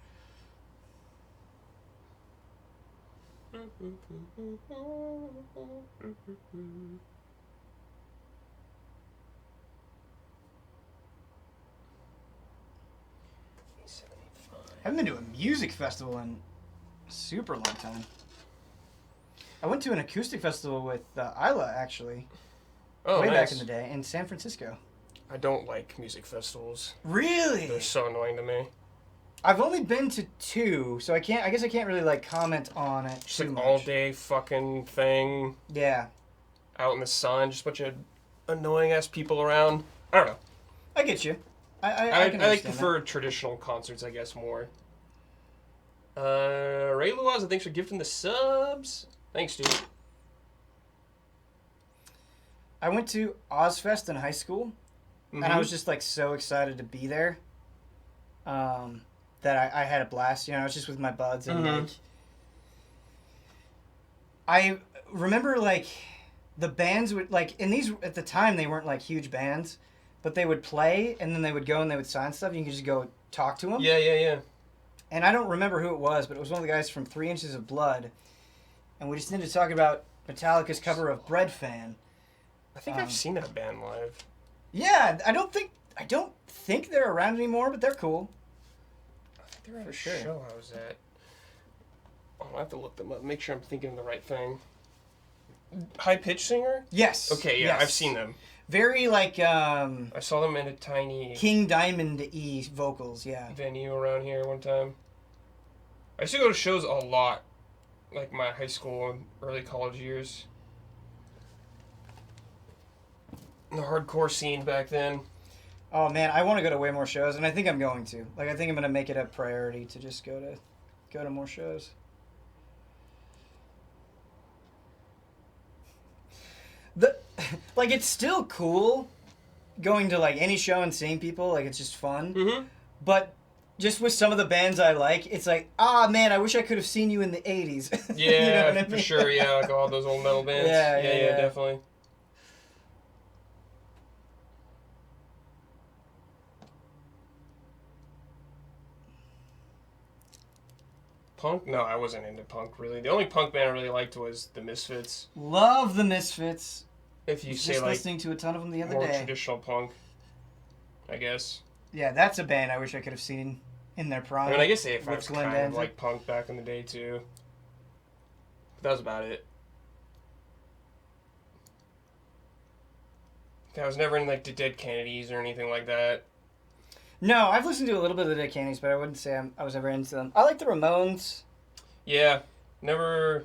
I haven't been to a music festival in a super long time. I went to an acoustic festival with Isla, actually. Oh, way nice. back in the day in San Francisco. I don't like music festivals. Really? They're so annoying to me. I've only been to 2, so I guess I can't really like comment on it Just too like much. all day fucking thing. Yeah. Out in the sun, just a bunch of annoying ass people around. I don't know. I get you. I I can like understand prefer traditional concerts, I guess, more. Ray Luaz, thanks for gifting the subs. Thanks, dude. I went to Ozfest in high school, and I was just like so excited to be there. That I had a blast. You know, I was just with my buds, and like, I remember like the bands would like in these at the time they weren't like huge bands, but they would play and then they would go and they would sign stuff. And you could just go talk to them. Yeah. And I don't remember who it was, but it was one of the guys from 3 Inches of Blood, and we just ended to talk about Metallica's cover of Bread Fan. I think I've seen that band live. Yeah, I don't think they're around anymore, but they're cool. I think they're at For a sure. show I was at. I'll have to look them up. Make sure I'm thinking of the right thing. High Pitch Singer? Yes. Okay, yeah, yes. I've seen them. Very like I saw them in a tiny King Diamond E vocals, yeah. venue around here one time. I used to go to shows a lot, like my high school and early college years. The hardcore scene back then. Oh man, I want to go to way more shows, and I think I'm going to. Like, I think I'm gonna make it a priority to just go to more shows. Like, it's still cool going to like any show and seeing people. Like, it's just fun. Mm-hmm. But just with some of the bands I like, it's like, man, I wish I could have seen you in the '80s. Yeah, you know what I for mean? sure. Yeah, like all those old metal bands. Yeah, definitely. Punk? No, I wasn't into punk really. The only punk band I really liked was the Misfits. Love the Misfits. If you Was say just like listening to a ton of them the other more day. traditional punk, I guess. Yeah, that's a band I wish I could have seen in their prime. I mean, I guess AFI with was Glenn kind of Danzig. like punk back in the day too. But that was about it. I was never in like the Dead Kennedys or anything like that. No, I've listened to a little bit of the Dead Kennedys, but I wouldn't say I was ever into them. I like the Ramones. Yeah, never.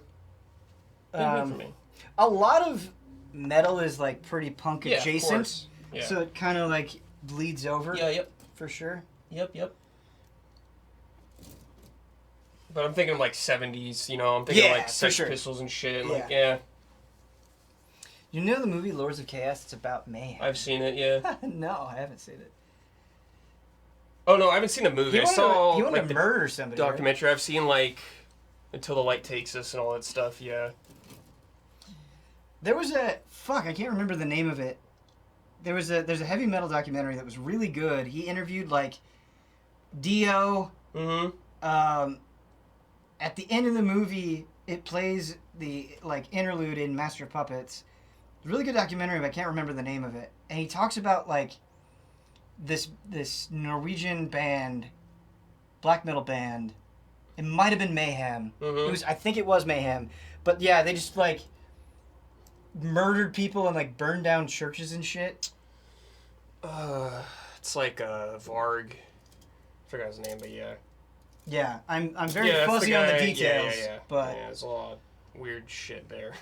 Didn't for me. A lot of metal is like pretty punk Yeah, of adjacent, course. Yeah. so it kind of like bleeds over. Yeah. Yep. For sure. Yep. But I'm thinking of like 70s, you know, I'm thinking of Yeah, like for Sex sure. Pistols and shit. And Yeah. like, yeah, You know the movie Lords of Chaos? It's about mayhem. I've seen it, yeah. No, I haven't seen it. Oh, no, I haven't seen the movie. I He saw wanted like to the murder somebody. Right? documentary. I've seen like Until the Light Takes Us and all that stuff, yeah. There was a I can't remember the name of it. There's a heavy metal documentary that was really good. He interviewed like Dio. Mm-hmm. At the end of the movie, it plays the like interlude in Master of Puppets. It's a really good documentary, but I can't remember the name of it. And he talks about like this Norwegian band, black metal band. It might have been Mayhem. Mm-hmm. I think it was Mayhem. But yeah, they just like murdered people and like burned down churches and shit. It's like Varg. I forgot his name, but yeah. Yeah, I'm very Yeah, that's the fuzzy on the guy- details, Yeah. but Yeah, there's a lot of weird shit there.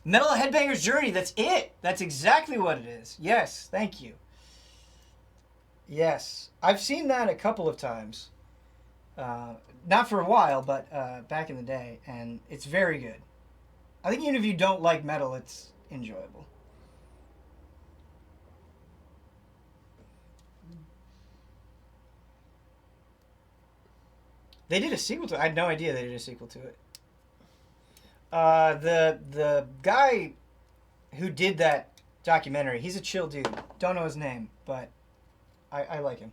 Metal Headbanger's Journey, that's it. That's exactly what it is. Yes, thank you. Yes, I've seen that a couple of times. Not for a while, but back in the day, and it's very good. I think even if you don't like metal, it's enjoyable. They did a sequel to it. I had no idea they did a sequel to it. The guy who did that documentary, he's a chill dude. Don't know his name, but I like him.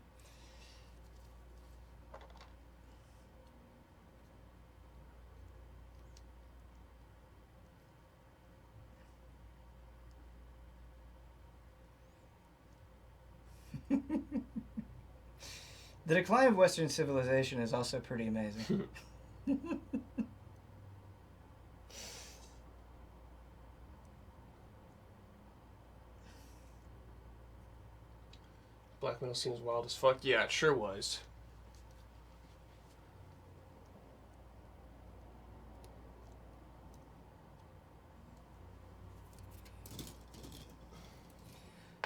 The decline of Western civilization is also pretty amazing. Black metal seems wild as fuck. Yeah, it sure was.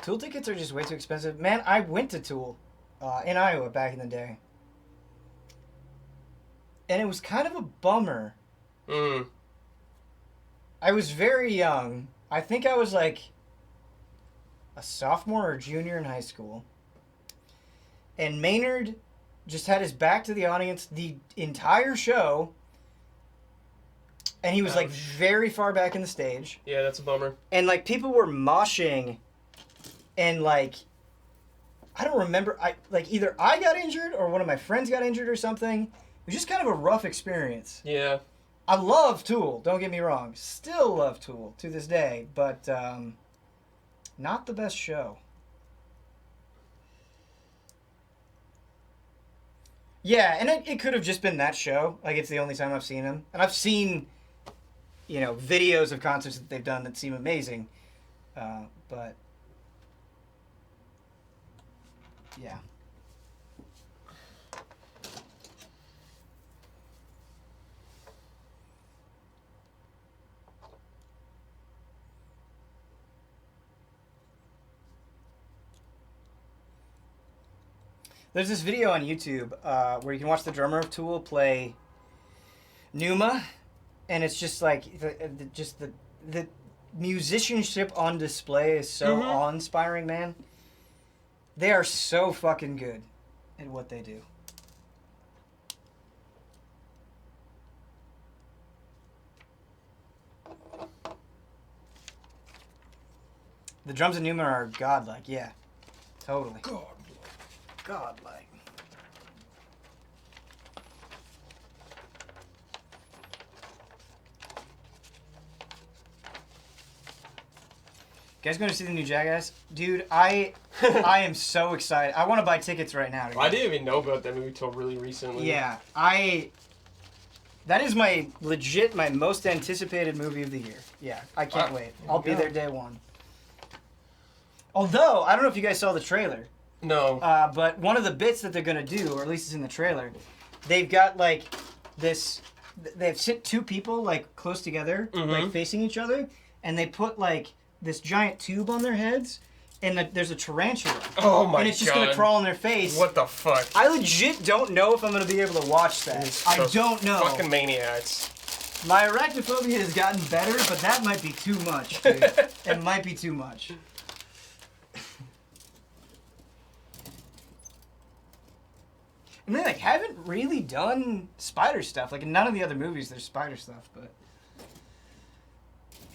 Tool tickets are just way too expensive. Man, I went to Tool in Iowa back in the day. And it was kind of a bummer. I was very young. I think I was like a sophomore or junior in high school. And Maynard just had his back to the audience the entire show. And he was like very far back in the stage. Yeah, that's a bummer. And like people were moshing and like I don't remember either I got injured or one of my friends got injured or something. It was just kind of a rough experience. Yeah. I love Tool, don't get me wrong. Still love Tool to this day, but not the best show. Yeah, and it could have just been that show. Like, it's the only time I've seen him. And I've seen, videos of concerts that they've done that seem amazing. But, yeah. There's this video on YouTube where you can watch the drummer of Tool play Numa, and it's just like the musicianship on display is so awe-inspiring, man. They are so fucking good at what they do. The drums of Numa are godlike, yeah, totally. Godlike. You guys going to see the new Jackass? Dude, I am so excited. I want to buy tickets right now. I didn't even know about that movie till really recently. Yeah, that is my most anticipated movie of the year. Yeah, I can't wait. I'll be there day one. Although, I don't know if you guys saw the trailer. No. But one of the bits that they're going to do, or at least it's in the trailer, they've got like this, they've sit two people like close together, like facing each other, and they put like this giant tube on their heads, and there's a tarantula. Oh my god. And it's just going to crawl in their face. What the fuck? I legit don't know if I'm going to be able to watch that. I don't know. Fucking maniacs. My arachnophobia has gotten better, but that might be too much, dude. It might be too much. And they haven't really done spider stuff. Like in none of the other movies there's spider stuff, but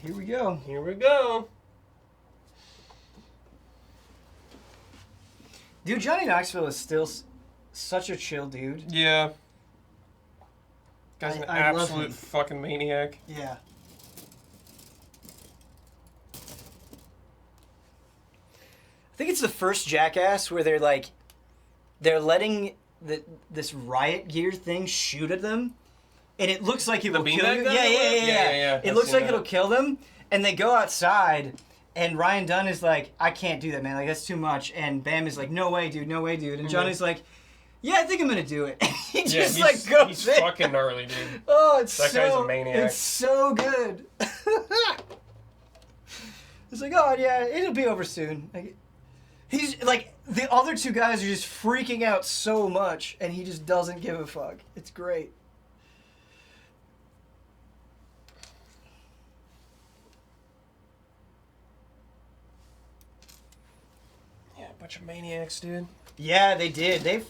here we go. Here we go. Dude, Johnny Knoxville is still such a chill dude. Yeah. Guy's an I love absolute him. fucking maniac. Yeah. I think it's the first Jackass where they're letting this riot gear thing shoot at them, and it looks like it will kill you. Yeah. It looks like it'll kill them, and they go outside, and Ryan Dunn is like, I can't do that, man. Like, that's too much. And Bam is like, no way, dude. And Johnny's like, Yeah, I think I'm gonna do it. He just Yeah, like goes he's in. fucking gnarly, dude. Oh, it's That so, guy's a maniac. It's so good. It's like, oh yeah, it'll be over soon. Like, he's like, the other two guys are just freaking out so much, and he just doesn't give a fuck. It's great. Yeah, a bunch of maniacs, dude. Yeah, they did. They've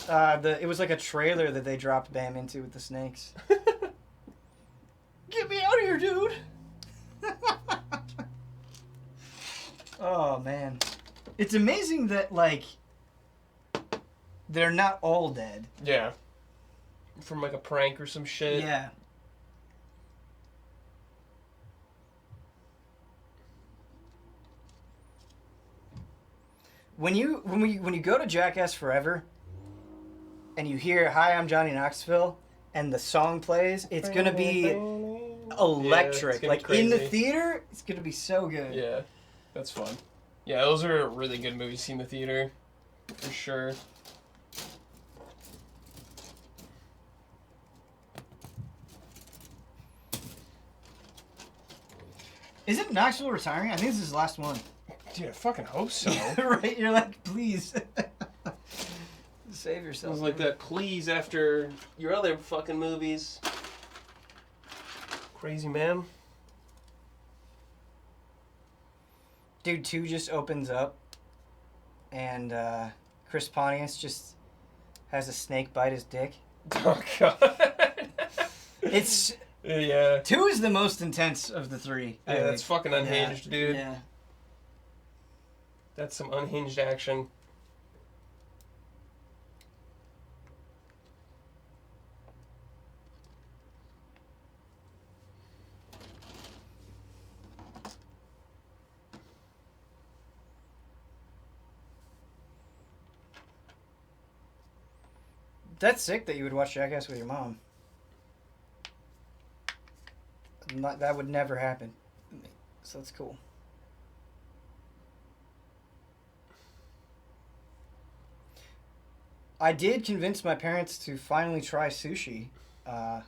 it was like a trailer that they dropped Bam into with the snakes. Get me out of here, dude. Oh man, it's amazing that like they're not all dead. Yeah. From like a prank or some shit. Yeah. When you go to Jackass Forever and you hear "Hi, I'm Johnny Knoxville" and the song plays, it's gonna be electric. Yeah, like be in the crazy. theater, it's gonna be so good. Yeah, that's fun. Yeah, those are really good movies to see in the theater, for sure. Isn't Knoxville retiring? I think this is his last one. Dude, I fucking hope so. Right? You're like, please. Save It yourself. was like that, please, after your other fucking movies. Crazy man. Dude, 2 just opens up, and Chris Pontius just has a snake bite his dick. Oh, God. It's... Yeah. 2 is the most intense of the 3. I Yeah, think. that's fucking unhinged, dude. Yeah. That's some unhinged action. That's sick that you would watch Jackass with your mom. That would never happen. So that's cool. I did convince my parents to finally try sushi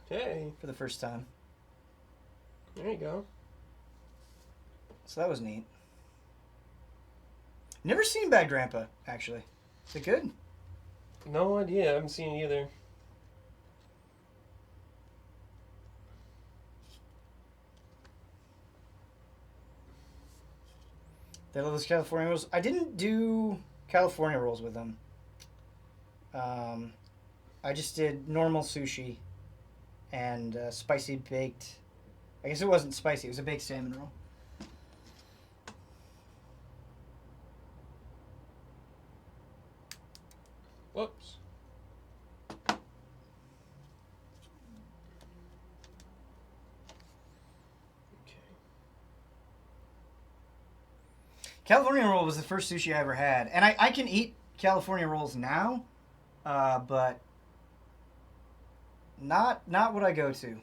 Hey, for the first time. there you go. So that was neat. Never seen Bad Grandpa, actually. Is it good? No idea. I haven't seen it either. They love those California rolls. I didn't do California rolls with them. I just did normal sushi and spicy baked. I guess it wasn't spicy. It was a baked salmon roll. Whoops. Okay. California roll was the first sushi I ever had, and I can eat California rolls now, but not what I go to.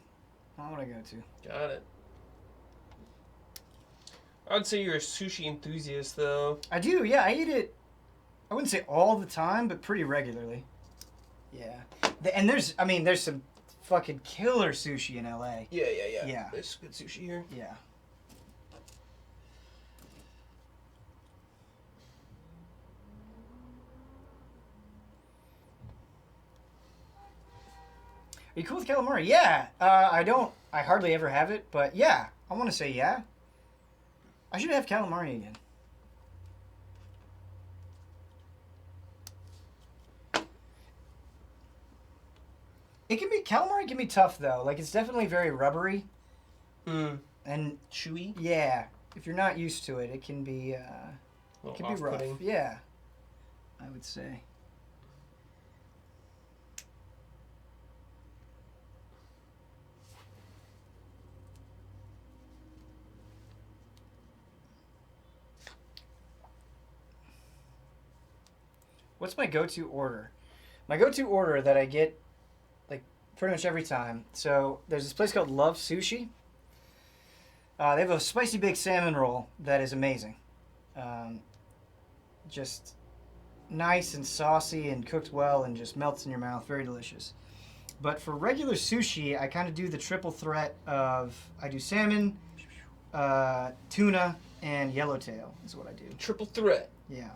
Not what I go to. Got it. I would say you're a sushi enthusiast, though. I do, yeah. I eat it. I wouldn't say all the time, but pretty regularly. Yeah, and there's some fucking killer sushi in LA. Yeah. Yeah. There's good sushi here. Yeah. Are you cool with calamari? Yeah. I hardly ever have it, but yeah. I want to say yeah. I should have calamari again. Calamari can be tough though. Like, it's definitely very rubbery. And Chewy. yeah, if you're not used to it, it can be Little rough. off-putting. Yeah, I would say. What's my go-to order? My go-to order that I get, like, pretty much every time. So there's this place called Love Sushi. They have a spicy baked salmon roll that is amazing. Just nice and saucy and cooked well and just melts in your mouth. Very delicious. But for regular sushi, I kind of do the triple threat of I do salmon, tuna, and yellowtail is what I do. Triple threat. Yeah.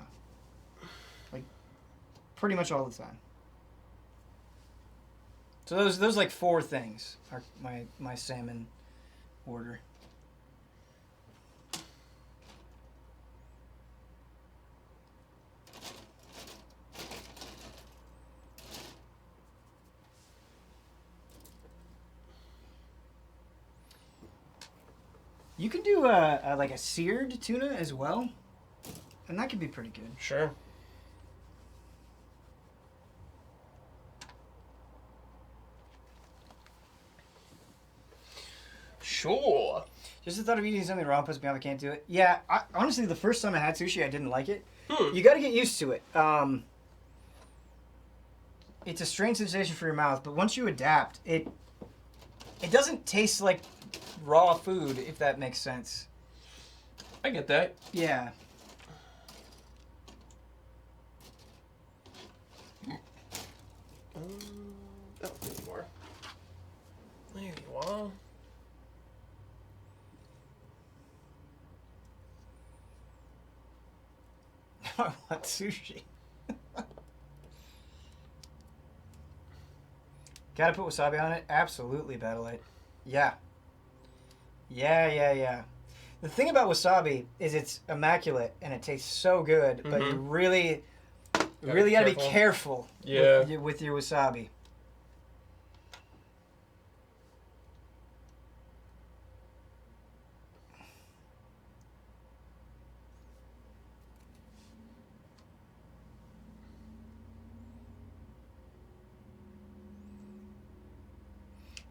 Like, pretty much all the time. So those like 4 things are my salmon order. You can do like a seared tuna as well, and that could be pretty good. Sure. Sure. Just the thought of eating something raw puts me off. I can't do it. Yeah, honestly, the first time I had sushi, I didn't like it. You got to get used to it. It's a strange sensation for your mouth, but once you adapt, it doesn't taste like raw food, if that makes sense. I get that. Yeah. Oh, maybe more. There you are. I want sushi. Gotta put wasabi on it? Absolutely, Battlelight. Yeah. Yeah. The thing about wasabi is it's immaculate and it tastes so good, but you really gotta be careful with your wasabi.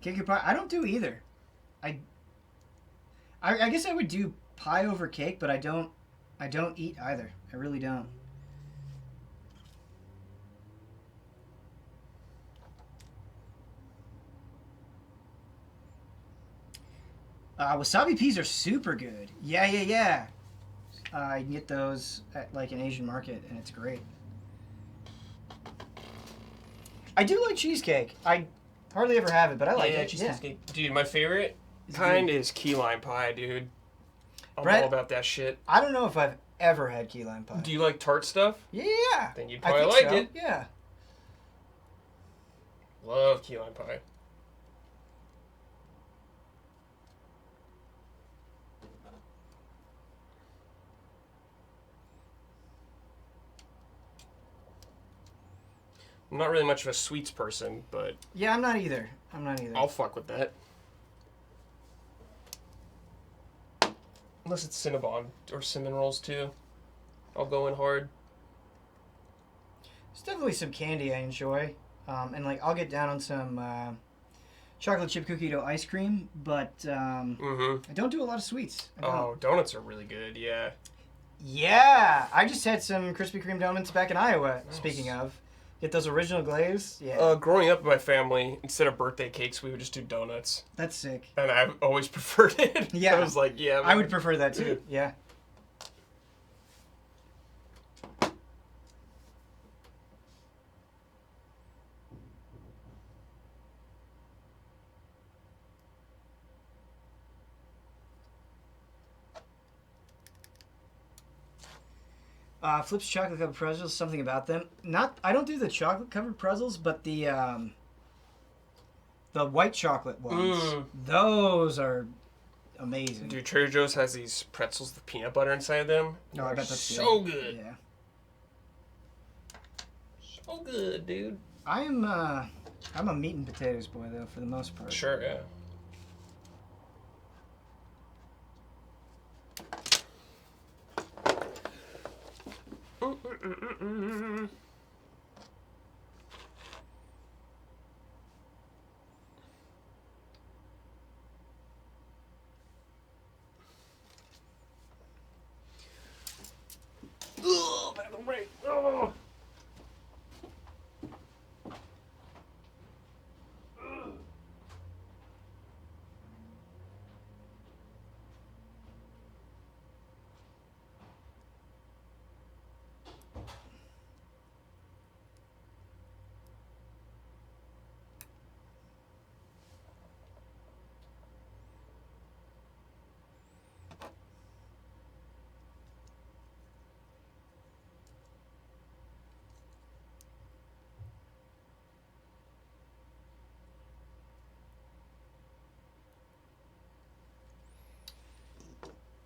Cake or pie? I don't do either. I guess I would do pie over cake, but I don't eat either. I really don't. Wasabi peas are super good. Yeah. You can get those at like an Asian market, and it's great. I do like cheesecake. I hardly ever have it, but I like it. Cheesecake. Dude, my favorite kind is key lime pie, dude. I'm Brett, all about that shit. I don't know if I've ever had key lime pie. Do you like tart stuff? Yeah. Then you'd probably like it. Yeah. Love key lime pie. I'm not really much of a sweets person, but... Yeah, I'm not either. I'll fuck with that. Unless it's Cinnabon or cinnamon rolls, too. I'll go in hard. There's definitely some candy I enjoy. And, like, I'll get down on some chocolate chip cookie dough ice cream, but I don't do a lot of sweets. Oh, donuts are really good, yeah. Yeah! I just had some Krispy Kreme donuts back in Iowa, speaking of. Get those original glaze? Yeah. Growing up in my family, instead of birthday cakes, we would just do donuts. That's sick. And I've always preferred it. Yeah. I was like, yeah. I would prefer that too. Yeah. Flip's chocolate covered pretzels. Something about them. I don't do the chocolate covered pretzels, but the white chocolate ones. Those are amazing. Dude, Trader Joe's has these pretzels with peanut butter inside them. No, I bet that's so good. Yeah. So good, dude. I'm a meat and potatoes boy though, for the most part. Sure, yeah.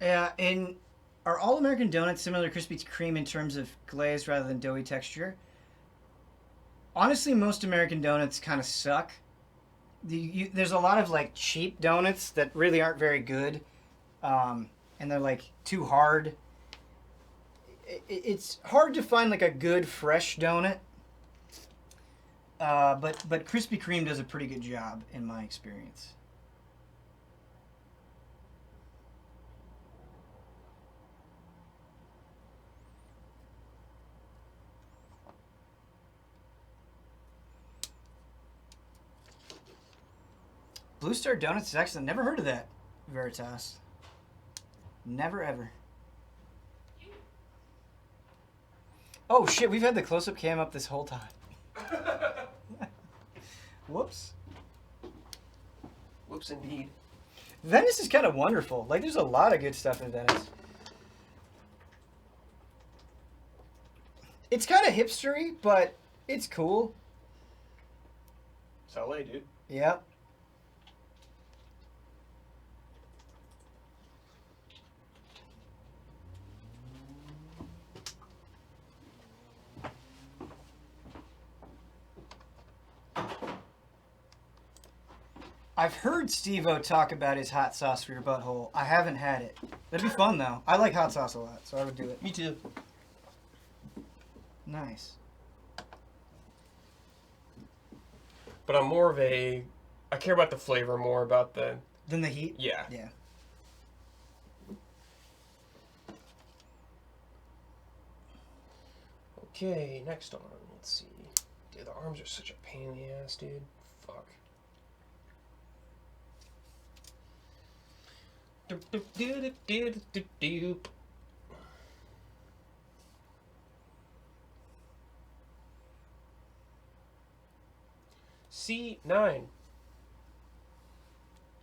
Yeah, are all American donuts similar to Krispy Kreme in terms of glaze rather than doughy texture? Honestly, most American donuts kind of suck. There's a lot of like cheap donuts that really aren't very good, and they're like too hard. It's hard to find like a good fresh donut. But Krispy Kreme does a pretty good job in my experience. Blue Star Donuts is excellent. Never heard of that, Veritas. Never ever. Oh shit, we've had the close-up cam up this whole time. Whoops. Whoops, indeed. Venice is kind of wonderful. Like, there's a lot of good stuff in Venice. It's kind of hipstery, but it's cool. It's LA, dude. Yep. I've heard Steve-O talk about his hot sauce for your butthole. I haven't had it. That'd be fun, though. I like hot sauce a lot, so I would do it. Me too. Nice. But I'm more of a... I care about the flavor more about the... Then the heat? Yeah. Yeah. Okay, next arm. Let's see. Dude, the arms are such a pain in the ass, dude. Fuck. Doop, doop, doop, doop, doop, doop. C9.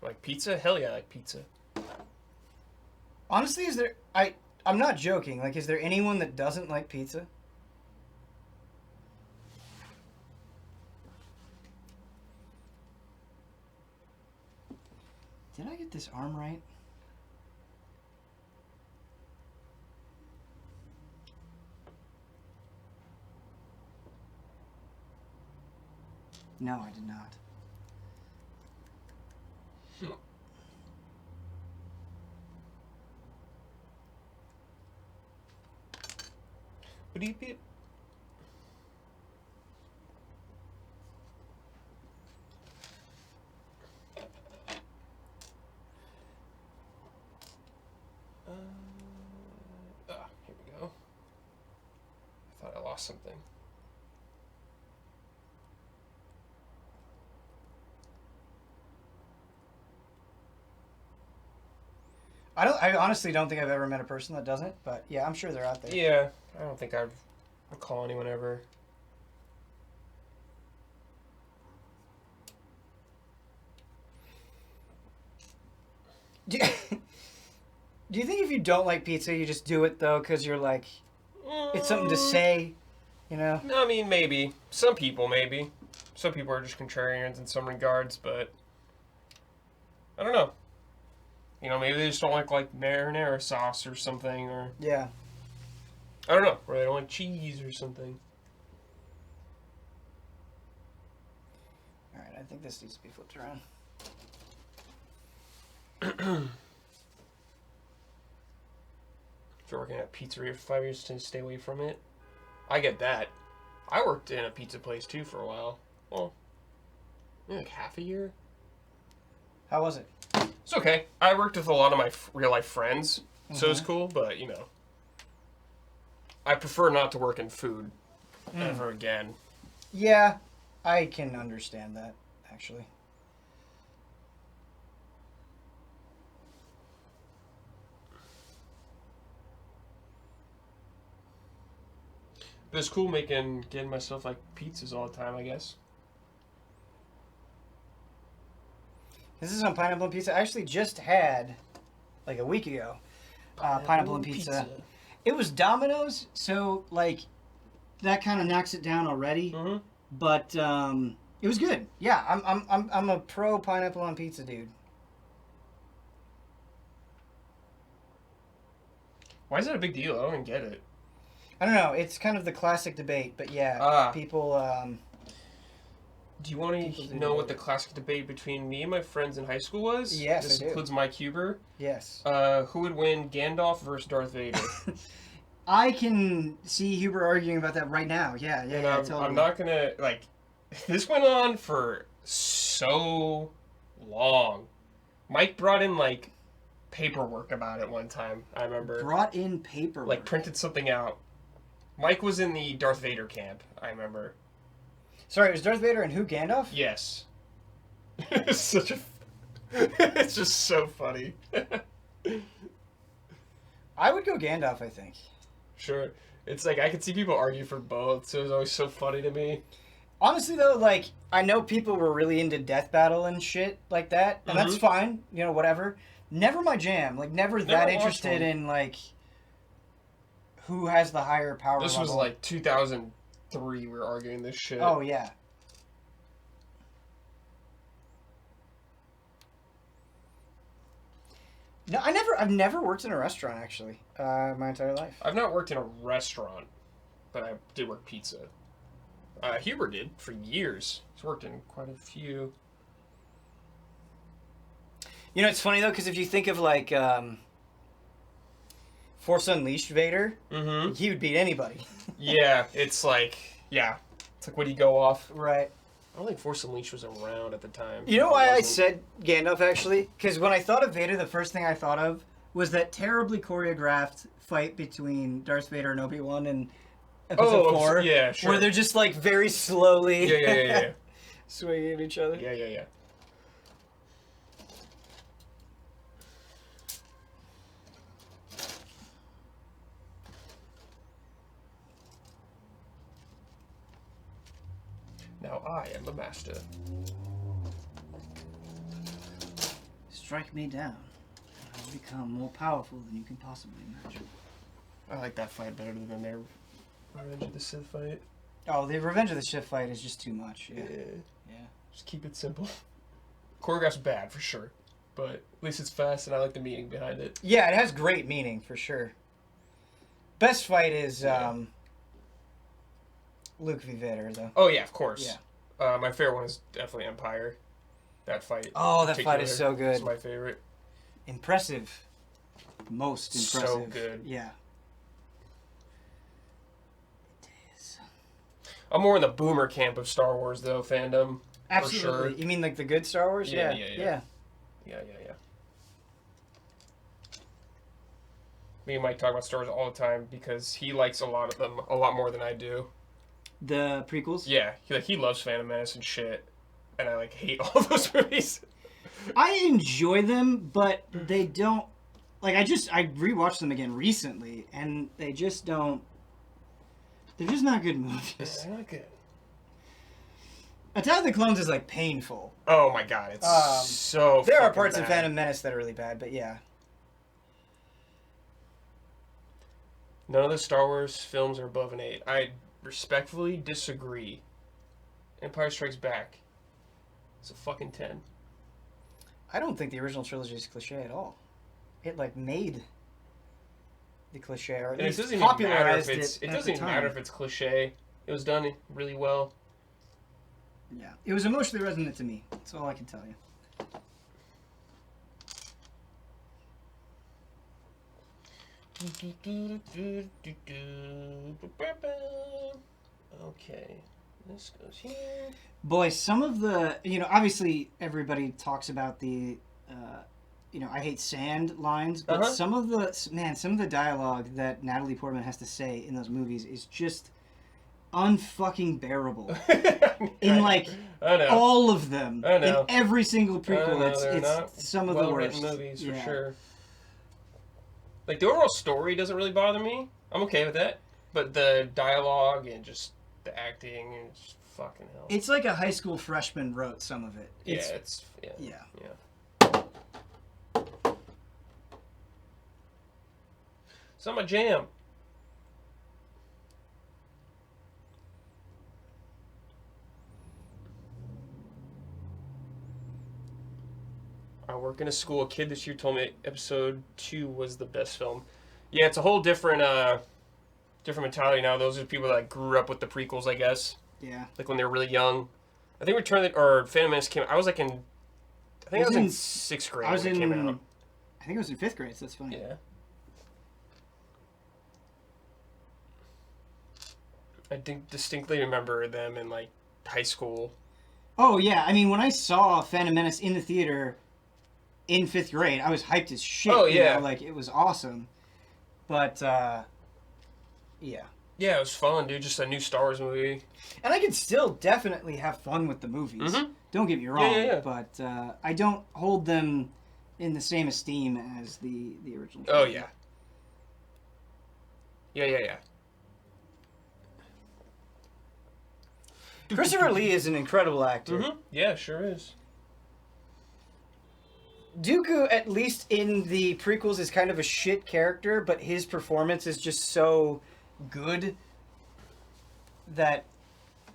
Like pizza? Hell yeah, I like pizza. Honestly, I'm not joking. Like, is there anyone that doesn't like pizza? Did I get this arm right? No, I did not. What do you be? Here we go. I thought I lost something. I honestly don't think I've ever met a person that doesn't, but yeah, I'm sure they're out there. Yeah, I don't think I'd recall anyone ever. Do you think if you don't like pizza, you just do it though, because you're like, it's something to say, you know? I mean, maybe. Some people, maybe. Some people are just contrarians in some regards, but I don't know. You know, maybe they just don't like marinara sauce or something, or Yeah. I don't know, or they don't like cheese or something. All right, I think this needs to be flipped around. If you're working at a pizzeria for 5 years, to stay away from it. I get that. I worked in a pizza place too for a while. Well, maybe like half a year. How was it? It's okay. I worked with a lot of my real life friends, so it's cool. But you know, I prefer not to work in food ever again. Yeah, I can understand that, actually. But it's cool getting myself like pizzas all the time, I guess. This is on pineapple and pizza. I actually just had, like a week ago, pineapple and pizza. It was Domino's, so like that kind of knocks it down already. Mm-hmm. But it was good. Yeah, I'm a pro pineapple on pizza dude. Why is that a big deal? I don't even get it. I don't know. It's kind of the classic debate, but yeah, people. Do you want to know what the classic debate between me and my friends in high school was? Yes, This I do. includes Mike Huber. Yes. Who would win, Gandalf versus Darth Vader? I can see Huber arguing about that right now. Yeah, And totally. I'm not gonna like. This went on for so long. Mike brought in like paperwork about it one time. I remember. Brought in paperwork. Like printed something out. Mike was in the Darth Vader camp. I remember. Sorry, it was Darth Vader and who? Gandalf? Yes. It's such a. It's just so funny. I would go Gandalf, I think. Sure. It's like I could see people argue for both, so it was always so funny to me. Honestly, though, like, I know people were really into Death Battle and shit like that, and that's fine, you know, whatever. Never my jam. Like, never that interested in, like, who has the higher power This level. was, like, 2003 we were arguing this shit. Oh, yeah. No, I've never worked in a restaurant, actually, my entire life. I've not worked in a restaurant, but I did work pizza. Huber did for years. He's worked in quite a few. You know, it's funny, though, because if you think of, like, Force Unleashed Vader, he would beat anybody. Yeah, it's like, It's like, what do you go off? Right. I don't think Force Unleashed was around at the time. You know why I said Gandalf, actually? Because when I thought of Vader, the first thing I thought of was that terribly choreographed fight between Darth Vader and Obi-Wan in Episode 4. Yeah, sure. Where they're just, like, very slowly Yeah. swinging at each other. Yeah. Now I am the master. Strike me down, and I will become more powerful than you can possibly imagine. I like that fight better than their Revenge of the Sith fight. Oh, the Revenge of the Sith fight is just too much. Yeah. Just keep it simple. Choreograph's bad for sure, but at least it's fast, and I like the meaning behind it. Yeah, it has great meaning for sure. Best fight is Luke v. Vader, though. Oh yeah, of course. Yeah. My favorite one is definitely Empire. That fight. Oh, that fight is so good. It's my favorite. Impressive. Most impressive. So good. Yeah. It is. I'm more in the boomer camp of Star Wars, though, fandom. Absolutely. For sure. You mean like the good Star Wars? Yeah. Yeah. Me and Mike talk about Star Wars all the time because he likes a lot of them a lot more than I do. The prequels? Yeah, he loves Phantom Menace and shit, and I like hate all those movies. I enjoy them, but they don't. Like I rewatched them again recently, and they just don't. They're just not good movies. They're not good. Attack of the Clones is like painful. Oh my god, it's so. There are parts bad. in Phantom Menace that are really bad, but yeah. None of the Star Wars films are above an 8. I respectfully disagree. Empire Strikes Back. It's a fucking 10. I don't think the original trilogy is cliche at all. It like made the cliche, or at least popularized it. It doesn't even matter if it's cliche. It was done really well. Yeah, it was emotionally resonant to me. That's all I can tell you. Okay, this goes here. Boy, some of the, obviously everybody talks about the, I hate sand lines, but some of the dialogue that Natalie Portman has to say in those movies is just unfucking bearable. In like all of them. I know. In every single prequel, it's some of the worst. Well-written movies for sure. Like the overall story doesn't really bother me. I'm okay with that. But the dialogue and just the acting and just fucking hell. It's like a high school freshman wrote some of it. It's not my jam. I work in a school. A kid this year told me episode 2 was the best film. Yeah, it's a whole different mentality now. Those are people that grew up with the prequels, I guess. Yeah. Like when they were really young. I think Phantom Menace came. I was like in. I think I was in 6th grade when it came out. I think I was in 5th grade. So that's funny. Yeah. I distinctly remember them in like high school. Oh yeah, I mean when I saw Phantom Menace in the theater in 5th grade, I was hyped as shit. Oh, you yeah. know, like it was awesome. But yeah. Yeah, it was fun, dude. Just a new Star Wars movie. And I can still definitely have fun with the movies. Mhm. Don't get me wrong. Yeah. But I don't hold them in the same esteem as the original. Oh trilogy. yeah. Yeah. Christopher Lee is an incredible actor. Mm-hmm. Yeah, sure is. Dooku, at least in the prequels, is kind of a shit character, but his performance is just so good that,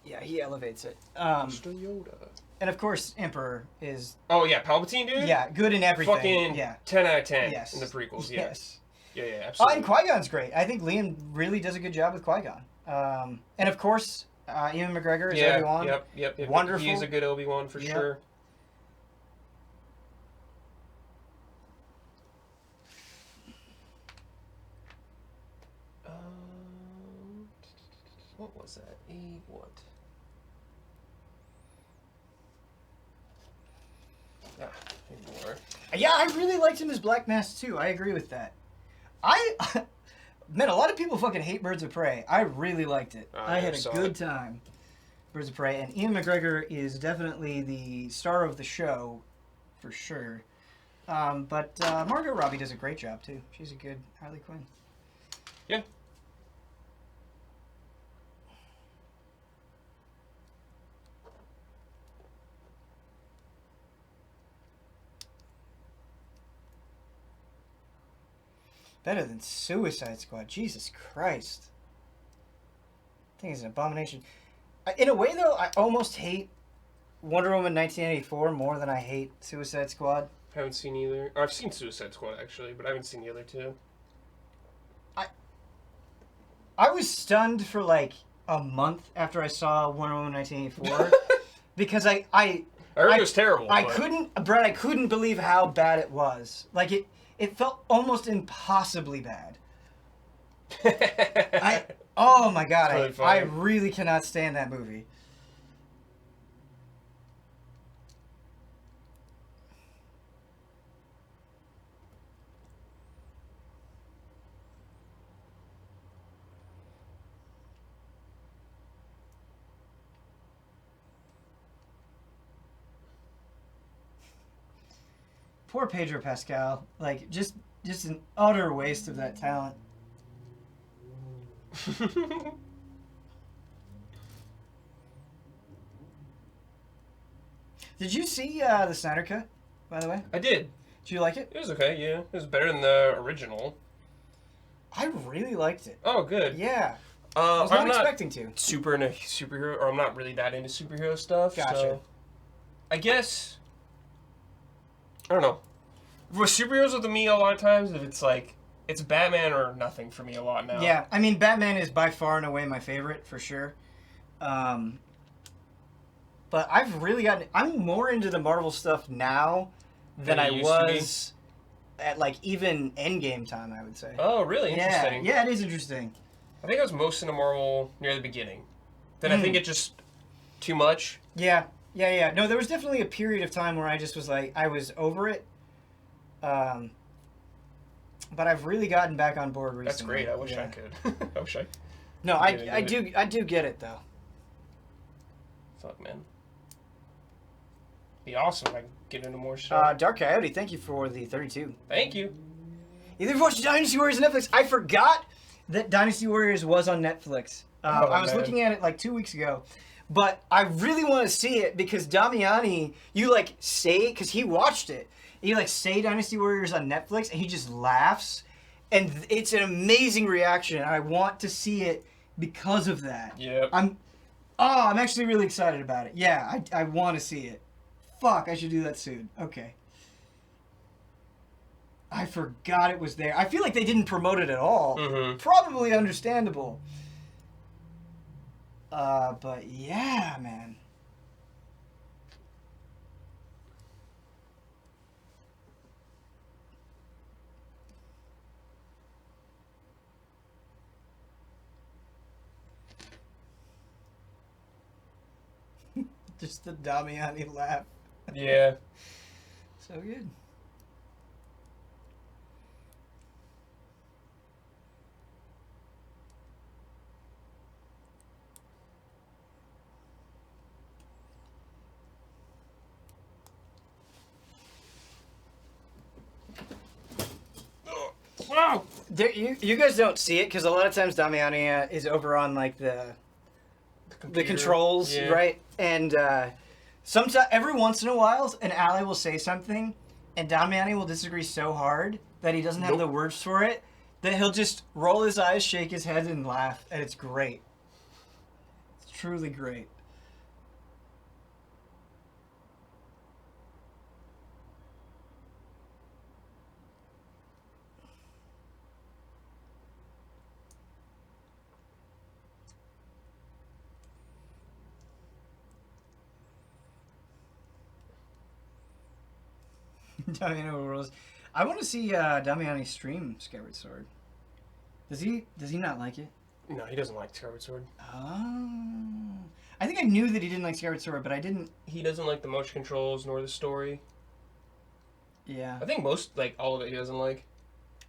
yeah, he elevates it. Mr. Yoda. And of course, Emperor is, Oh yeah, Palpatine, dude. yeah, good in everything. Fucking yeah. 10 out of 10 Yes. in the prequels. Yeah. Yes. Yeah, Oh, absolutely. and Qui-Gon's great. I think Liam really does a good job with Qui-Gon. And of course, Ewan McGregor is Obi-Wan. Yep. Wonderful. He's a good Obi-Wan for Yep. sure. What was that? What? More. Yeah, I really liked him as Black Mask too. I agree with that. Man, a lot of people fucking hate Birds of Prey. I really liked it. I had a good time. Birds of Prey, and Ian McGregor is definitely the star of the show, for sure. But Margot Robbie does a great job too. She's a good Harley Quinn. Yeah. Better than Suicide Squad. Jesus Christ. I think it's an abomination. In a way, though, I almost hate Wonder Woman 1984 more than I hate Suicide Squad. Haven't seen either. Or I've seen Suicide Squad, actually, but I haven't seen the other two. I was stunned for like a month after I saw Wonder Woman 1984 because I heard it was terrible. I couldn't believe how bad it was. Like it felt almost impossibly bad. Oh my god, Really I funny. really cannot stand that movie. Poor Pedro Pascal. Like just an utter waste of that talent. Did you see the Snyder Cut, by the way? I did. Did you like it? It was okay, yeah. It was better than the original. I really liked it. Oh, good. Yeah. I was not expecting to. Super into superhero, or I'm not really that into superhero stuff. Gotcha. So I guess I don't know. For superheroes with me, a lot of times, if it's like it's Batman or nothing for me a lot now. Yeah, I mean Batman is by far and away my favorite for sure. But I've really gotten. I'm more into the Marvel stuff now than I was at like even Endgame time. I would say. Oh, really? Interesting. Yeah, it is interesting. I think I was most into Marvel near the beginning. Then I think it just too much. Yeah. No, there was definitely a period of time where I just was like, I was over it. But I've really gotten back on board recently. That's great. I wish I could. I wish I. No, I do get it though. Fuck, man. Be awesome if I could get into more stuff. Dark Coyote, thank you for the 32. Thank you. Either watched Dynasty Warriors on Netflix. I forgot that Dynasty Warriors was on Netflix. I was looking at it like 2 weeks ago. But I really want to see it because Damiani, you like say, because he watched it. You like say Dynasty Warriors on Netflix and he just laughs. And it's an amazing reaction. And I want to see it because of that. Yep. I'm actually really excited about it. Yeah, I want to see it. Fuck, I should do that soon. Okay. I forgot it was there. I feel like they didn't promote it at all. Mm-hmm. Probably understandable. But yeah, man. Just the Damiani laugh. Yeah. So good. Wow. There, you guys don't see it because a lot of times Damiani is over on like the controls, Yeah. right? And sometimes every once in a while, an ally will say something, and Damiani will disagree so hard that he doesn't have the words for it that he'll just roll his eyes, shake his head, and laugh, and it's great. It's truly great. Damiani rules. I want to see Damiani stream Skyward Sword. Does he not like it? No, he doesn't like Skyward Sword. Oh. I think I knew that he didn't like Skyward Sword, but I didn't. He doesn't like the motion controls nor the story. Yeah. I think most, like, all of it he doesn't like.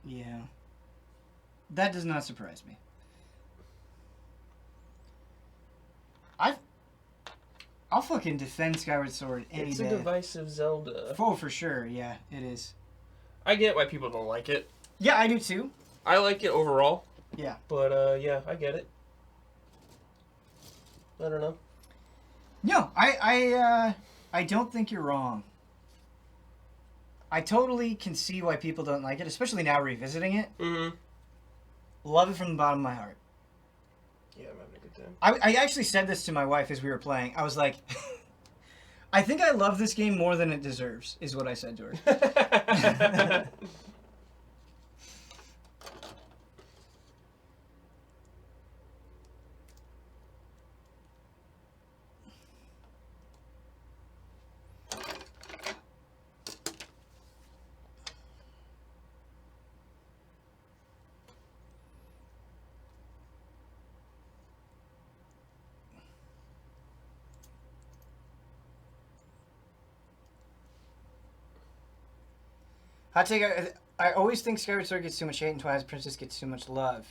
Yeah. That does not surprise me. I'll fucking defend Skyward Sword any It's day. a divisive Zelda. Oh, for sure. Yeah, it is. I get why people don't like it. Yeah, I do too. I like it overall. Yeah. But, yeah, I get it. I don't know. No, I don't think you're wrong. I totally can see why people don't like it, especially now revisiting it. Mm-hmm. Love it from the bottom of my heart. Yeah, I'm having a good time. I actually said this to my wife as we were playing. I was like, I think I love this game more than it deserves, is what I said to her. Hot take, I always think Skyward Sword gets too much hate and Twilight Princess gets too much love.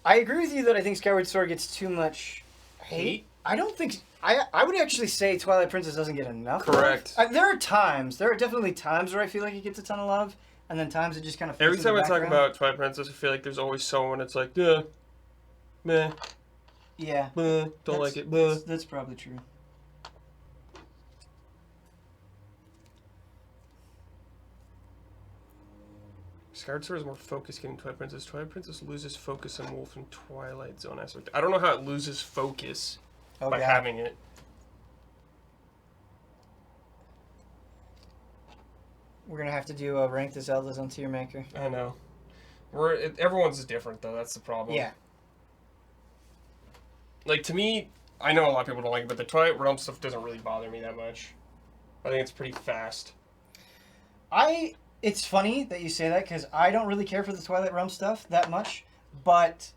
I agree with you that I think Skyward Sword gets too much hate. I don't think... I would actually say Twilight Princess doesn't get enough Correct. love. There are definitely times where I feel like it gets a ton of love, and then times it just kind of... Every time I talk about Twilight Princess, I feel like there's always someone that's like, yeah, meh, Yeah. don't like it, meh. That's probably true. Skyward Sword is more focused getting Twilight Princess. Twilight Princess loses focus on Wolf and Twilight Zone aspect. I don't know how it loses focus by having it. We're going to have to do rank the Zeldas on Tier Maker. I know. Everyone's is different, though. That's the problem. Yeah. Like, to me, I know a lot of people don't like it, but the Twilight Realm stuff doesn't really bother me that much. I think it's pretty fast. It's funny that you say that because I don't really care for the Twilight Realm stuff that much, but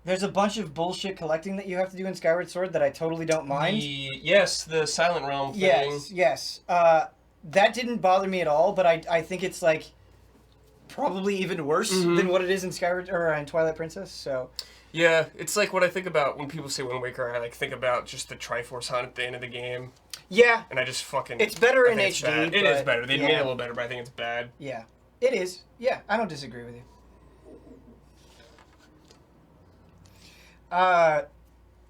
there's a bunch of bullshit collecting that you have to do in Skyward Sword that I totally don't mind. Yes, the Silent Realm thing. Yes. That didn't bother me at all, but I think it's like probably even worse than what it is in in Twilight Princess. So yeah, it's like what I think about when people say Wind Waker. I like think about just the Triforce hunt at the end of the game. Yeah. And I just fucking... It's better in HD. It is better. They made it a little better, but I think it's bad. Yeah. It is. Yeah, I don't disagree with you.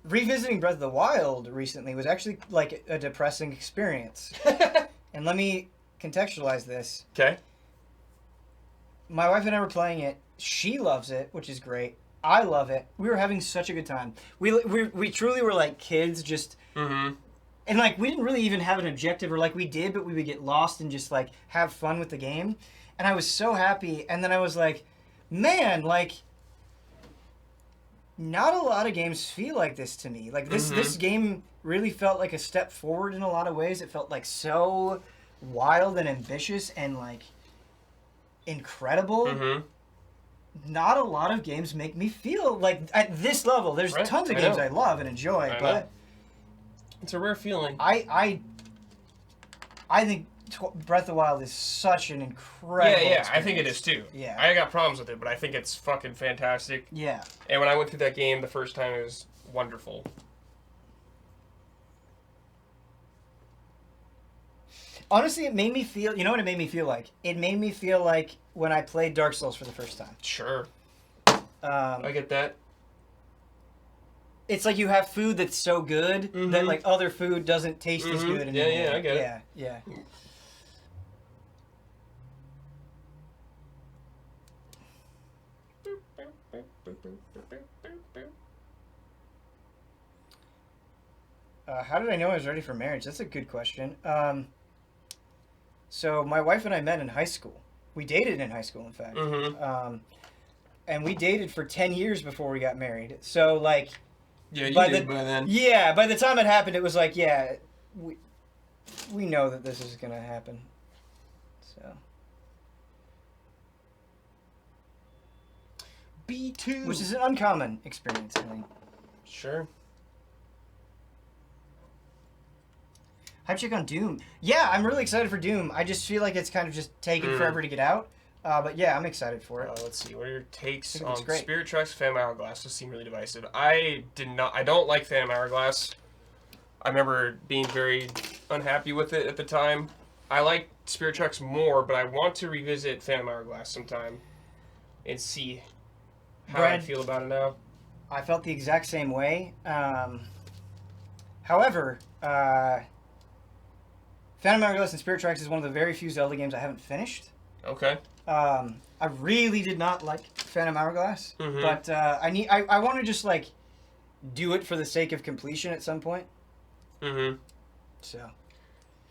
Revisiting Breath of the Wild recently was actually like a depressing experience. And let me contextualize this. Okay. My wife and I were playing it. She loves it, which is great. I love it. We were having such a good time. We truly were like kids just... And like we didn't really even have an objective, or like we did, but we would get lost and just like have fun with the game. And I was so happy. And then I was like, man, like not a lot of games feel like this to me. Like this game really felt like a step forward in a lot of ways. It felt like so wild and ambitious and like incredible. Not a lot of games make me feel like at this level. There's tons of games I love and enjoy, but it's a rare feeling. I think Breath of the Wild is such an incredible experience. I think it is too. Yeah. I got problems with it, but I think it's fucking fantastic. Yeah. And when I went through that game the first time, it was wonderful. Honestly, it made me feel... You know what it made me feel like? It made me feel like when I played Dark Souls for the first time. Sure. I get that. It's like you have food that's so good that like other food doesn't taste as good anymore. Yeah, I get it. Yeah. How did I know I was ready for marriage? That's a good question. So my wife and I met in high school. We dated in high school, in fact. And we dated for 10 years before we got married. So, like... Yeah, you did by then. Yeah, by the time it happened, it was like, yeah, we know that this is going to happen. So... B2. Which is an uncommon experience, I think. Sure. Hype check on Doom. Yeah, I'm really excited for Doom. I just feel like it's kind of just taking forever to get out. But yeah, I'm excited for it. Let's see. What are your takes on great. Spirit Tracks, Phantom Hourglass? Those seem really divisive. I don't like Phantom Hourglass. I remember being very unhappy with it at the time. I like Spirit Tracks more, but I want to revisit Phantom Hourglass sometime and see how I feel about it now. I felt the exact same way. However, Phantom Hourglass and Spirit Tracks is one of the very few Zelda games I haven't finished. Okay. I really did not like Phantom Hourglass, but I want to just like do it for the sake of completion at some point. So.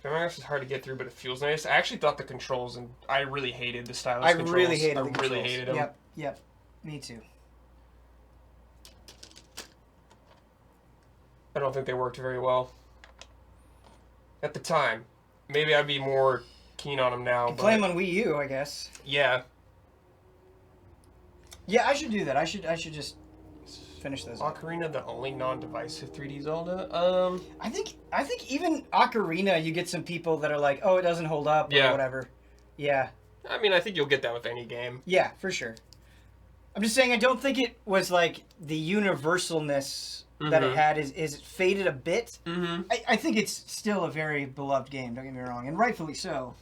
Phantom Hourglass is hard to get through, but it feels nice. I actually thought the controls, and I really hated the stylus controls. I really hated the controls. I really hated them. Yep. Me too. I don't think they worked very well at the time. Maybe I'd be more keen on them now. Play them on Wii U, I guess. Yeah. Yeah, I should do that. I should just finish those. Ocarina, the only non-divisive 3D Zelda. I think even Ocarina, you get some people that are like, oh, it doesn't hold up or whatever. Yeah. I mean, I think you'll get that with any game. Yeah, for sure. I'm just saying, I don't think it was like the universalness that it had is faded a bit. I think it's still a very beloved game, don't get me wrong, and rightfully so.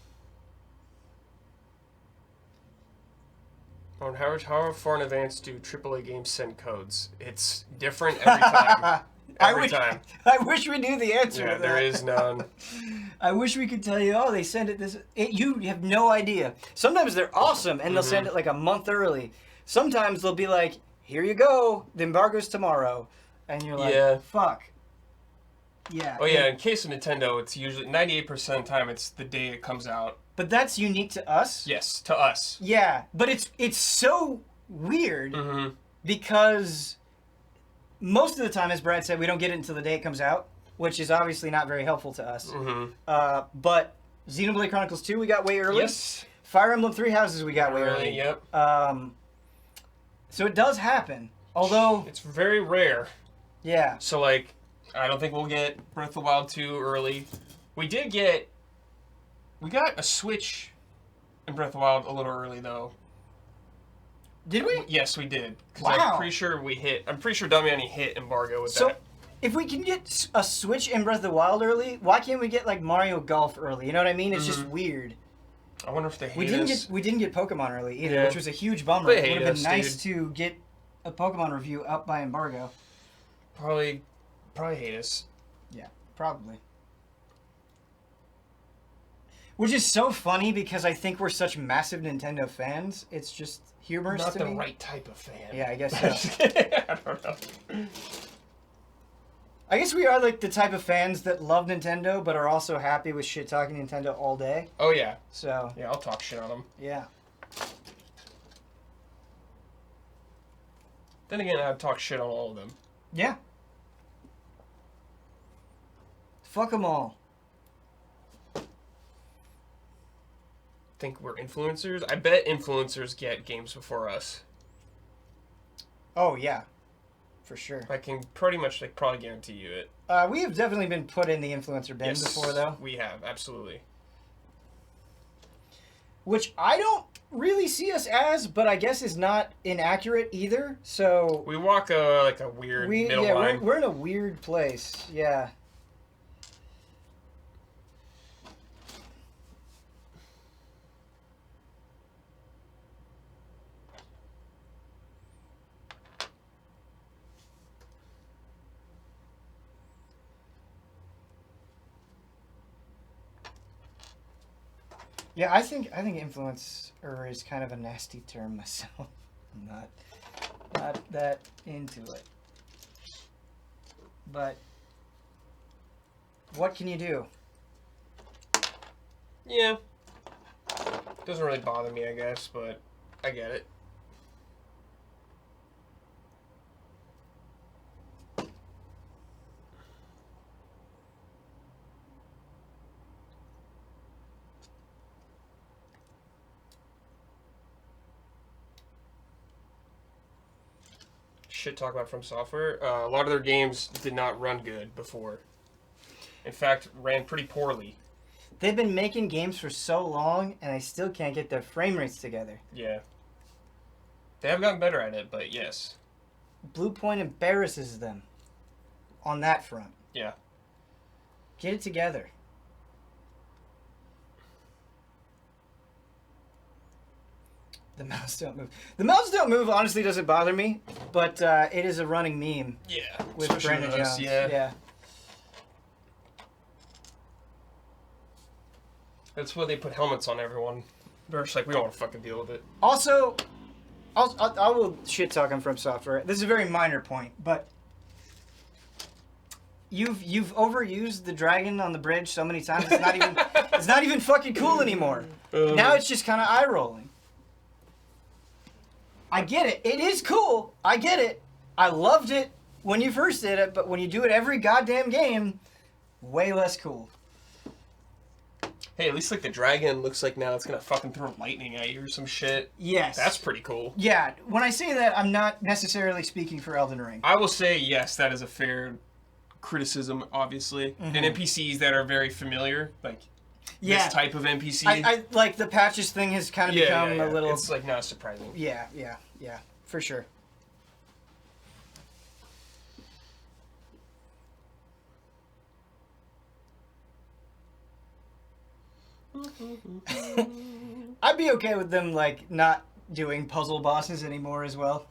How far in advance do AAA games send codes? It's different every time. Every time. I wish we knew the answer to that. There is none. I wish we could tell you, oh, they send it this... you have no idea. Sometimes they're awesome, and they'll send it like a month early. Sometimes they'll be like, here you go, the embargo's tomorrow. And you're like, fuck. Yeah. Oh, yeah, in case of Nintendo, it's usually 98% of the time it's the day it comes out. But that's unique to us? Yes, to us. Yeah, but it's so weird because most of the time, as Brad said, we don't get it until the day it comes out, which is obviously not very helpful to us. But Xenoblade Chronicles 2 we got way early. Yes. Fire Emblem Three Houses we got way early. Yep. So it does happen, although... It's very rare. Yeah. So, like, I don't think we'll get Breath of the Wild 2 early. We got a Switch in Breath of the Wild a little early, though. Did we? Yes, we did. Wow. I'm pretty sure Damiani hit embargo with that. So, if we can get a Switch in Breath of the Wild early, why can't we get, like, Mario Golf early? You know what I mean? It's just weird. I wonder if they hate us. We didn't get Pokemon early either, which was a huge bummer. It would have been nice to get a Pokemon review up by embargo. Probably hate us. Yeah, probably. Which is so funny because I think we're such massive Nintendo fans. It's just humorous to me. Not the right type of fan. Yeah, I guess so. I don't know. I guess we are like the type of fans that love Nintendo, but are also happy with shit talking Nintendo all day. Oh yeah. So Yeah, I'll talk shit on them. yeah. Then again, I'd talk shit on all of them. Yeah. Fuck them all. Think we're influencers? I bet influencers get games before us. Oh yeah, for sure. I can pretty much like probably guarantee you it. We have definitely been put in the influencer bin before, though. We have, absolutely. Which I don't really see us as, but I guess is not inaccurate either. So We walk like a weird middle line. we're in a weird place. Yeah. Yeah, I think influencer is kind of a nasty term myself. I'm not that into it. But what can you do? Yeah. Doesn't really bother me, I guess, but I get it. Shit talk about From Software. A lot of their games did not run good before. In fact, ran pretty poorly. They've been making games for so long, and I still can't get their frame rates together. Yeah. They have gotten better at it, but yes. Blue Point embarrasses them on that front. Yeah. Get it together. The mouse don't move. The mouse don't move honestly doesn't bother me, but it is a running meme Yeah. with especially Brandon with us, Jones. Yeah. That's why they put helmets on everyone. They're just like, we don't want to fucking deal with it. Also, I will shit talk on From Software. This is a very minor point, but you've overused the dragon on the bridge so many times. It's not even fucking cool anymore. Now it's just kind of eye rolling. I get it. It is cool. I get it. I loved it when you first did it, but when you do it every goddamn game, way less cool. Hey, at least like the dragon looks like now it's gonna fucking throw lightning at you or some shit. Yes. That's pretty cool. Yeah, when I say that, I'm not necessarily speaking for Elden Ring. I will say, yes, that is a fair criticism, obviously. Mm-hmm. And NPCs that are very familiar, like Yeah. this type of NPC. I like the patches thing has kind of become a little... It's like not surprising. Yeah, for sure. I'd be okay with them like not doing puzzle bosses anymore as well.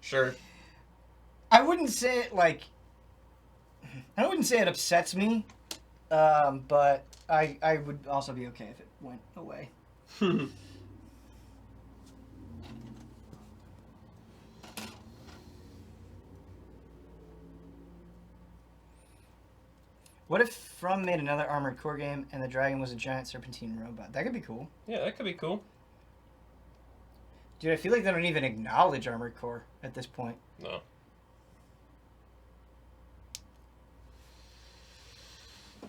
Sure. I wouldn't say it like I wouldn't say it upsets me, but I would also be okay if it went away. What if From made another Armored Core game and the dragon was a giant serpentine robot? That could be cool. Yeah, that could be cool. Dude, I feel like they don't even acknowledge Armored Core at this point. No.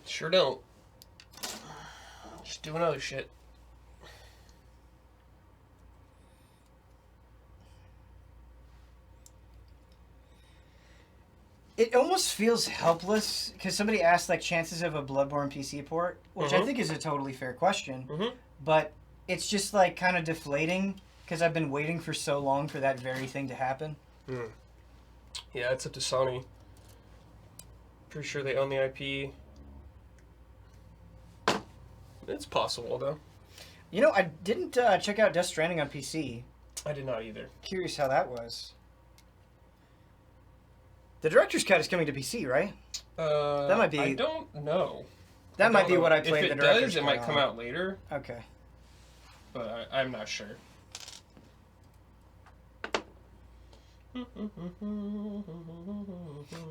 Sure don't. Just doing other shit. It almost feels helpless because somebody asked like chances of a Bloodborne PC port, which I think is a totally fair question. But it's just like kind of deflating because I've been waiting for so long for that very thing to happen. Yeah, it's up to Sony. Pretty sure they own the IP. It's possible though. You know, I didn't check out Death Stranding on PC. I did not either. Curious how that was. The director's cut is coming to PC, right? That might be. I don't know. That might be what I If played. it the director's does, it cut might on. come out later, Okay. but I'm not sure.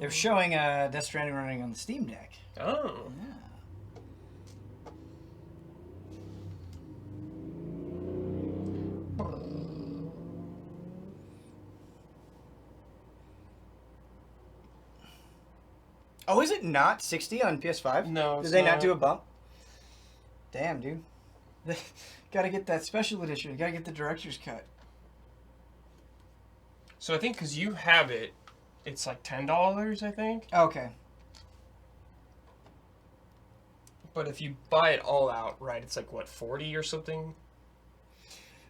They're showing Death Stranding running on the Steam Deck. Oh. Yeah. Oh, is it not 60 on PS5? No, Did it's they not not. do a bump? Damn, dude. Gotta get that special edition. You gotta get the director's cut. So I think because you have it, it's like $10, I think. Okay. But if you buy it all outright, it's like what, 40 or something?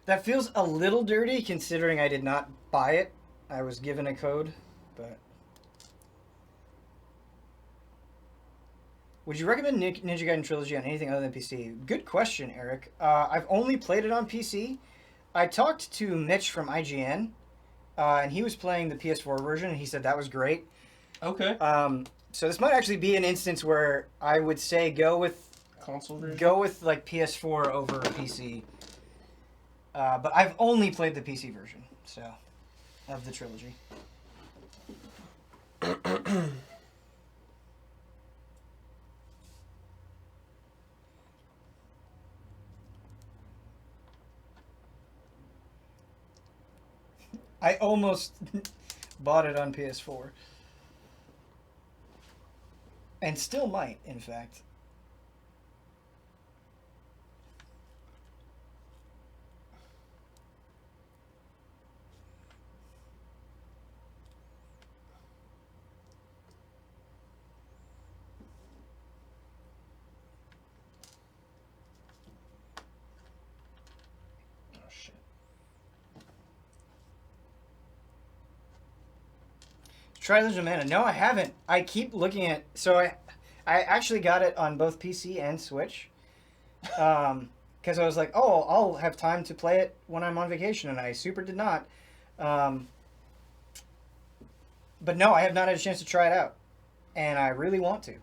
That feels a little dirty considering I did not buy it. I was given a code, but... Would you recommend Ninja Gaiden Trilogy on anything other than PC? Good question, Eric. I've only played it on PC. I talked to Mitch from IGN, and he was playing the PS4 version, and he said that was great. Okay. So this might actually be an instance where I would say go with Console version? go with like PS4 over PC. But I've only played the PC version, so of the trilogy. I almost bought it on PS4. And still might, in fact. Oh, shit. Try Legend of Mana. No, I haven't. I keep looking at... So I actually got it on both PC and Switch. Because I was like, oh, I'll have time to play it when I'm on vacation, and I super did not. But no, I have not had a chance to try it out. And I really want to.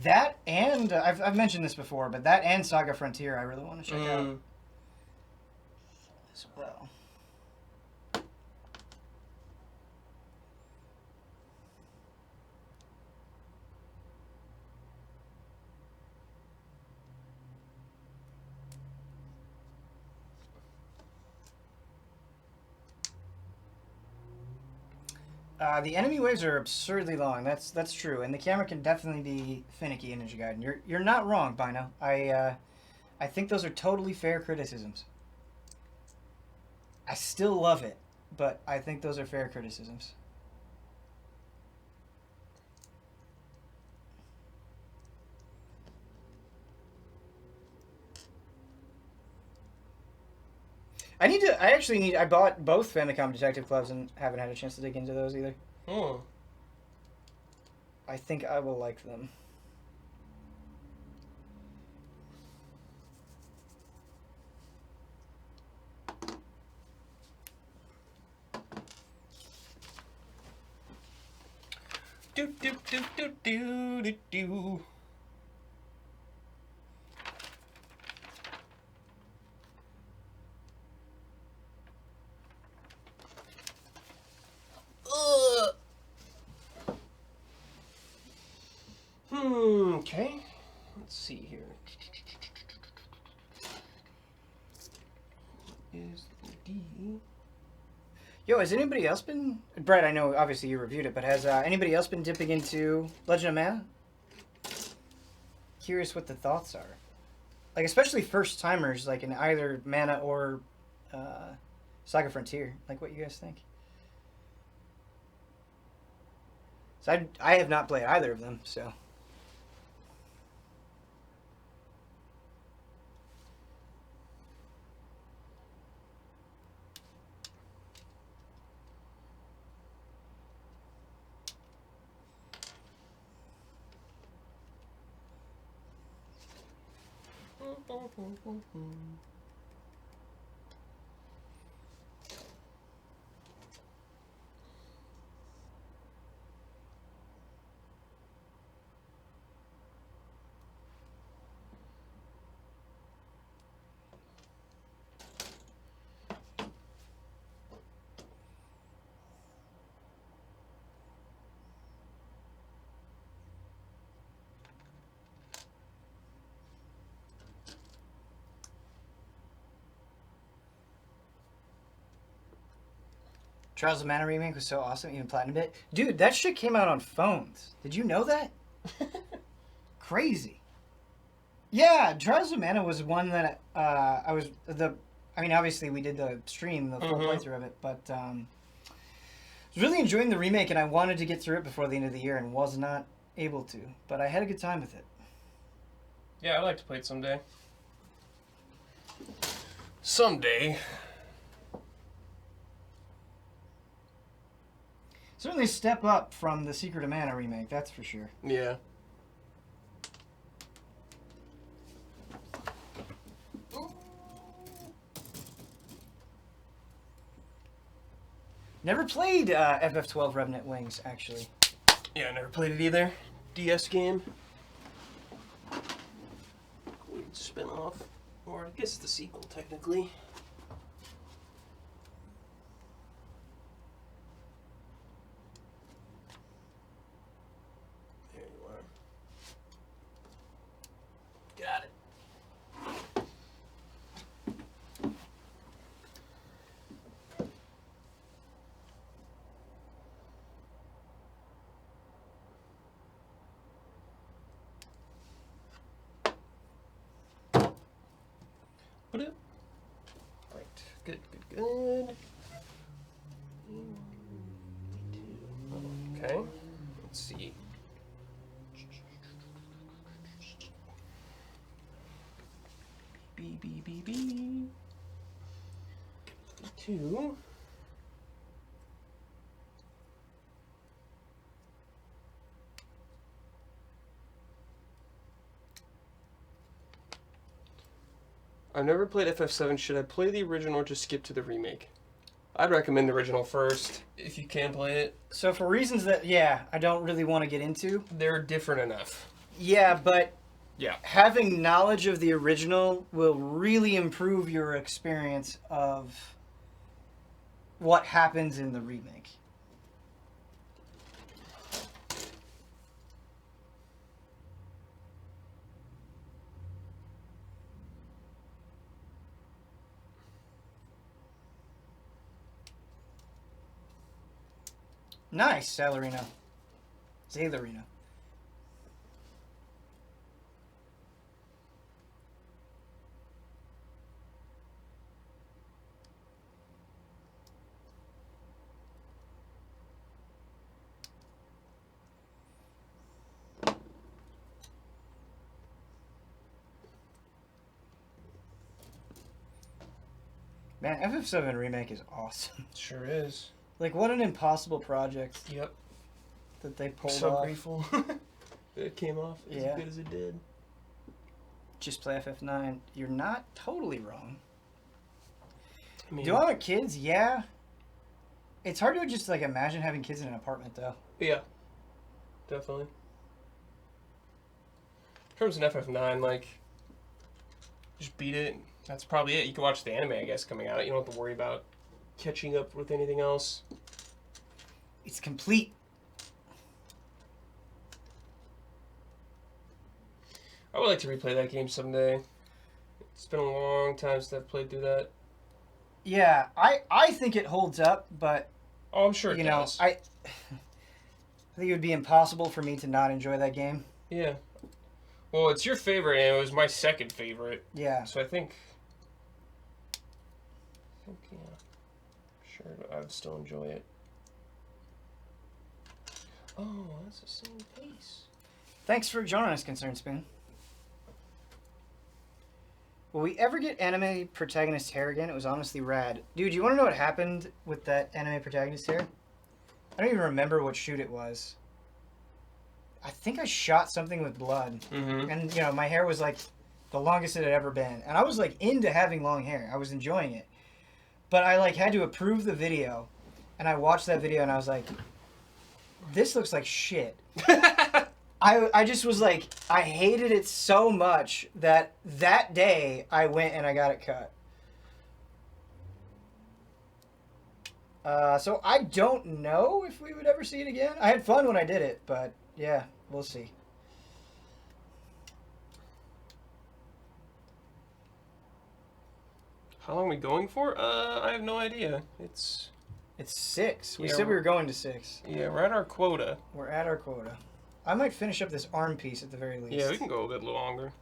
That and... I've mentioned this before, but that and Saga Frontier I really want to check out as well. The enemy waves are absurdly long. That's true, and the camera can definitely be finicky in Ninja Gaiden. You're not wrong, Bino. I think those are totally fair criticisms. I still love it, but I think those are fair criticisms. I bought both Famicom Detective Clubs and haven't had a chance to dig into those either. Oh. I think I will like them. Do do do do do do do. Okay. Let's see here. Is the D? Yo, has anybody else been... Brett, I know obviously you reviewed it, but has anybody else been dipping into Legend of Mana? Curious what the thoughts are. Like, especially first-timers, like in either Mana or Saga Frontier. Like, what you guys think? So I have not played either of them, so... Trials of Mana remake was so awesome, even platinum it. Dude, that shit came out on phones. Did you know that? Crazy. Yeah, Trials of Mana was one that I mean, obviously we did the stream, the full playthrough of it, but I was really enjoying the remake, and I wanted to get through it before the end of the year, and was not able to. But I had a good time with it. Yeah, I'd like to play it someday. Someday. Certainly a step up from the Secret of Mana remake, that's for sure. Yeah. Never played FF12 Revenant Wings, actually. Yeah, I never played it either. DS game. Weird spin-off. Or I guess the sequel, technically. There you are. Got it. Right. Good, good, good. Okay. Let's see. B. 2. I've never played FF7. Should I play the original or just skip to the remake? I'd recommend the original first, if you can play it. So for reasons that, I don't really want to get into. They're different enough. Yeah, but Yeah. having knowledge of the original will really improve your experience of what happens in the remake. Nice, Salarino. Zalarino. Man, FF7 Remake is awesome. Sure is. Like, what an impossible project Yep. that they pulled So off. grateful that it came off as Yeah. good as it did. Just play FF9. You're not totally wrong. I mean, Do I want kids? Yeah. It's hard to just, like, imagine having kids in an apartment, though. yeah. Definitely. In terms of FF9, like, just beat it. That's probably it. You can watch the anime, I guess, coming out. You don't have to worry about catching up with anything else. It's complete. I would like to replay that game someday. It's been a long time since I've played through that. Yeah, I think it holds up, but, Oh, I'm sure it you know, does. I think it would be impossible for me to not enjoy that game. Yeah. Well, it's your favorite, and it was my second favorite. Yeah. So I think yeah. Sure, I would still enjoy it. Oh, that's the same piece. Thanks for joining us, Concerned Spoon. Will we ever get anime protagonist hair again? It was honestly rad. Dude, you want to know what happened with that anime protagonist hair? I don't even remember what shoot it was. I think I shot something with blood. Mm-hmm. And, you know, my hair was, like, the longest it had ever been. And I was, like, into having long hair. I was enjoying it. But I, like, had to approve the video. And I watched that video and I was like, this looks like shit. I just was like, I hated it so much that day I went and I got it cut. So I don't know if we would ever see it again. I had fun when I did it, but yeah, we'll see. How long are we going for? I have no idea. It's It's 6. We Yeah, said we were going to 6. Yeah, we're at our quota. We're at our quota. I might finish up this arm piece at the very least. Yeah, we can go a bit longer.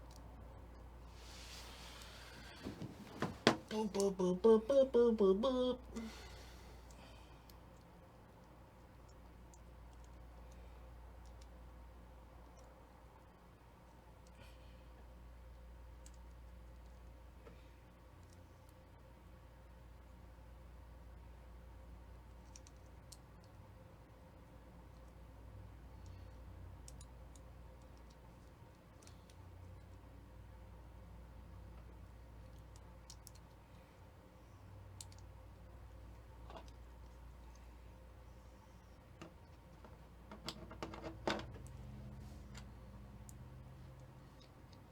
Boop, boop, boop, boop, boop, boop, boop, boop.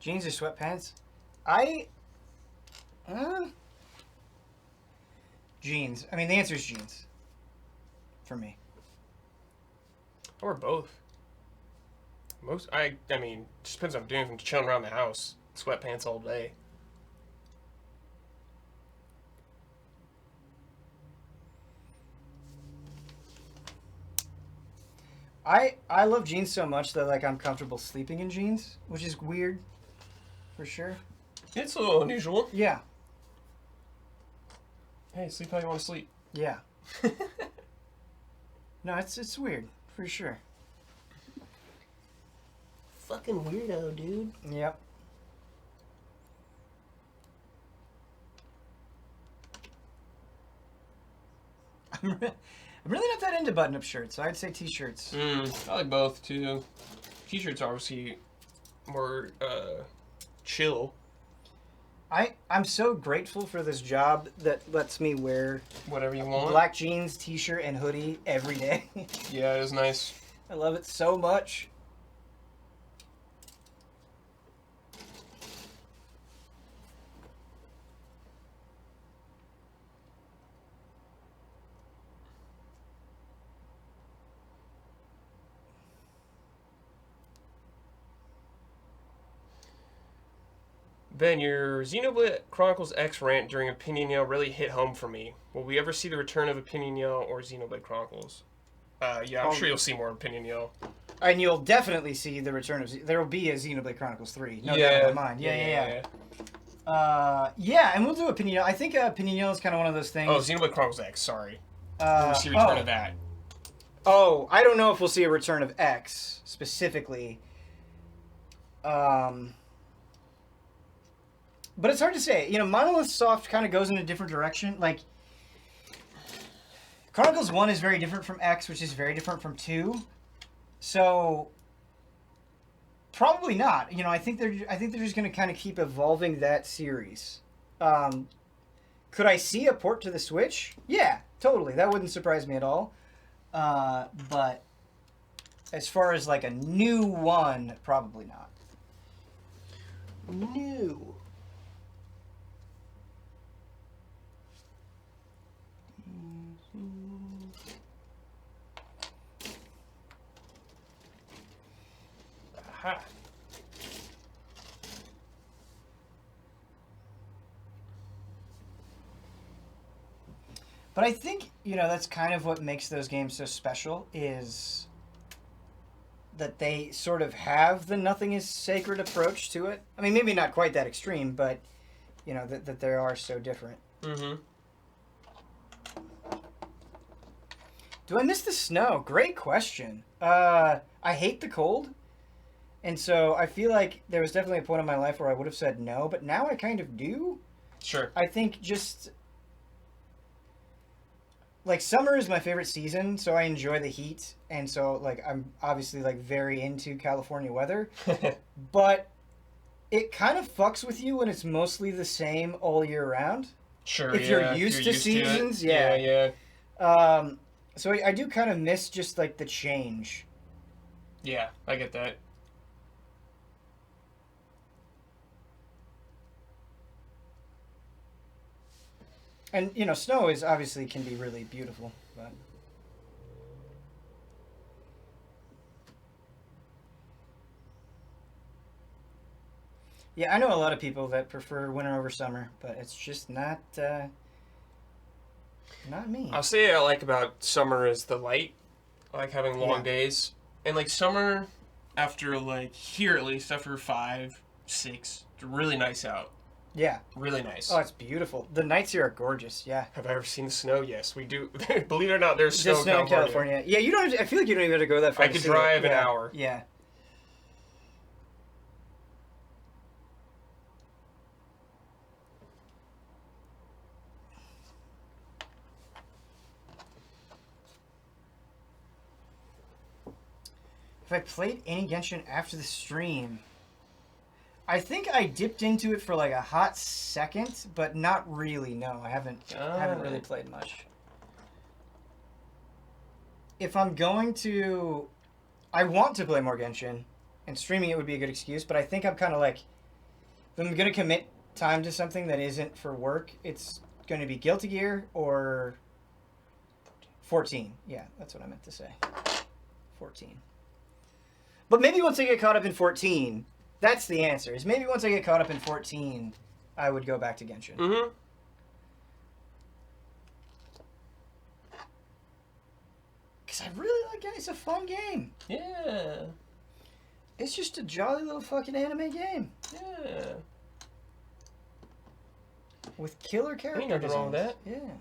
Jeans or sweatpants? Jeans. I mean, the answer is jeans. For me. Or both. I mean, just depends what I'm doing. If I'm chilling around the house, sweatpants all day. I love jeans so much that like I'm comfortable sleeping in jeans, which is weird, for sure. It's a little unusual. Yeah. Hey, sleep how you want to sleep. Yeah. No, it's weird, for sure. Fucking weirdo, dude. Yep. I'm really not that into button-up shirts, so I'd say t-shirts. I like both too. T-shirts are obviously more chill. I'm so grateful for this job that lets me wear Whatever you want. black jeans, t-shirt, and hoodie every day. Yeah, it is nice. I love it so much. Ben, your Xenoblade Chronicles X rant during Opinion Yell really hit home for me. Will we ever see the return of Opinion Yell or Xenoblade Chronicles? Yeah, I'm sure you'll see more Opinion Yell. And you'll definitely see the return of... There will be a Xenoblade Chronicles 3. No doubt in my mind. Yeah. Yeah, and we'll do Opinion Yell. I think Opinion Yell is kind of one of those things... Oh, Xenoblade Chronicles X, sorry. We'll see a return of that. Oh, I don't know if we'll see a return of X, specifically. But it's hard to say. You know, Monolith Soft kind of goes in a different direction. Like, Chronicles 1 is very different from X, which is very different from 2. So, probably not. You know, I think they're just going to kind of keep evolving that series. Could I see a port to the Switch? Yeah, totally. That wouldn't surprise me at all. But as far as like a new one, probably not. New. Aha. But I think, you know, that's kind of what makes those games so special, is that they sort of have the nothing is sacred approach to it. I mean, maybe not quite that extreme, but, you know, that they are so different. Mm-hmm. Do I miss the snow? Great question. I hate the cold. And so I feel like there was definitely a point in my life where I would have said no, but now I kind of do. Sure. I think just... Like, summer is my favorite season, so I enjoy the heat. And so, like, I'm obviously, like, very into California weather. But it kind of fucks with you when it's mostly the same all year round. Sure, If you're used to seasons, yeah. So I do kind of miss just, like, the change. Yeah, I get that. And, you know, snow is obviously can be really beautiful, but... Yeah, I know a lot of people that prefer winter over summer, but it's just not Not me. I'll say I like about summer is the light. I like having long Yeah. days. And like summer, after like here at least, after 5, 6, it's really nice out. Yeah. Really nice. Oh, it's beautiful. The nights here are gorgeous. Yeah. Have I ever seen the snow? Yes, we do. Believe it or not, there's Just snow snow in California. Yeah, you don't. I feel like you don't even have to go that far. I to could see it. drive an Yeah. hour. Yeah. If I played any Genshin after the stream, I think I dipped into it for like a hot second, but not really. No, I haven't really played much. If I'm going to, I want to play more Genshin, and streaming it would be a good excuse. But I think I'm kind of like, if I'm gonna commit time to something that isn't for work, it's going to be Guilty Gear or 14. Yeah, that's what I meant to say. 14. But maybe once I get caught up in 14, that's the answer. Is maybe once I get caught up in 14, I would go back to Genshin. Mm-hmm. Because I really like it. It's a fun game. Yeah. It's just a jolly little fucking anime game. Yeah. With killer character Ain't nothing wrong with designs. that. Yeah.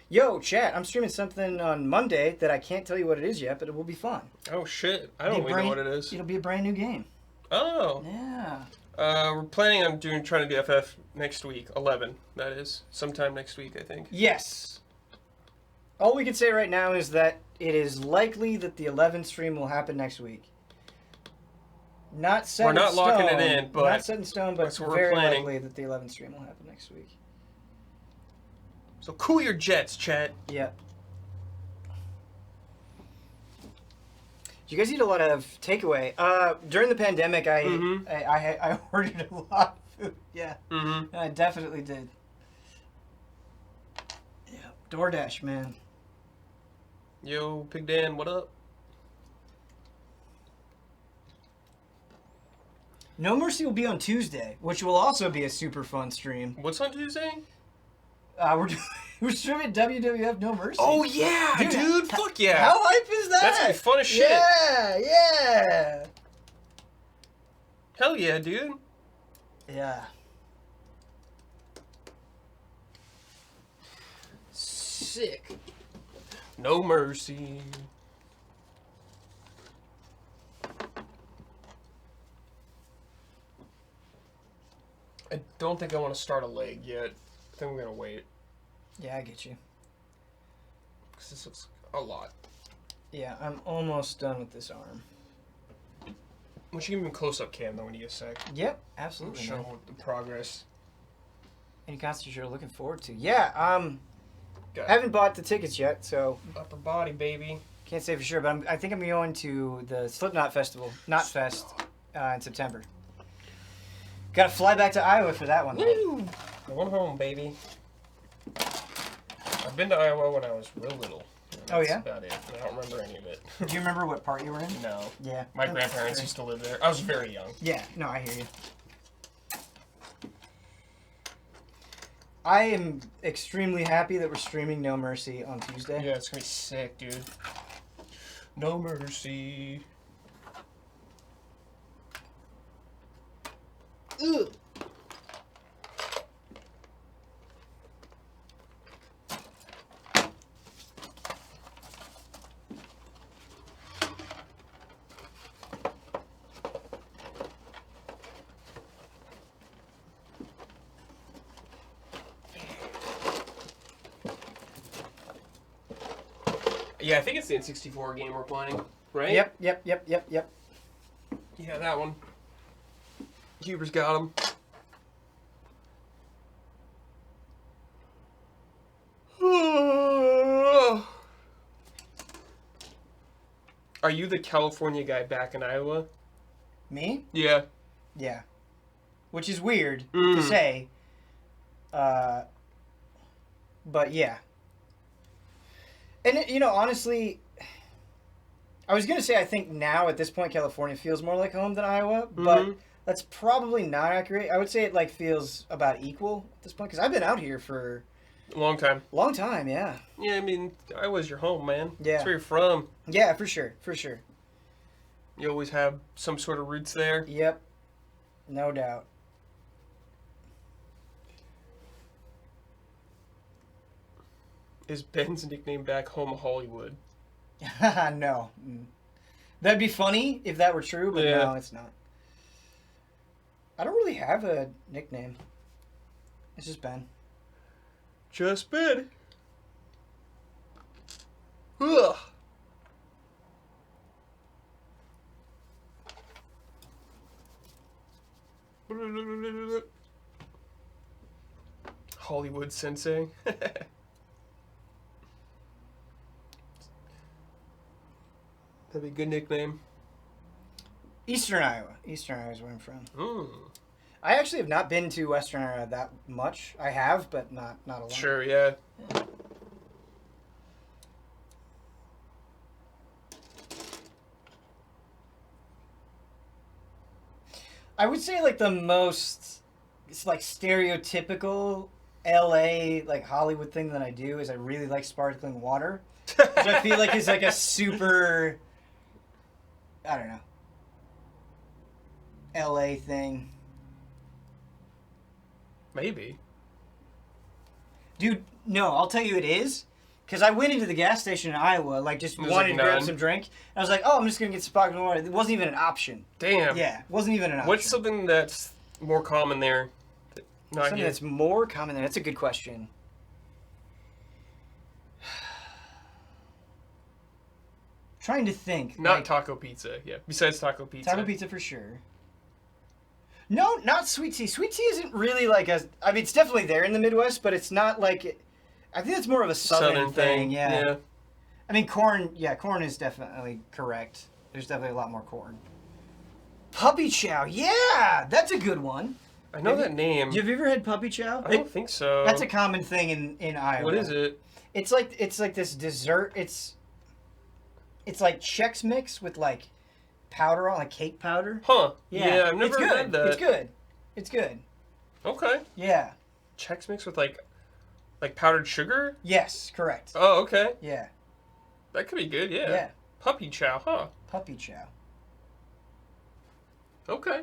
Yo, chat, I'm streaming something on Monday that I can't tell you what it is yet, but it will be fun. Oh shit! I don't really know what it is. It'll be a brand new game. Oh. Yeah. We're planning on trying to do FF next week. 11. That is sometime next week, I think. Yes. All we can say right now is that it is likely that the 11 stream will happen next week. Not set We're in not stone. locking it in, but not set in stone, but that's what we're very planning. likely that the 11 stream will happen next week. So cool your jets, chat. Yeah. You guys eat a lot of takeaway. During the pandemic, I ordered a lot of food. Yeah, Mm-hmm. I definitely did. Yeah, DoorDash, man. Yo, Pig Dan, what up? No Mercy will be on Tuesday, which will also be a super fun stream. What's on Tuesday? We're streaming WWF No Mercy. Oh yeah, dude! Fuck yeah! How hype is that? That's gonna be fun as shit. Yeah, yeah. Hell yeah, dude! Yeah. Sick. No Mercy. I don't think I want to start a leg yet. I think we're gonna wait. Yeah, I get you. Because this looks a lot. Yeah, I'm almost done with this arm. We should give him a close-up cam though when you get a sec. Yep, absolutely. Show Man. the progress. Any concert you're looking forward to? Yeah, Got haven't bought the tickets yet, so upper body, baby. can't say for sure. But I think I'm going to the Slipknot Festival, Knot Fest, in September. Got to fly back to Iowa for that one. Though. Woo! Going home, baby. I've been to Iowa when I was real little. Oh, yeah? That's about it. I don't remember any of it. Do you remember what part you were in? No. Yeah. My grandparents used to live there. I was very young. Yeah, no, I hear you. I am extremely happy that we're streaming No Mercy on Tuesday. Yeah, it's gonna be sick, dude. No Mercy. Ugh. Yeah, I think it's the N64 game we're playing, right? Yep. Yeah, that one. Huber's got him. Are you the California guy back in Iowa? Me? Yeah. Yeah. Which is weird to Mm. say. But yeah. And, honestly, I was gonna say I think now at this point California feels more like home than Iowa, but that's probably not accurate. I would say it like feels about equal at this point because I've been out here for Long time. long time. Yeah. Yeah, I mean, Iowa's your home, man. Yeah. That's where you're from. Yeah, for sure, for sure. You always have some sort of roots there. Yep. No doubt. Is Ben's nickname back home Hollywood? No. That'd be funny if that were true, but Yeah. no, it's not. I don't really have a nickname. It's just Ben. Just Ben. Ugh. Hollywood Sensei. That'd be a good nickname. Eastern Iowa. Eastern Iowa is where I'm from. Mm. I actually have not been to Western Iowa that much. I have, but not a lot. Sure, yeah. I would say like the most, it's like stereotypical LA like Hollywood thing that I do is I really like sparkling water, which I feel like is like a super, I don't know, LA thing. Maybe. Dude, no, I'll tell you it is. Because I went into the gas station in Iowa, like just There's, wanted like, to grab none. some drink. And I was like, oh, I'm just going to get sparkling water. It wasn't even an option. Damn. Yeah, it wasn't even an option. What's something that's more common there? Not Something here. that's more common there? That's a good question. Trying to think. Not like, taco pizza. Yeah. Besides taco pizza. Taco pizza for sure. No, not sweet tea. Sweet tea isn't really like a... I mean, it's definitely there in the Midwest, but it's not like... I think it's more of a southern thing. Yeah. I mean, corn... Yeah, corn is definitely correct. There's definitely a lot more corn. Puppy chow. Yeah! That's a good one. I know that name. Have you ever had puppy chow? I don't think so. That's a common thing in Iowa. What is it? It's like this dessert. It's like Chex Mix with like powder on, like cake powder. Huh. Yeah, Yeah, I've never it's good. had that. It's good. It's good. Okay. Yeah. Chex Mix with like powdered sugar? Yes, correct. Oh, okay. Yeah. That could be good, yeah. Yeah. Puppy chow, huh? Puppy chow. Okay.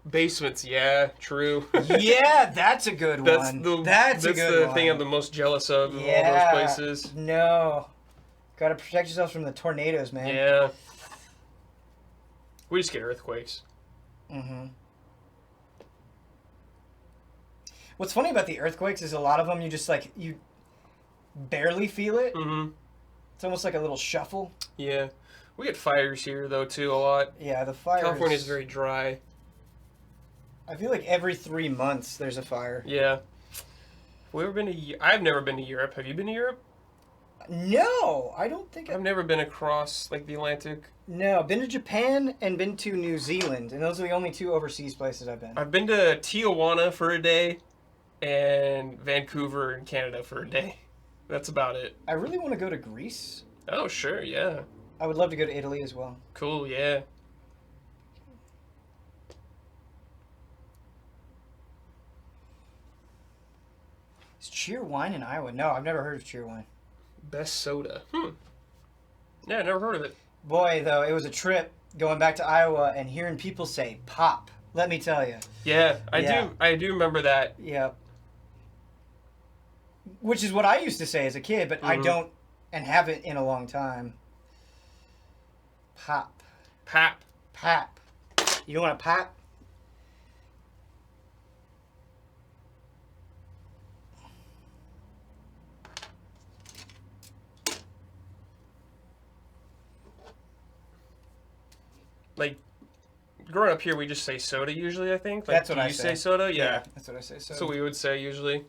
Basements, yeah, true. Yeah, that's a good That's one. the That's a good the one. thing I'm the most jealous of Yeah. all those places. No. Gotta protect yourself from the tornadoes, man. Yeah. We just get earthquakes. Mm-hmm. What's funny about the earthquakes is a lot of them you just like, you barely feel it. Mm-hmm. It's almost like a little shuffle. Yeah. We get fires here, though, too, a lot. Yeah, the fire. California's very dry. I feel like every 3 months there's a fire. Yeah. Have we ever been to... I've never been to Europe. Have you been to Europe? No, I don't think I've never been across, like, the Atlantic. No, been to Japan and been to New Zealand, and those are the only 2 overseas places I've been. I've been to Tijuana for a day and Vancouver in Canada for a day. That's about it. I really want to go to Greece. Oh, sure, yeah. I would love to go to Italy as well. Cool, yeah. Is Cheer Wine in Iowa? No, I've never heard of Cheer Wine. Best soda. Yeah, never heard of it. Boy, though, it was a trip going back to Iowa and hearing people say pop. Let me tell you. Yeah, Yeah. I do remember that. Yep. Which is what I used to say as a kid, but I don't and haven't in a long time. Pop. Pap. Pap. You don't want a pap? Like, growing up here, we just say soda usually, I think. Like, That's what do I you say. soda? Yeah. That's what I say. So That's what we would say usually.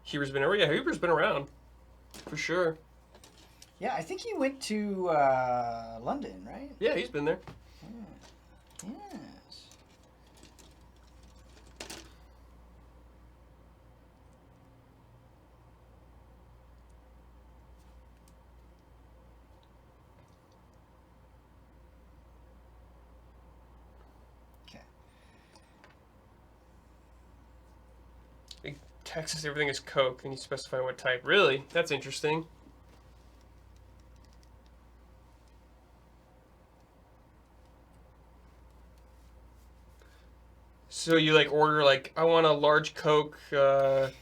Huber's been around. Yeah, Huber's been around. For sure. yeah, I think he went to London, right? Yeah, he's been there. Yes. Texas, everything is Coke, and you specify what type. Really? That's interesting. So you like order like I want a large Coke,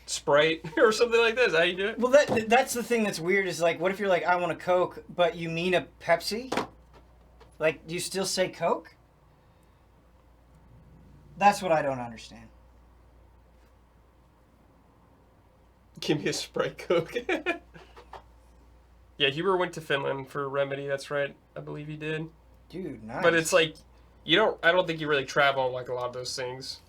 Sprite or something like that. Is that how you do it? Well, that's the thing that's weird is like, what if you're like, I want a Coke, but you mean a Pepsi? Like, do you still say Coke? That's what I don't understand. Give me a Sprite Coke. Yeah, Huber went to Finland for Remedy. That's right. I believe he did. Dude, nice. But it's like, I don't think you really travel on like a lot of those things.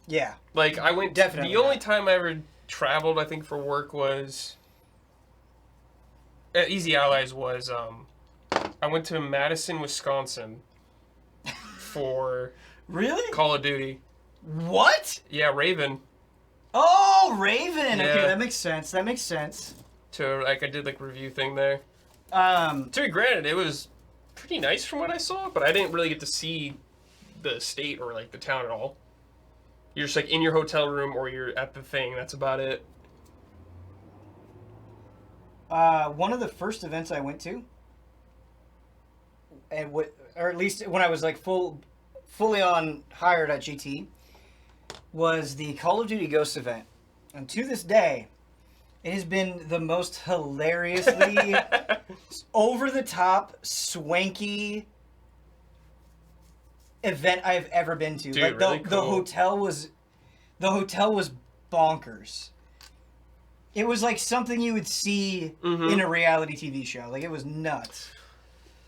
Yeah. Like, I went, Definitely the only not. time I ever traveled, I think, for work was, at Easy Allies was, I went to Madison, Wisconsin for Really? Call of Duty. What? Yeah, Raven. Oh, Raven. Yeah. Okay, that makes sense. That makes sense. To, like, I did, like, review thing there. Um, To be granted, it was pretty nice from what I saw, but I didn't really get to see the state or, like, the town at all. You're just, like, in your hotel room or you're at the thing. That's about it. one of the first events I went to, and or at least when I was like fully on hired at GT, was the Call of Duty Ghosts event, and to this day, it has been the most hilariously over the top, swanky event I've ever been to. Dude, like really the cool. the hotel was bonkers. It was like something you would see in a reality TV show. Like, it was nuts.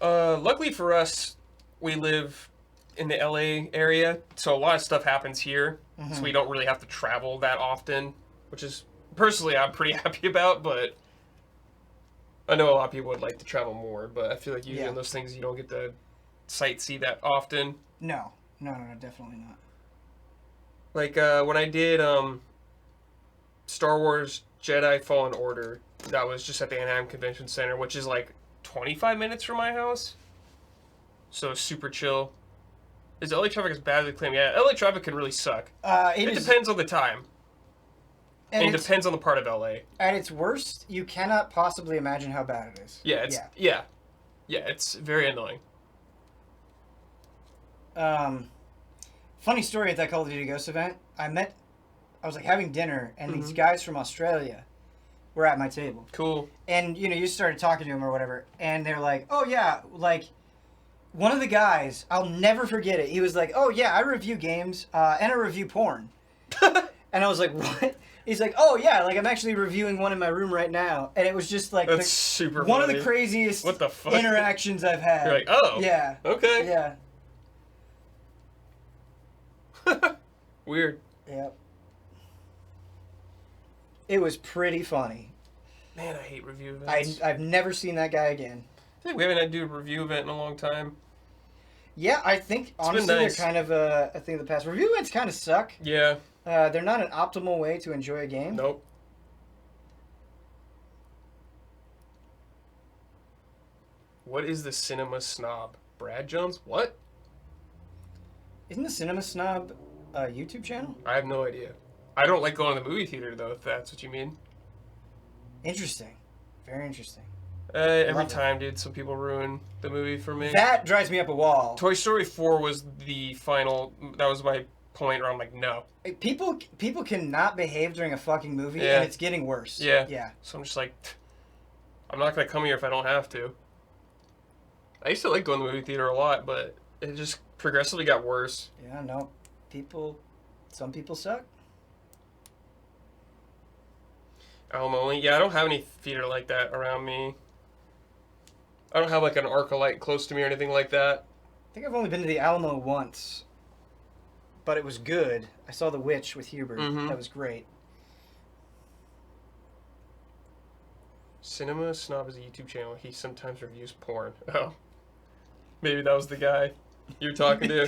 Luckily for us, we live in the LA area, so a lot of stuff happens here, so we don't really have to travel that often, which is, personally, I'm pretty happy about, but I know a lot of people would like to travel more, but I feel like usually Yeah. in those things you don't get to sightsee that often. No, definitely not. Like, when I did Star Wars Jedi Fallen Order, that was just at the Anaheim Convention Center, which is like 25 minutes from my house. So super chill. Is LA traffic as bad as they claim? Yeah, LA traffic can really suck. It depends on the time. And it depends on the part of LA. At its worst, you cannot possibly imagine how bad it is. Yeah, it's very annoying. Funny story at that Call of Duty Ghost event. I was like having dinner, and these guys from Australia were at my table. Cool. And, you started talking to them or whatever, and they're like, oh yeah, like, one of the guys, I'll never forget it, he was like, oh yeah, I review games, and I review porn. And I was like, what? He's like, oh yeah, like, I'm actually reviewing one in my room right now. And it was just like, That's super one funny. of the craziest What the fuck? interactions I've had. You're like, oh. Yeah. Okay. Yeah. Weird. Yep. It was pretty funny. Man, I hate review events. I've never seen that guy again. I think we haven't had to do a review event in a long time. Yeah, I think honestly been nice. they're kind of a thing of the past. Review events kind of suck. Yeah. They're not an optimal way to enjoy a game. Nope. What is the Cinema Snob? Brad Jones? What? Isn't the Cinema Snob a YouTube channel? I have no idea. I don't like going to the movie theater, though, if that's what you mean. Interesting. Very interesting. Every Love it. time, dude, some people ruin the movie for me. That drives me up a wall. Toy Story 4 was the final... That was my point where I'm like, no. People cannot behave during a fucking movie, Yeah. and it's getting worse. Yeah. Yeah. So I'm just like, I'm not going to come here if I don't have to. I used to like going to the movie theater a lot, but it just progressively got worse. Yeah, no. Some people suck. Only. Yeah, I don't have any theater like that around me. I don't have like an Arclight close to me or anything like that. I think I've only been to the Alamo once, but it was good. I saw The Witch with Hubert. Mhm. That was great. Cinema Snob is a YouTube channel. He sometimes reviews porn. Oh. Maybe that was the guy you're talking to.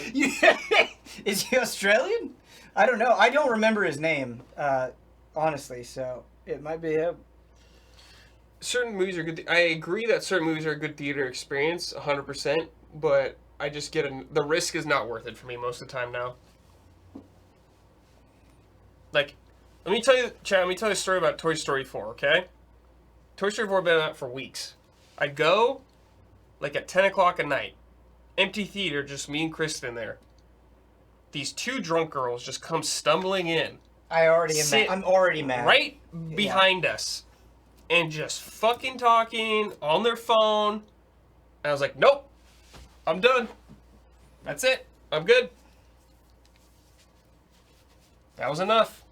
Is he Australian? I don't know. I don't remember his name, honestly, so it might be him. Certain movies are good. I agree that certain movies are a good theater experience, 100%, but I just get the risk is not worth it for me most of the time now. Like, Let me tell you, Chad, let me tell you a story about Toy Story 4, okay? Toy Story 4 been out for weeks. I go, like, at 10 o'clock at night. Empty theater, just me and Kristen there. These 2 drunk girls just come stumbling in. I'm already mad. Right behind us. And just fucking talking on their phone. And I was like, nope. I'm done. That's it. I'm good. That was enough.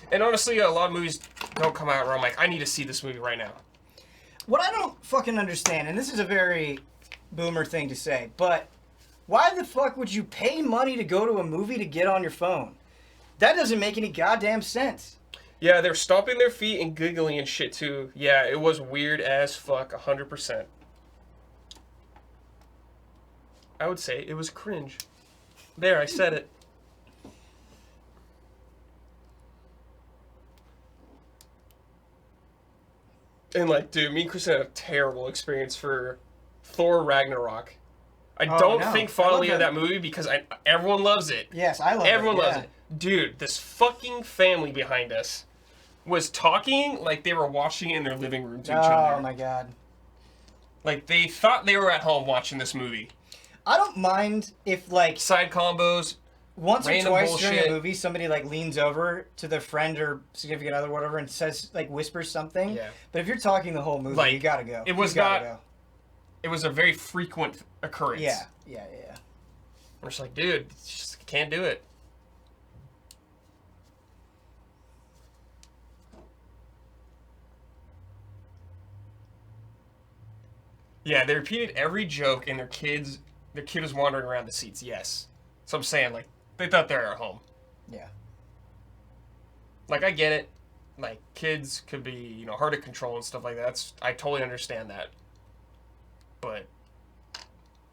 And honestly, a lot of movies don't come out where I'm like, I need to see this movie right now. What I don't fucking understand, and this is a very boomer thing to say, but why the fuck would you pay money to go to a movie to get on your phone? That doesn't make any goddamn sense. Yeah, they're stomping their feet and giggling and shit too. Yeah, it was weird as fuck, 100%. I would say it was cringe. There, I said it. And like, dude, me and Chris had a terrible experience for Thor Ragnarok. I don't think fondly of that movie because everyone loves it. Yes, I love it. Everyone loves it. Dude, this fucking family behind us was talking like they were watching it in their living room to each other. Oh my god. Like they thought they were at home watching this movie. I don't mind if like side combos, once or twice bullshit. during a movie somebody like leans over to their friend or significant other or whatever and says like whispers something. Yeah. But if you're talking the whole movie, like, you gotta go. It was not. It was a very frequent occurrence. Yeah. I'm just like, dude, just can't do it. Yeah, they repeated every joke, and their kid was wandering around the seats. Yes, so I'm saying like they thought they were at home. Yeah. Like I get it, like kids could be hard to control and stuff like that. I totally understand that. But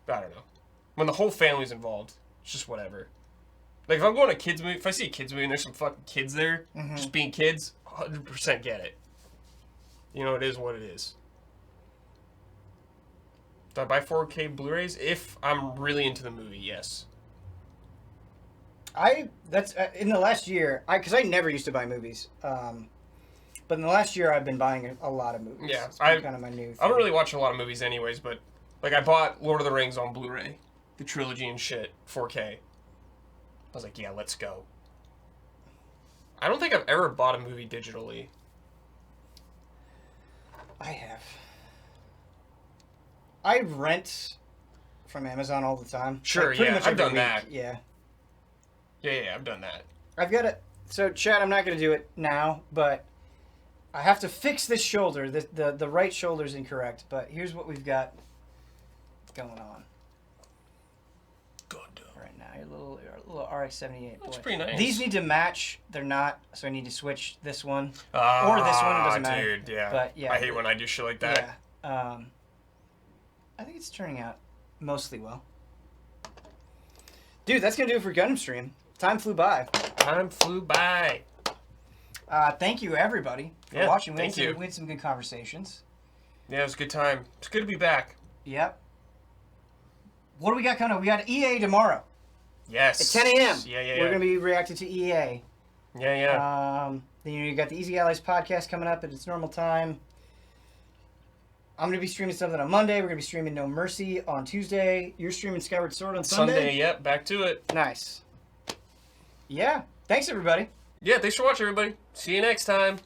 I don't know. When the whole family's involved, it's just whatever. Like if I'm going to a kids movie, if I see a kids movie and there's some fucking kids there, just being kids, 100% get it. It is what it is. Do I buy 4K Blu-rays? If I'm really into the movie, yes. That's in the last year, because I never used to buy movies. But in the last year, I've been buying a lot of movies. Yeah, it's kind of my new thing. I don't really watch a lot of movies anyways, but like I bought Lord of the Rings on Blu-ray, the trilogy and shit, 4K. I was like, yeah, let's go. I don't think I've ever bought a movie digitally. I have. I rent from Amazon all the time. Sure, like, pretty yeah, much I've done week. that. Yeah. Yeah, I've done that. I've got it. So, Chad, I'm not going to do it now, but I have to fix this shoulder. The right shoulder is incorrect, but here's what we've got going on. Gundam. Right now, your little RX-78. That's pretty nice. These need to match. They're not, so I need to switch this one or this one. It doesn't matter. Dude, yeah. But yeah, I hate when I do shit like that. Yeah. I think it's turning out mostly well. Dude, that's going to do it for Gundam Stream. Time flew by. Time flew by. Thank you, everybody, for watching. We had some good conversations. Yeah, it was a good time. It's good to be back. Yep. What do we got coming up? We got EA tomorrow. Yes. At 10 a.m. Yeah. We're going to be reacting to EA. Yeah. Then you got the Easy Allies podcast coming up at its normal time. I'm going to be streaming something on Monday. We're going to be streaming No Mercy on Tuesday. You're streaming Skyward Sword on Sunday? Yep. Back to it. Nice. Yeah. Thanks, everybody. Yeah, thanks for watching, everybody. See you next time.